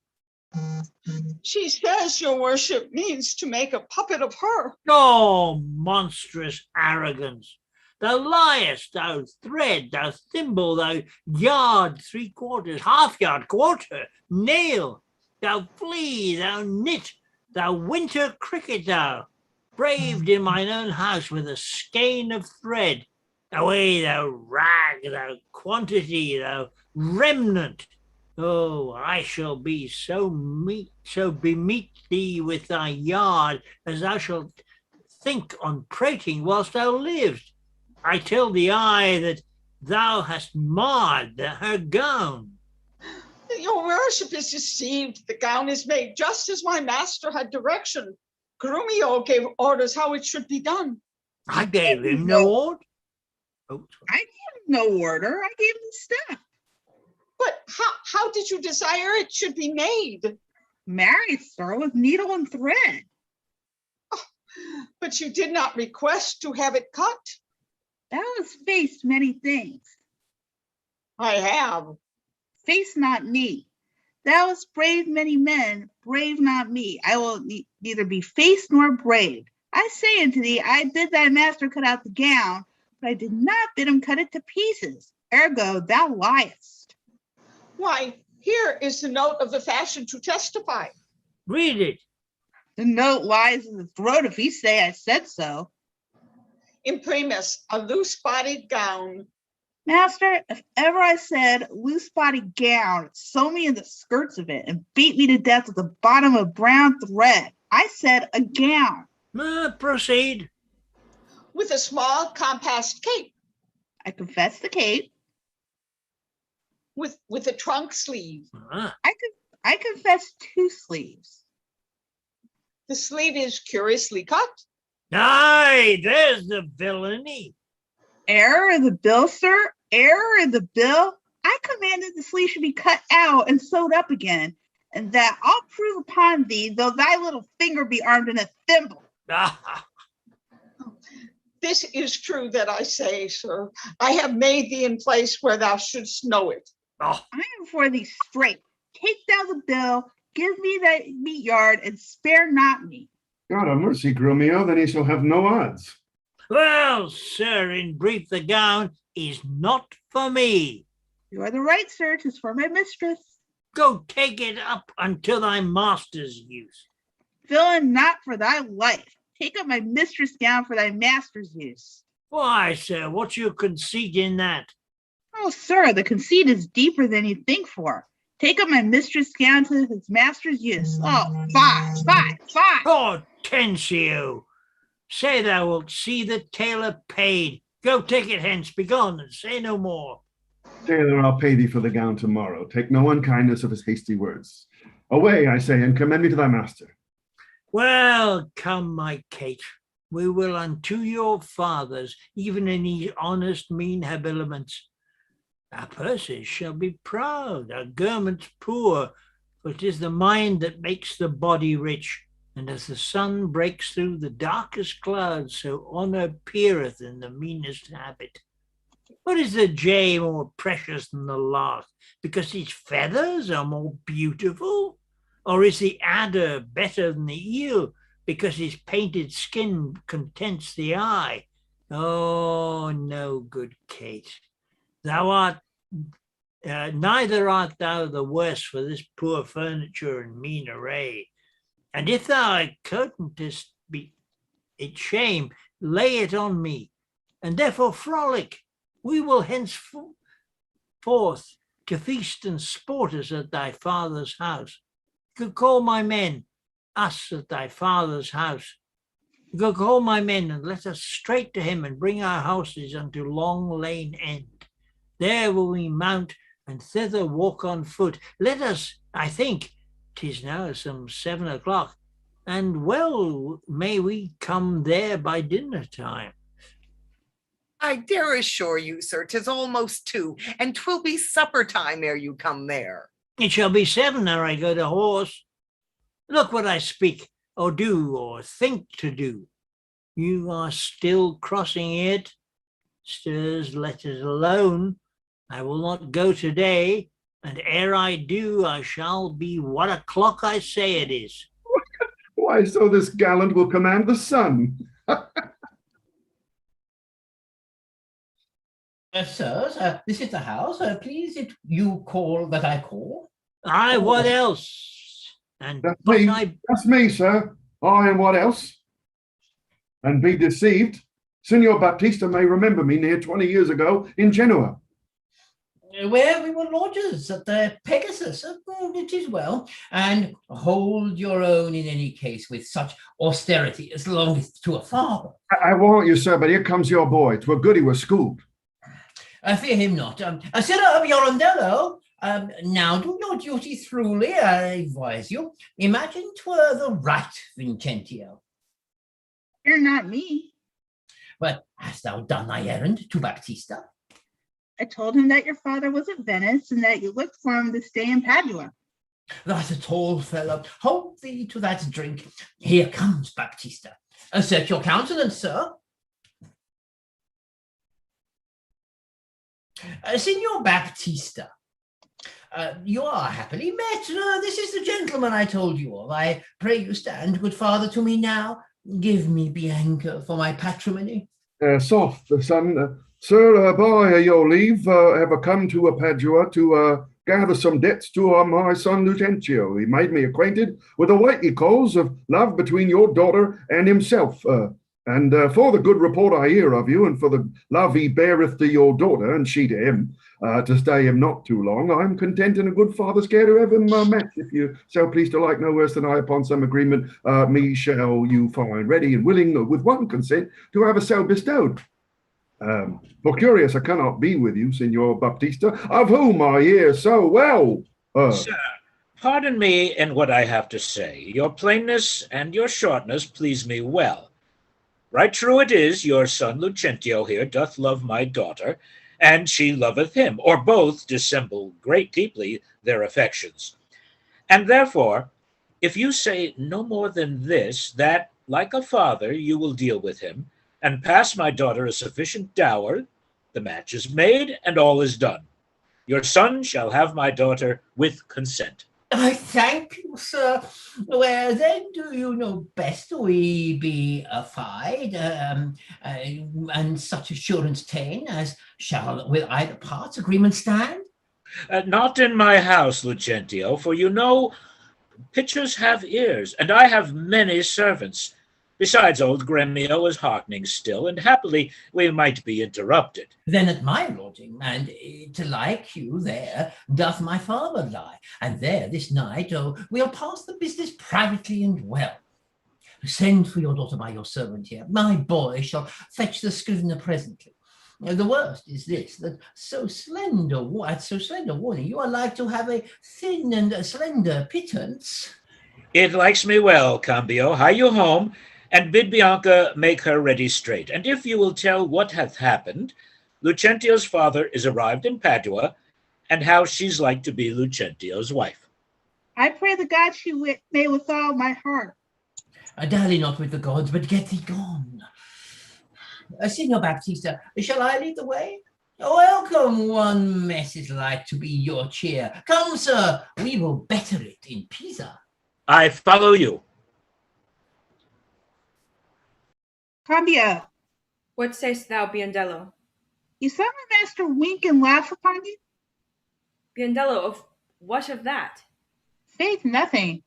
She says your worship means to make a puppet of her.
Oh, monstrous arrogance! Thou liest, thou thread, thou thimble, thou yard, 3/4, half-yard, quarter, nail, thou flea, thou knit, thou winter cricket, thou, braved in mine own house with a skein of thread. Away, thou rag, thou quantity, thou remnant. Oh, I shall be so bemeet thee with thy yard, as thou shalt think on prating whilst thou livest. I tell thee, I, that thou hast marred her gown.
Your worship is deceived. The gown is made just as my master had direction. Grumio gave orders how it should be done.
I gave him no order. Oh,
I gave him no order. I gave him stuff.
But how did you desire it should be made?
Married, sir, with needle and thread.
But you did not request to have it cut.
Thou hast faced many things.
I have.
Face not me. Thou hast braved many men, brave not me. I will neither be faced nor brave. I say unto thee, I bid thy master cut out the gown, but I did not bid him cut it to pieces. Ergo, thou liest.
Why, here is the note of the fashion to testify.
Read it.
The note lies in the throat if he say I said so.
Imprimis, a loose-bodied gown.
Master, if ever I said loose-bodied gown, sew me in the skirts of it and beat me to death with the bottom of brown thread. I said a gown.
Proceed.
With a small compassed cape.
I confess the cape.
With a trunk sleeve.
I confess 2 sleeves.
The sleeve is curiously cut.
Aye, there's the villainy.
Error in the bill, sir. Error in the bill. I commanded the sleeve should be cut out and sewed up again, and that I'll prove upon thee, though thy little finger be armed in a thimble.
This is true that I say, sir. I have made thee in place where thou shouldst know it.
I am for thee straight. Take thou the bill, give me thy meat yard, and spare not me.
God have mercy, Grumio, then he shall have no odds.
Well, sir, in brief, the gown is not for me.
You are the right, sir. 'Tis for my mistress.
Go take it up unto thy master's use.
Villain, not for thy life. Take up my mistress' gown for thy master's use.
Why, sir, what's your conceit in that?
Oh, sir, the conceit is deeper than you think for. Take up my mistress' gown to his master's use. Oh, fie.
Hortensio, say thou wilt see the tailor paid. Go take it hence, begone, and say no more.
Tailor, I'll pay thee for the gown tomorrow. Take no unkindness of his hasty words. Away, I say, and commend me to thy master.
Well, come, my Kait, we will unto your fathers, even in these honest mean habiliments. Our purses shall be proud, our garments poor, for 'tis the mind that makes the body rich, and as the sun breaks through the darkest clouds, so honour peereth in the meanest habit. What is the jay more precious than the lark, because his feathers are more beautiful? Or is the adder better than the eel, because his painted skin contents the eye? Oh, no, good Kait. Neither art thou the worse for this poor furniture and mean array. And if thou couldn't be it shame, lay it on me, and therefore frolic. We will henceforth to feast and sport us at thy father's house. You could call my men, us at thy father's house. You could call my men and let us straight to him and bring our horses unto Long Lane End. There will we mount and thither walk on foot. Let us, I think, 'tis now some 7 o'clock, and well may we come there by dinner time.
I dare assure you, sir, 'tis almost 2, and 'twill be supper time ere you come there.
It shall be 7 ere I go to horse. Look what I speak, or do, or think to do. You are still crossing it. Stirs, let it alone. I will not go today, and ere I do, I shall be what o'clock I say it is.
Why, so this gallant will command the sun.
Sirs, this is the house. Please, it you call that I call?
Aye, what else? And
That's
but
me. That's me, sir. Aye, and what else? And be deceived. Signor Baptista may remember me near 20 years ago in Genoa.
Where we were lodgers at the Pegasus. It is well. And hold your own in any case with such austerity as long as to a father.
I warrant you, sir, but here comes your boy. 'Twere good he was schooled.
Fear him not. Sir Biondello, now do your duty thoroughly, I advise you. Imagine 'twere the right Vincentio.
You're not me.
But hast thou done thy errand to Baptista?
I told him that your father was at Venice and that you looked for him to stay in Padua.
That's a tall fellow. Hold thee to that drink. Here comes Baptista. Set your countenance, sir. Signor Baptista, you are happily met. This is the gentleman I told you of. I pray you stand, good father, to me now. Give me Bianca for my patrimony.
Soft, son. Sir, by your leave, have I come to Padua to gather some debts to my son Lucentio. He made me acquainted with the weighty cause of love between your daughter and himself. And for the good report I hear of you, and for the love he beareth to your daughter, and she to him, to stay him not too long, I'm content in a good father's care to have him met. If you so please to like no worse than I, upon some agreement, me shall you find ready and willing, with one consent, to have a so bestowed. For curious I cannot be with you, Signor Baptista, of whom I hear so well.
Sir, pardon me in what I have to say. Your plainness and your shortness please me well. Right true it is, your son Lucentio here doth love my daughter, and she loveth him, or both dissemble great deeply their affections. And therefore, if you say no more than this, that, like a father, you will deal with him, and pass my daughter a sufficient dower, the match is made, and all is done. Your son shall have my daughter with consent.
I thank you, sir. Where then do you know best we be affied, and such assurance ta'en as shall with either parts agreement stand?
Not in my house, Lucentio, for you know pitchers have ears, and I have many servants. Besides, old Gremio is hearkening still, and happily we might be interrupted.
Then at my lodging, and to like you there, doth my father lie, and there this night we'll pass the business privately and well. Send for your daughter by your servant here. My boy shall fetch the scrivener presently. The worst is this, that at so slender warning, you are like to have a thin and slender pittance.
It likes me well, Cambio. Hie you home, and bid Bianca make her ready straight. And if you will tell what hath happened, Lucentio's father is arrived in Padua, and how she's like to be Lucentio's wife.
I pray the God she may with all my heart.
Dally not with the gods, but get thee gone. Signor Baptista, shall I lead the way? Welcome, one mess is like to be your cheer. Come, sir, we will better it in Pisa.
I follow you.
Cambio.
What sayst thou, Biondello?
You saw my master wink and laugh upon you?
Biondello, of what of that?
Faith, nothing.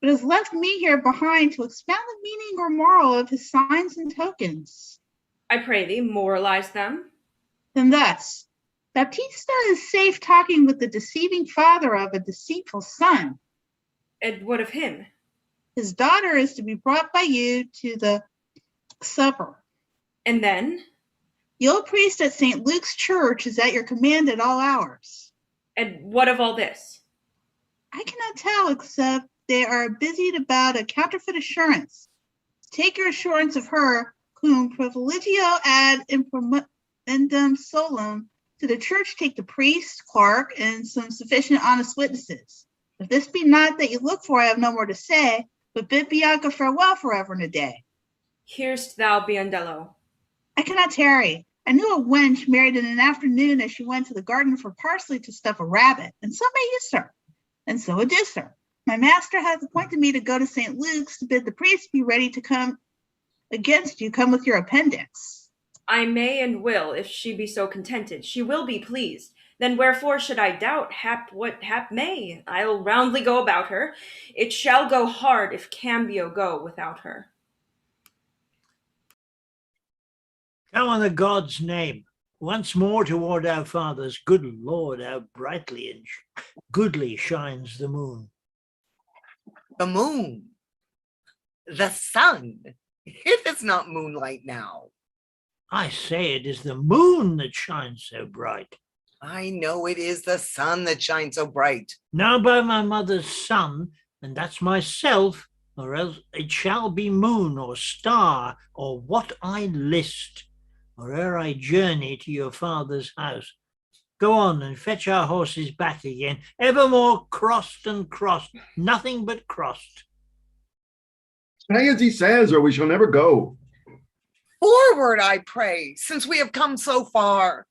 But has left me here behind to expound the meaning or moral of his signs and tokens.
I pray thee, moralize them.
Then thus, Baptista is safe talking with the deceiving father of a deceitful son.
And what of him?
His daughter is to be brought by you to the supper.
And then?
The old priest at St. Luke's church is at your command at all hours.
And what of all this?
I cannot tell, except they are busied about a counterfeit assurance. Take your assurance of her, cum privilegio ad improbandum solum, to the church take the priest, clerk, and some sufficient honest witnesses. If this be not that you look for, I have no more to say, but bid Bianca farewell forever and a day.
Hearest thou, Biondello?
I cannot tarry. I knew a wench married in an afternoon as she went to the garden for parsley to stuff a rabbit, and so may you, sir, and so it is, sir. My master has appointed me to go to St. Luke's to bid the priest be ready to come against you. Come with your appendix.
I may and will, if she be so contented. She will be pleased. Then wherefore should I doubt? Hap what hap may. I'll roundly go about her. It shall go hard if Cambio go without her.
Come on the God's name, once more toward our fathers. Good Lord, how brightly and goodly shines the moon.
The moon. The sun. It is not moonlight now.
I say it is the moon that shines so bright.
I know it is the sun that shines so bright.
Now by my mother's son, and that's myself, or else it shall be moon or star, or what I list, or ere I journey to your father's house. Go on and fetch our horses back again. Evermore crossed and crossed, nothing but crossed.
Say as he says, or we shall never go.
Forward, I pray, since we have come so far.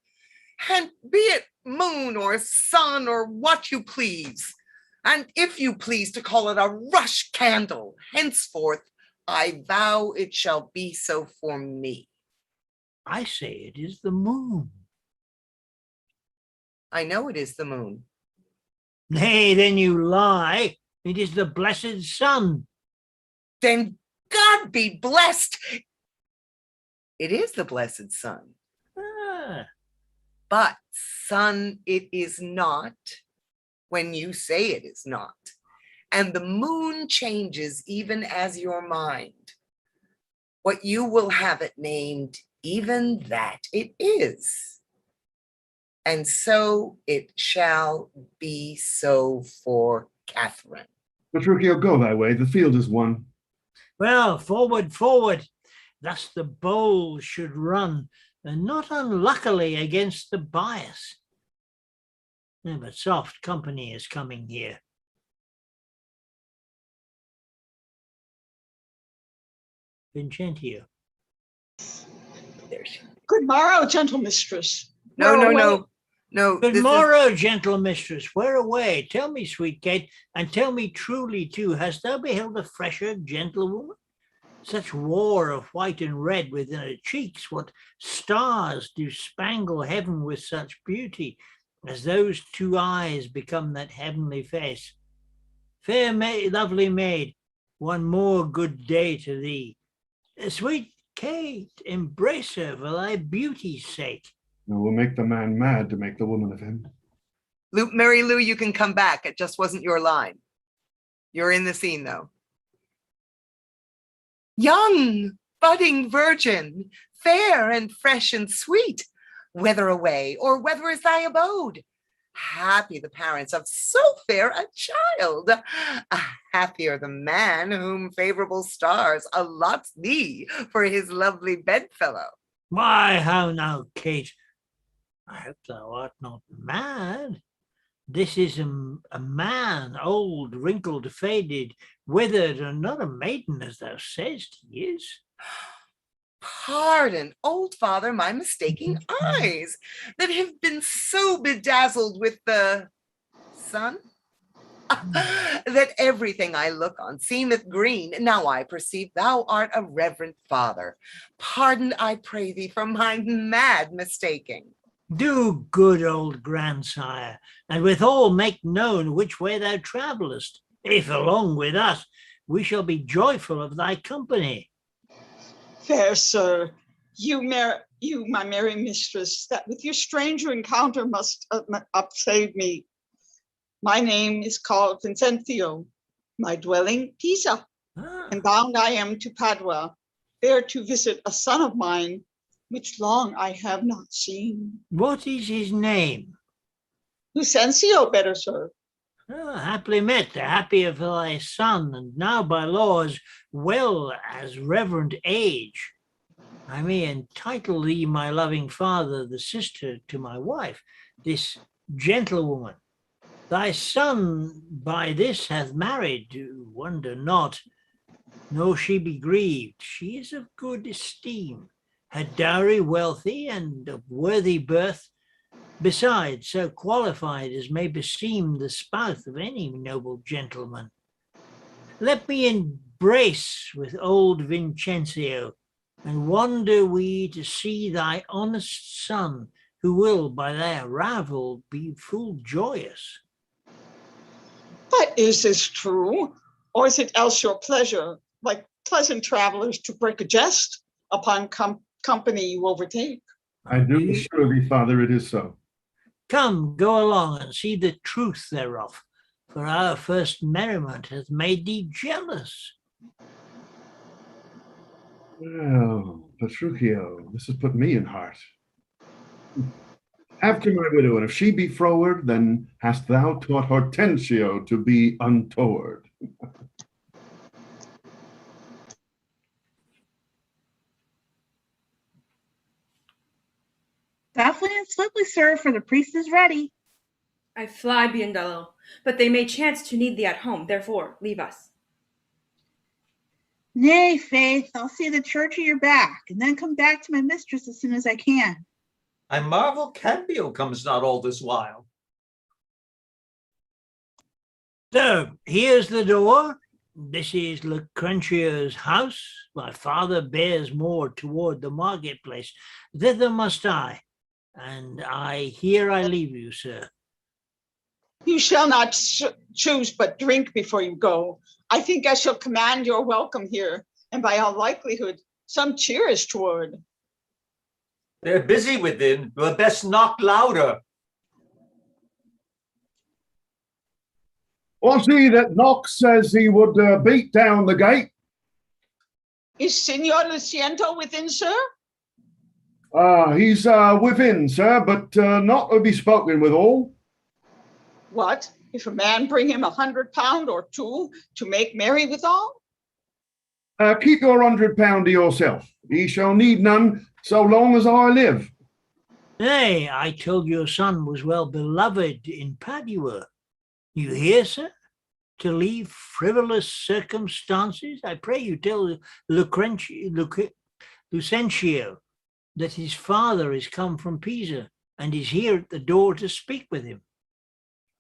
And be it moon or sun or what you please. And if you please to call it a rush candle, henceforth, I vow it shall be so for me.
I say it is the moon.
I know it is the moon.
Nay, then you lie. It is the blessed sun.
Then God be blessed. It is the blessed sun.
Ah.
But sun it is not when you say it is not. And the moon changes even as your mind. What you will have it named, even that it is. And so it shall be so for Catherine.
Petruchio, go thy way. The field is won.
Well, forward, forward. Thus the bold should run, and not unluckily against the bias. But soft company is coming here. Vincentio.
There she.
Good morrow, gentle mistress.
No,
Where
no,
away?
no. No.
Good morrow, gentle mistress. Where away? Tell me, sweet Kait, and tell me truly too, hast thou beheld a fresher gentlewoman? Such war of white and red within her cheeks, what stars do spangle heaven with such beauty, as those two eyes become that heavenly face. Fair maid, lovely maid, one more good day to thee. Sweet Kait, embrace her for thy beauty's sake.
It will make the man mad to make the woman of him.
Mary Lou, you can come back. It just wasn't your line. You're in the scene, though. Young, budding virgin, fair and fresh and sweet, whither away, or whether is thy abode? Happy the parents of so fair a child, happier the man whom favorable stars allots thee for his lovely bedfellow.
Why, how now, Kait? I hope thou art not mad. This is a man, old, wrinkled, faded, withered, and not a maiden, as thou sayest he is.
Pardon, old father, my mistaking eyes that have been so bedazzled with the sun that everything I look on seemeth green. Now I perceive thou art a reverend father. Pardon, I pray thee, for my mad mistaking.
Do good, old grandsire, and withal make known which way thou travellest. If along with us, we shall be joyful of thy company.
Fair sir, you, my merry mistress, that with your stranger encounter must upsave me. My name is called Lucentio, my dwelling Pisa, and bound I am to Padua, there to visit a son of mine, which long I have not seen.
What is his name?
Lucentio, better sir.
Happily met, the happier for thy son, and now by law as well as reverend age. I may entitle thee, my loving father, the sister to my wife, this gentlewoman. Thy son by this hath married, wonder not, nor she be grieved. She is of good esteem, her dowry wealthy and of worthy birth, besides so qualified as may beseem the spouse of any noble gentleman. Let me embrace with old Vincentio, and wander we to see thy honest son, who will by thy arrival be full joyous.
But is this true, or is it else your pleasure, like pleasant travelers, to break a jest upon company you overtake?
I do assure thee, father, it is so.
Come, go along and see the truth thereof, for our first merriment hath made thee jealous.
Well, Petruchio, this has put me in heart. After my widow, and if she be froward, then hast thou taught Hortensio to be untoward.
Softly and swiftly, sir, for the priest is ready.
I fly, Biondello, but they may chance to need thee at home. Therefore, leave us.
Nay, Faith, I'll see the church at your back, and then come back to my mistress as soon as I can.
I marvel Cambio comes not all this while.
So, here's the door. This is Lucentio's house. My father bears more toward the marketplace. Thither must I. And here I leave you, sir.
You shall not choose but drink before you go. I think I shall command your welcome here, and by all likelihood, some cheer is toward.
They're busy within. We'll best knock louder.
I see that Knox says he would beat down the gate.
Is Signor Lucentio within, sir?
He's within, sir, but not to be spoken withal.
What? If a man bring him £100 or two to make merry withal?
Keep your £100 to yourself. He shall need none so long as I live.
Nay, I told your son was well beloved in Padua. You hear, sir? To leave frivolous circumstances, I pray you tell Lucentio that his father is come from Pisa and is here at the door to speak with him.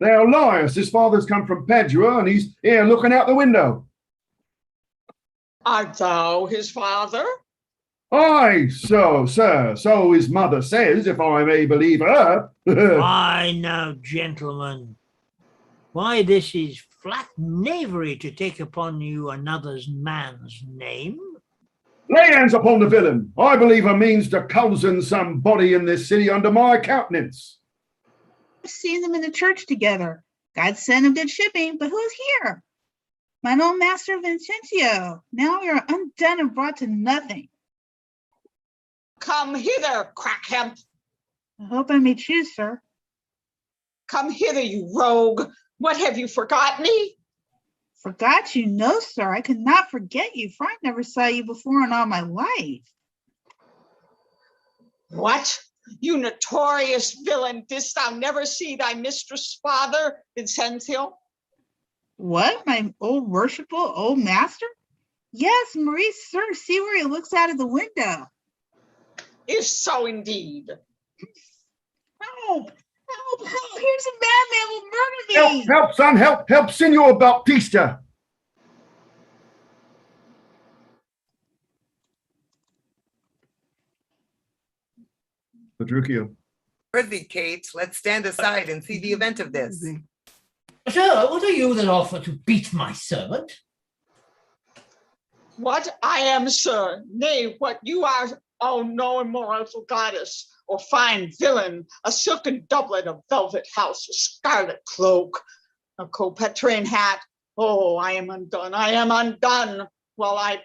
Thou liest, his father's come from Padua and he's here looking out the window.
Art thou his father?
Aye, so, sir, so his mother says, if I may believe her.
Why now, gentlemen, why this is flat knavery to take upon you another's man's name?
Lay hands upon the villain. I believe he means to cozen somebody in this city under my countenance.
I've seen them in the church together. God send him good shipping, but who's here? Mine own master Vincentio. Now we are undone and brought to nothing.
Come hither, crack hemp.
I hope I may choose, sir.
Come hither, you rogue. What, have you forgotten me?
Forgot you? No, sir. I could not forget you, for I never saw you before in all my life.
What? You notorious villain, didst thou never see thy mistress' father, Lucentio?
What? My old worshipful old master? Yes, Maurice, sir. See where he looks out of the window.
If so, indeed.
Help! Help! Help! Here's a madman will murder me!
Help, son, help, Signor Baptista! Petruchio.
Worthy Kait, let's stand aside and see the event of this.
Sir, what are you that offer to beat my servant?
What I am, sir, nay, what you are, oh no immortal goddess, or fine villain, a silken doublet, a velvet house, a scarlet cloak, a copetrine hat. Oh, I am undone, while I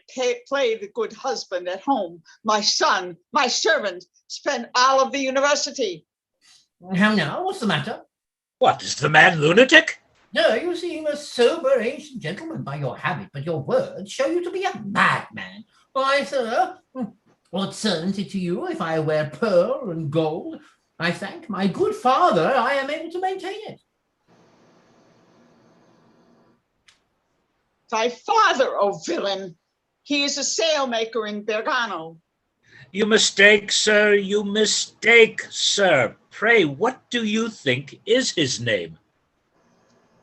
play the good husband at home. My son, my servant, spend all of the university.
How now? What's the matter?
What, is the man lunatic?
No, you seem a sober ancient gentleman by your habit, but your words show you to be a madman. Why, sir, what certainty to you if I wear pearl and gold? I thank my good father I am able to maintain it.
Thy father, oh villain, he is a sailmaker in Bergamo.
You mistake, sir, you mistake, sir. Pray, what do you think is his name?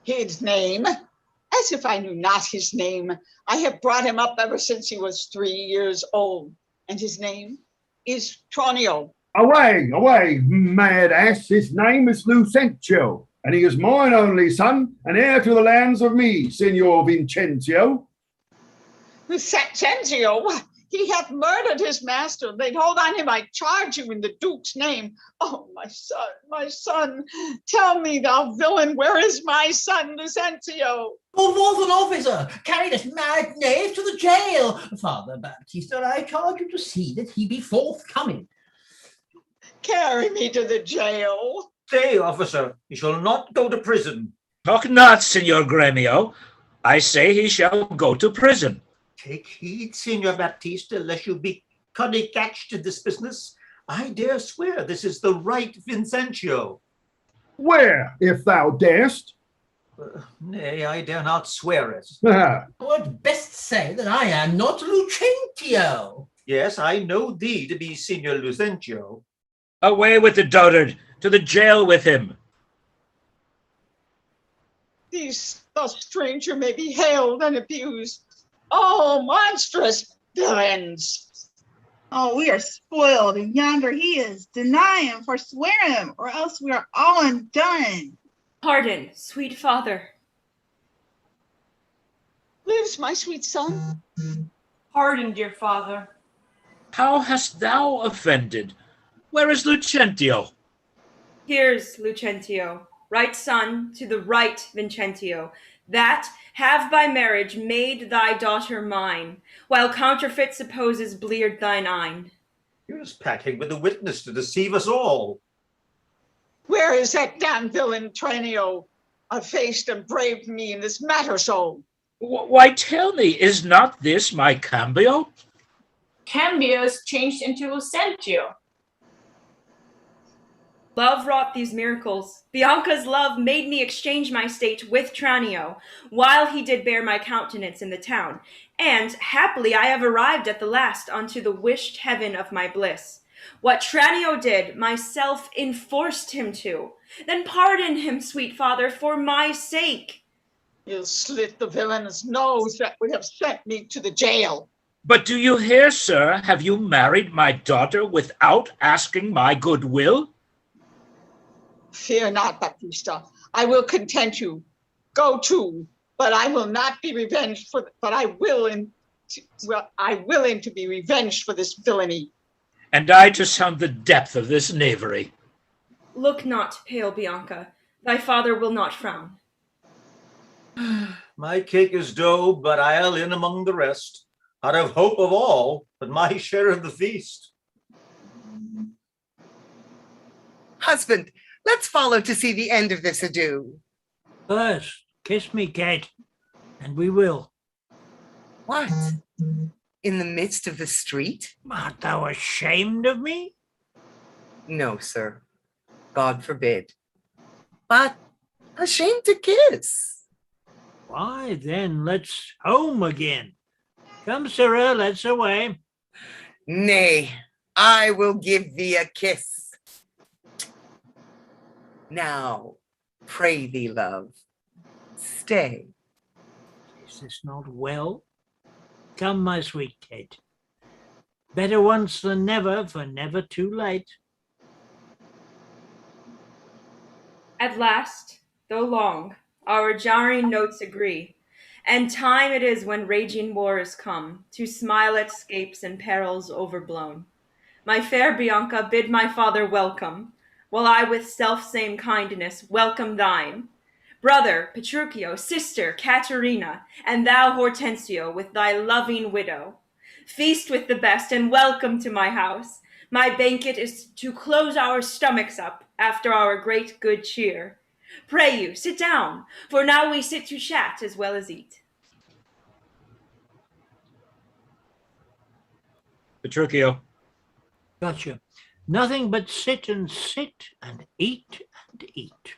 His name? As if I knew not his name. I have brought him up ever since he was 3 years old. And his name is Tranio.
Away, mad ass. His name is Lucentio, and he is mine only son, and heir to the lands of me, Signor Vincentio.
Lucentio? He hath murdered his master. Laid hold on him, I charge you in the Duke's name. Oh, my son, tell me, thou villain, where is my son, Lucentio?
Oh, Northern officer, carry this mad knave to the jail. Father Baptista, I charge you to see that he be forthcoming.
Carry me to the jail.
Stay, officer. He shall not go to prison.
Talk not, Signor Gremio. I say he shall go to prison.
Take heed, Signor Baptista, lest you be cunning catched in this business. I dare swear this is the right Vincentio.
Where, if thou darest?
Nay, I dare not swear it.
I would best say that I am not Lucentio.
Yes, I know thee to be Signor Lucentio.
Away with the dotard, to the jail with him.
The stranger may be hailed and abused. Oh, monstrous villains!
Oh, we are spoiled, and yonder he is. Deny him, forswear him, or else we are all undone.
Pardon, sweet father.
Lives my sweet son?
Pardon, dear father.
How hast thou offended? Where is Lucentio?
Here's Lucentio, right son to the right Vincentio, that have by marriage made thy daughter mine, while counterfeit supposes bleared thine eyne.
Here's packing with a witness to deceive us all.
Where is that damned villain Tranio? Effaced and braved me in this matter so.
Why, tell me, is not this my cambio?
Cambio is changed into Lucentio.
Love wrought these miracles. Bianca's love made me exchange my state with Tranio, while he did bear my countenance in the town. And happily I have arrived at the last unto the wished heaven of my bliss. What Tranio did, myself enforced him to. Then pardon him, sweet father, for my sake.
You'll slit the villain's nose that would have sent me to the jail.
But do you hear, sir, have you married my daughter without asking my goodwill?
Fear not, Baptista. I will content you. Go to, but I will not be revenged for. But I willing to be revenged for this villainy.
And I to sound the depth of this knavery.
Look not, pale Bianca. Thy father will not frown.
My cake is dough, but I'll in among the rest, out of hope of all but my share of the feast.
Husband, let's follow to see the end of this ado.
First, kiss me, Kait, and we will.
What? In the midst of the street?
Art thou ashamed of me?
No, sir. God forbid. But ashamed to kiss.
Why, then, let's home again. Come, sirrah, let's away.
Nay, I will give thee a kiss. Now, pray thee, love, stay.
Is this not well? Come, my sweet Kait. Better once than never, for never too late.
At last, though long, our jarring notes agree, and time it is when raging wars come, to smile at scapes and perils overblown. My fair Bianca, bid my father welcome, while I with self-same kindness welcome thine. Brother Petruchio, sister Caterina, and thou Hortensio with thy loving widow. Feast with the best and welcome to my house. My banquet is to close our stomachs up after our great good cheer. Pray you, sit down, for now we sit to chat as well as eat.
Petruchio.
Gotcha. Nothing but sit and eat and eat.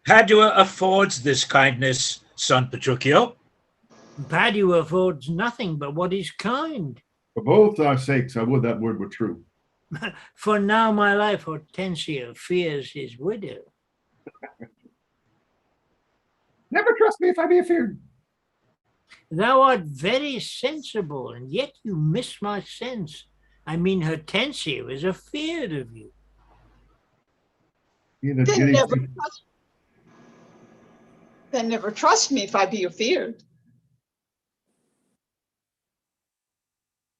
Padua affords this kindness, son Petruchio.
Padua affords nothing but what is kind.
For both our sakes, I would that word were true.
For now my life Hortensio fears his widow.
Never trust me if I be afeard.
Thou art very sensible, and yet you miss my sense. I mean, Hortensio is afeard of you.
Then never trust me if I be afeard.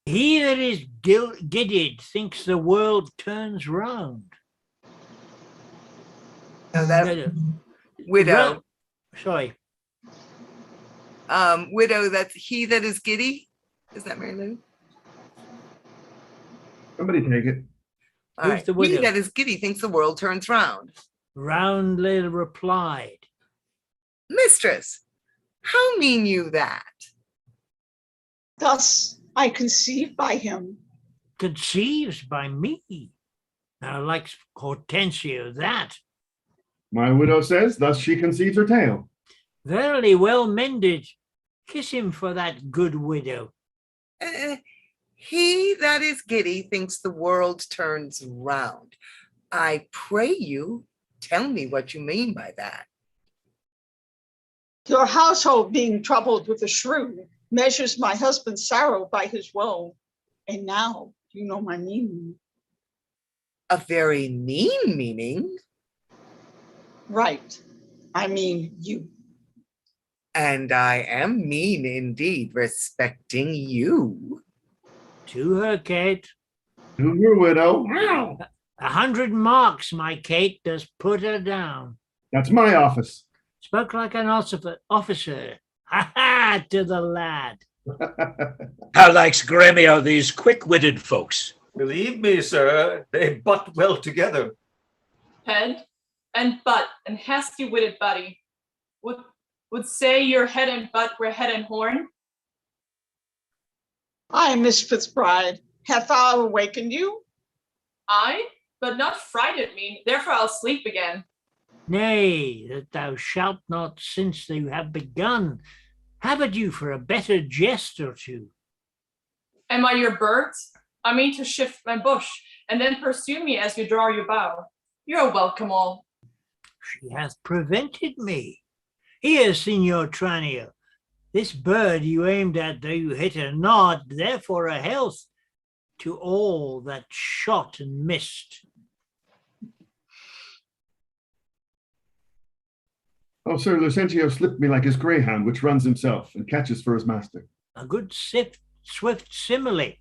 He that is gidded thinks the world turns round.
No, that widow.
Sorry.
Widow, that's he that is giddy? Is that Mary Lou?
Somebody take it.
All right.
The widow?
He that is giddy thinks the world turns round.
Roundly replied.
Mistress, how mean you that?
Thus I conceive by him.
Conceives by me. Likes Hortensio that.
My widow says, thus she conceives her tale.
Verily well mended. Kiss him for that good widow.
He that is giddy thinks the world turns round. I pray you, tell me what you mean by that.
Your household being troubled with a shrew measures my husband's sorrow by his woe. And now you know my meaning.
A very mean meaning?
Right. I mean you.
And I am mean indeed, respecting you.
To her, Kait.
To your widow.
100 marks, my Kait, does put her down.
That's my office.
Spoke like an officer. Ha ha, to the lad.
How likes Gremio these quick-witted folks?
Believe me, sir, they butt well together.
Head and butt and hasty-witted buddy. Would say your head and butt were head and horn?
Aye, Miss Fitzbride, hath thou awakened you?
I, but not frighted me, therefore I'll sleep again.
Nay, that thou shalt not since thou have begun. Habit you for a better jest or two.
Am I your birds? I mean to shift my bush, and then pursue me as you draw your bow. You're welcome all.
She hath prevented me. Here, Signor Tranio, this bird you aimed at, though you hit her not, therefore a health to all that shot and missed.
Oh, sir, Lucentio slipped me like his greyhound, which runs himself and catches for his master.
A good swift simile,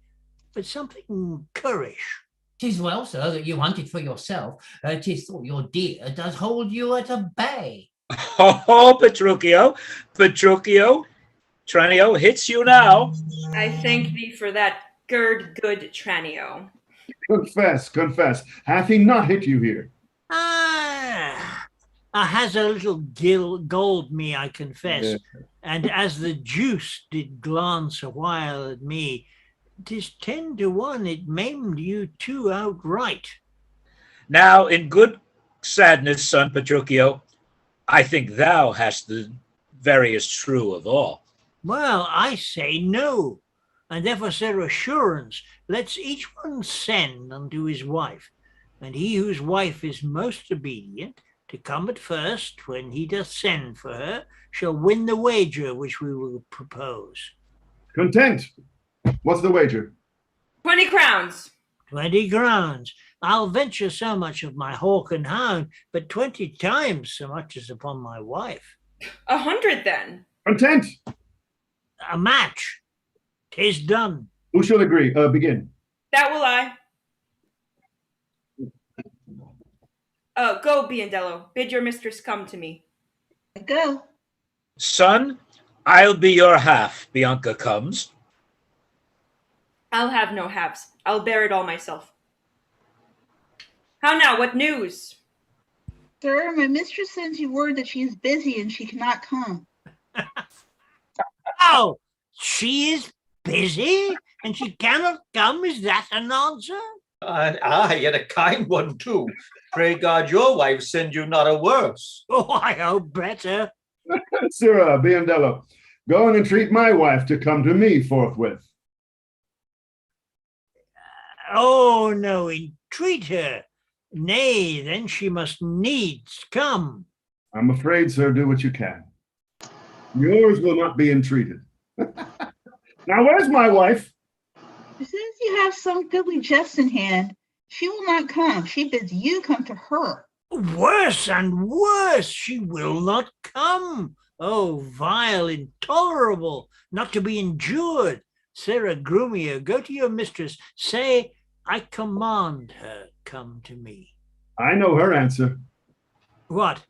but something currish.
'Tis well, sir, that you hunt it for yourself. 'Tis thought your deer does hold you at a bay.
Oh, Petruchio, Tranio hits you now.
I thank thee for that good Tranio.
Confess. Hath he not hit you here?
Has a little gold me, I confess. Yeah. And as the juice did glance a while at me, 'tis 10 to 1 it maimed you two outright.
Now, in good sadness, son Petruchio, I think thou hast the veriest shrew of all.
Well, I say no, and therefore, sir, assurance, let's each one send unto his wife, and he whose wife is most obedient, to come at first, when he doth send for her, shall win the wager which we will propose.
Content. What's the wager?
20 crowns.
20 crowns. I'll venture so much of my hawk and hound, but 20 times so much as upon my wife.
100 then.
Content.
A match. 'Tis done.
Who shall agree? Begin.
That will I. Go, Biondello. Bid your mistress come to me.
Go.
Son, I'll be your half, Bianca comes.
I'll have no halves. I'll bear it all myself. How now? What news?
Sir, my mistress sends you word that she is busy and she cannot come.
Oh, she is busy and she cannot come? Is that an answer?
Yet a kind one too. Pray God your wife send you not a worse.
Oh, I hope better.
Sirrah, Biondello, go and entreat my wife to come to me forthwith.
Oh, no, entreat her. Nay, then she must needs come.
I'm afraid, sir, do what you can. Yours will not be entreated. Now, where's my wife?
As soon as you have some goodly jest in hand, she will not come. She bids you come to her.
Worse and worse, she will not come. Oh, vile, intolerable, not to be endured. Sarah Grumio, go to your mistress. Say, I command her come to me.
I know her answer.
What?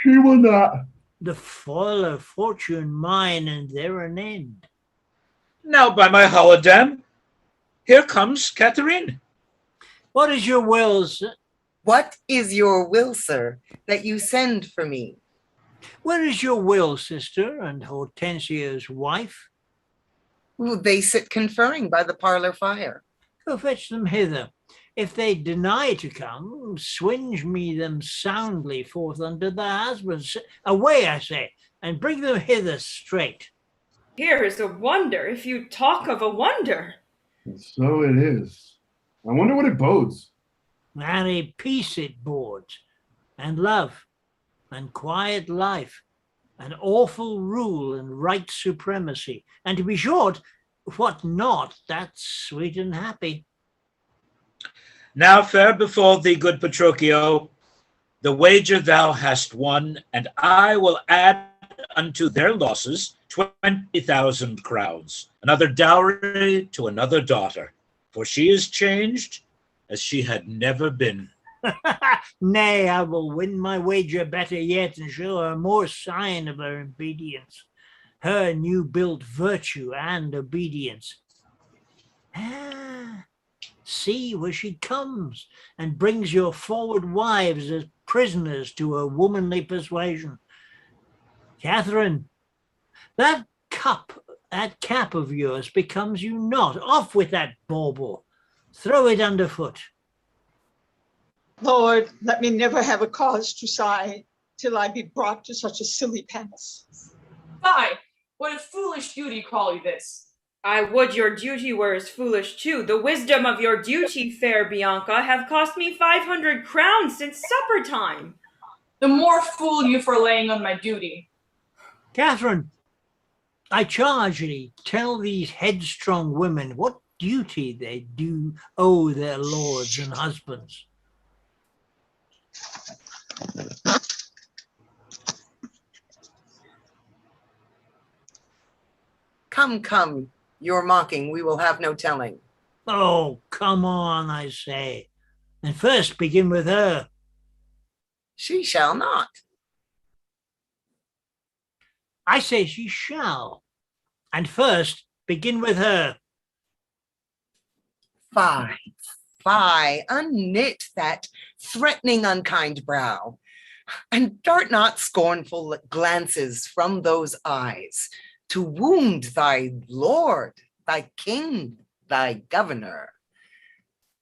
She will not.
The foil of fortune mine, and there an end.
Now, by my holodam, here comes Catherine.
What is your will, sir?
What is your will, sir, that you send for me?
Where is your will, sister, and Hortensio's wife?
They sit conferring by the parlor fire.
Go fetch them hither. If they deny to come, swinge me them soundly forth unto their husbands. Away, I say, and bring them hither straight.
Here is a wonder, if you talk of a wonder.
And so it is. I wonder what it bodes.
Marry peace it boards, and love, and quiet life, and awful rule and right supremacy, and to be short, what not, that's sweet and happy.
Now fair before thee, good Petruchio, the wager thou hast won, and I will add unto their losses 20,000 crowns, another dowry to another daughter, for she is changed as she had never been.
Nay, I will win my wager better yet, and show her more sign of her obedience, her new-built virtue and obedience. See where she comes, and brings your forward wives as prisoners to her womanly persuasion. Catherine, that cap of yours becomes you not. Off with that bauble. Throw it underfoot.
Lord, let me never have a cause to sigh till I be brought to such a silly pass.
Fie! What a foolish duty call you this?
I would your duty were as foolish too. The wisdom of your duty, fair Bianca, hath cost me 500 crowns since supper time.
The more fool you for laying on my duty.
Catherine, I charge thee, tell these headstrong women what duty they do owe their lords and husbands.
Come, come, you're mocking, we will have no telling.
Oh, come on, I say, and first begin with her.
She shall not.
I say she shall, and first begin with her.
Fie, fie, unknit that threatening unkind brow, and dart not scornful glances from those eyes to wound thy lord, thy king, thy governor.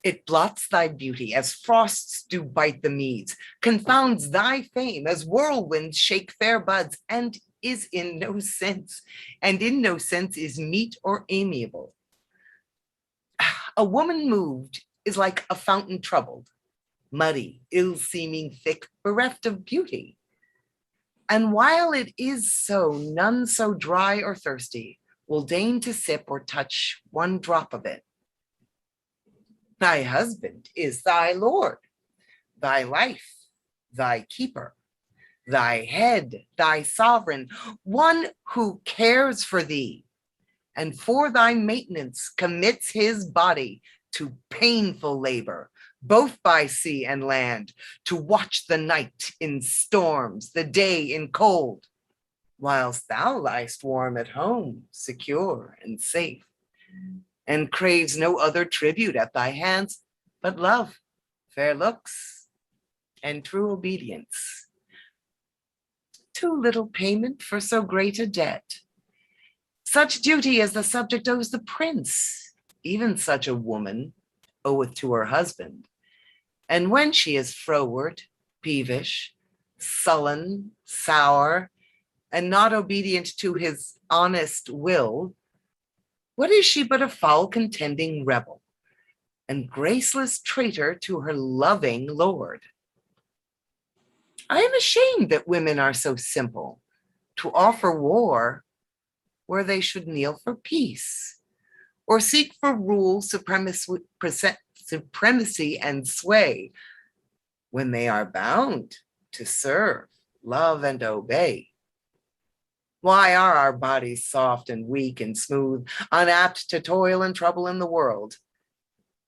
It blots thy beauty as frosts do bite the meads, confounds thy fame as whirlwinds shake fair buds, and is in no sense is meet or amiable. A woman moved is like a fountain troubled, muddy, ill-seeming, thick, bereft of beauty. And while it is so, none so dry or thirsty will deign to sip or touch one drop of it. Thy husband is thy lord, thy life, thy keeper, thy head, thy sovereign, one who cares for thee, and for thy maintenance commits his body to painful labor, both by sea and land, to watch the night in storms, the day in cold, whilst thou liest warm at home, secure and safe, and craves no other tribute at thy hands but love, fair looks, and true obedience. Too little payment for so great a debt. Such duty as the subject owes the prince, even such a woman oweth to her husband. And when she is froward, peevish, sullen, sour, and not obedient to his honest will, what is she but a foul contending rebel, and graceless traitor to her loving lord? I am ashamed that women are so simple to offer war where they should kneel for peace, or seek for rule, supremacy and sway, when they are bound to serve, love, and obey. Why are our bodies soft and weak and smooth, unapt to toil and trouble in the world,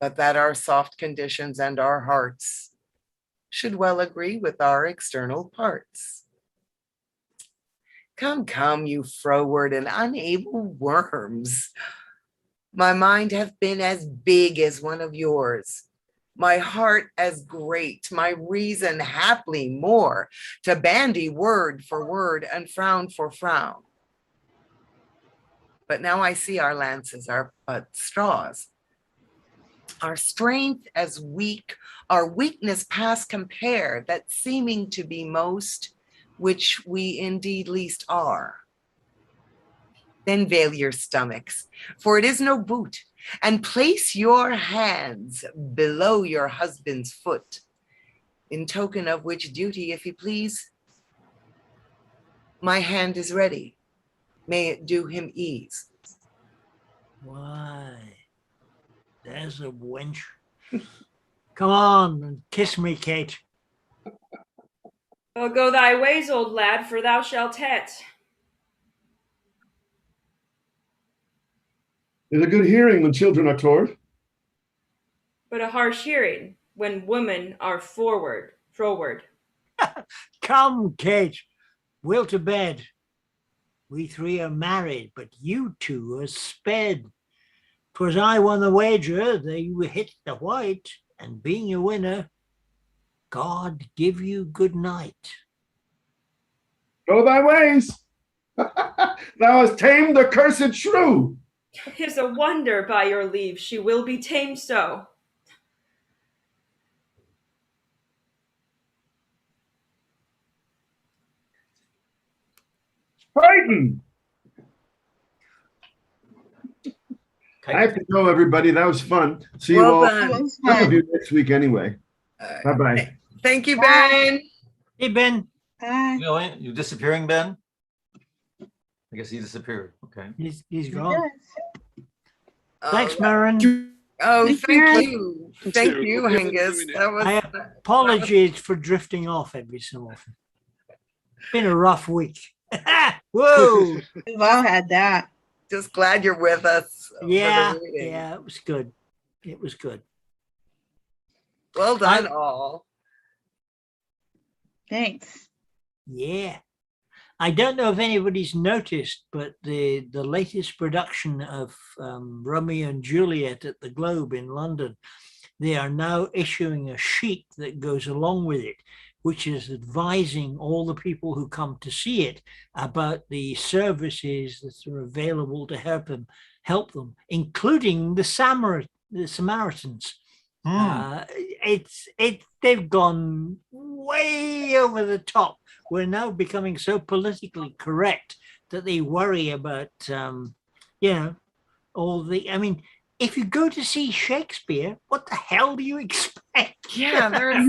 but that our soft conditions and our hearts should well agree with our external parts? Come, come, you froward and unable worms. My mind hath been as big as one of yours, my heart as great, my reason haply more, to bandy word for word and frown for frown. But now I see our lances are but straws, Our strength as weak, our weakness past compare, that seeming to be most, which we indeed least are. Then veil your stomachs, for it is no boot, and place your hands below your husband's foot, in token of which duty, if he please, my hand is ready. May it do him ease.
Why, there's a wench. Come on and kiss me, Kate.
Oh, go thy ways, old lad, for thou shalt het.
It's a good hearing when children are taught.
But a harsh hearing when women are froward.
Come, Kate, we'll to bed. We three are married, but you two are sped. 'Twas I won the wager, they hit the white, and being a winner, God give you good night.
Go thy ways. Thou hast tamed the cursed shrew.
'Tis a wonder, by your leave, she will be tamed so.
Frightened. I have to go, everybody. That was fun. See you all.
Done.
Some of you next week anyway. Bye-bye.
Thank you, Ben.
Hey, Ben.
Bye.
You disappearing, Ben? I guess he disappeared. Okay.
He's gone.
Oh,
Thanks, Maren.
Oh,
Thanks,
thank
Maren.
you. Thank you, Angus. That was,
I apologize for drifting off every so often. It's been a rough week. Whoa.
We've all had that.
just glad you're with us.
Yeah, yeah, it was good. It was good.
Well done, all.
Thanks.
Yeah. I don't know if anybody's noticed, but the latest production of Romeo and Juliet at the Globe in London, they are now issuing a sheet that goes along with it, which is advising all the people who come to see it about the services that are available to help them, including the Samaritans. They've gone way over the top. We're now becoming so politically correct that they worry about, all the, I mean, if you go to see Shakespeare, what the hell do you expect?
Yeah, there's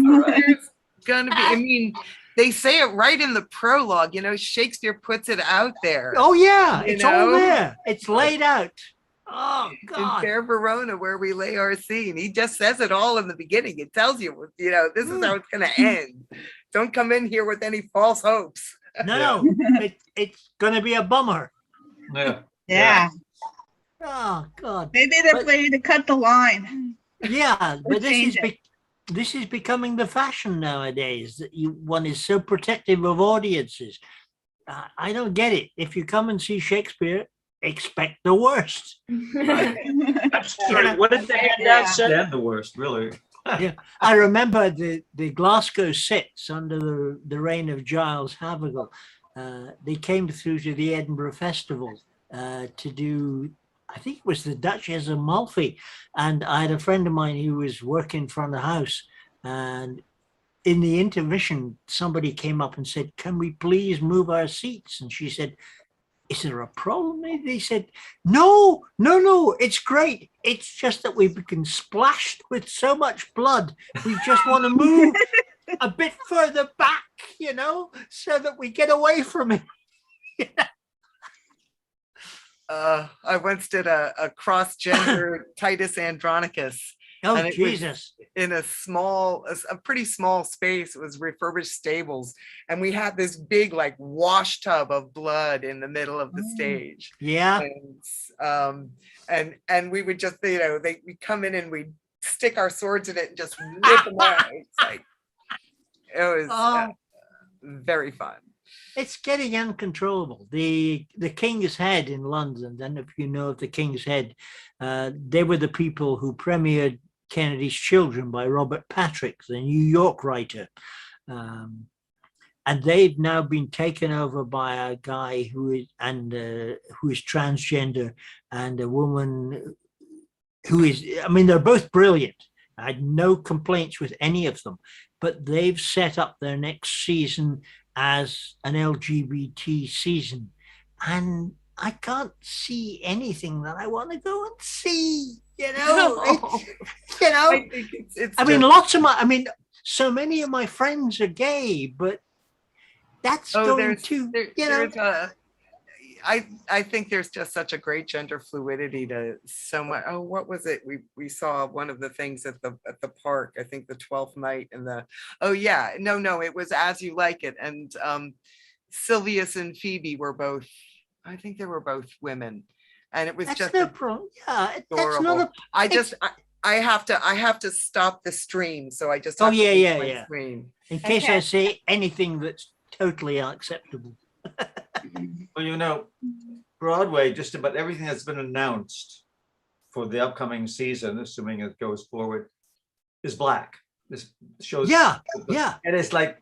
going to be, I mean, they say it right in the prologue, Shakespeare puts it out there.
Oh, yeah, it's all there. It's laid out. Oh, God.
In Fair Verona, where we lay our scene. He just says it all in the beginning. It tells you, this is how it's going to end. Don't come in here with any false hopes.
No, it's going to be a bummer.
Yeah.
Oh, God.
Maybe they're planning to cut the line.
Yeah, but this is becoming the fashion nowadays, that one is so protective of audiences. I don't get it. If you come and see Shakespeare, expect the worst.
I'm sorry, what did the handout say?
Stand the worst, really.
Yeah, I remember the Glasgow sets under the reign of Giles Havergal. They came through to the Edinburgh Festival to do, I think it was the Duchess of Malfi, and I had a friend of mine who was working front of house, and in the intermission, somebody came up and said, "Can we please move our seats?" And she said, "Is there a problem?" They said, no, it's great. It's just that we've been splashed with so much blood. We just want to move a bit further back, so that we get away from it.
I once did a cross-gender Titus Andronicus.
Oh,
and
Jesus.
In a pretty small space. It was refurbished stables. And we had this big, wash tub of blood in the middle of the stage.
Yeah.
And we would just, we'd come in and we'd stick our swords in it and just rip them out. It was very fun.
It's getting uncontrollable. The King's Head in London, and if you know of the King's Head, they were the people who premiered Kennedy's Children by Robert Patrick, the New York writer. And they've now been taken over by a guy who is transgender, and a woman who is, I mean, they're both brilliant. I had no complaints with any of them, but they've set up their next season as an LGBT season. And I can't see anything that I want to go and see, you know.
I think it's
I mean, so many of my friends are gay, but that's going to, you know.
I think there's just such a great gender fluidity to so much. Oh, what was it? We saw one of the things at the park. I think the 12th night and it was As You Like It, and Sylvius and Phoebe were both. I think they were both women, and it was just
no problem. Yeah,
adorable.
That's not
I have to stop the stream, so I just
have
to screen.
In case I say anything that's totally unacceptable.
Well, you know, Broadway, just about everything that's been announced for the upcoming season, assuming it goes forward, is black. This shows.
Yeah.
And it's like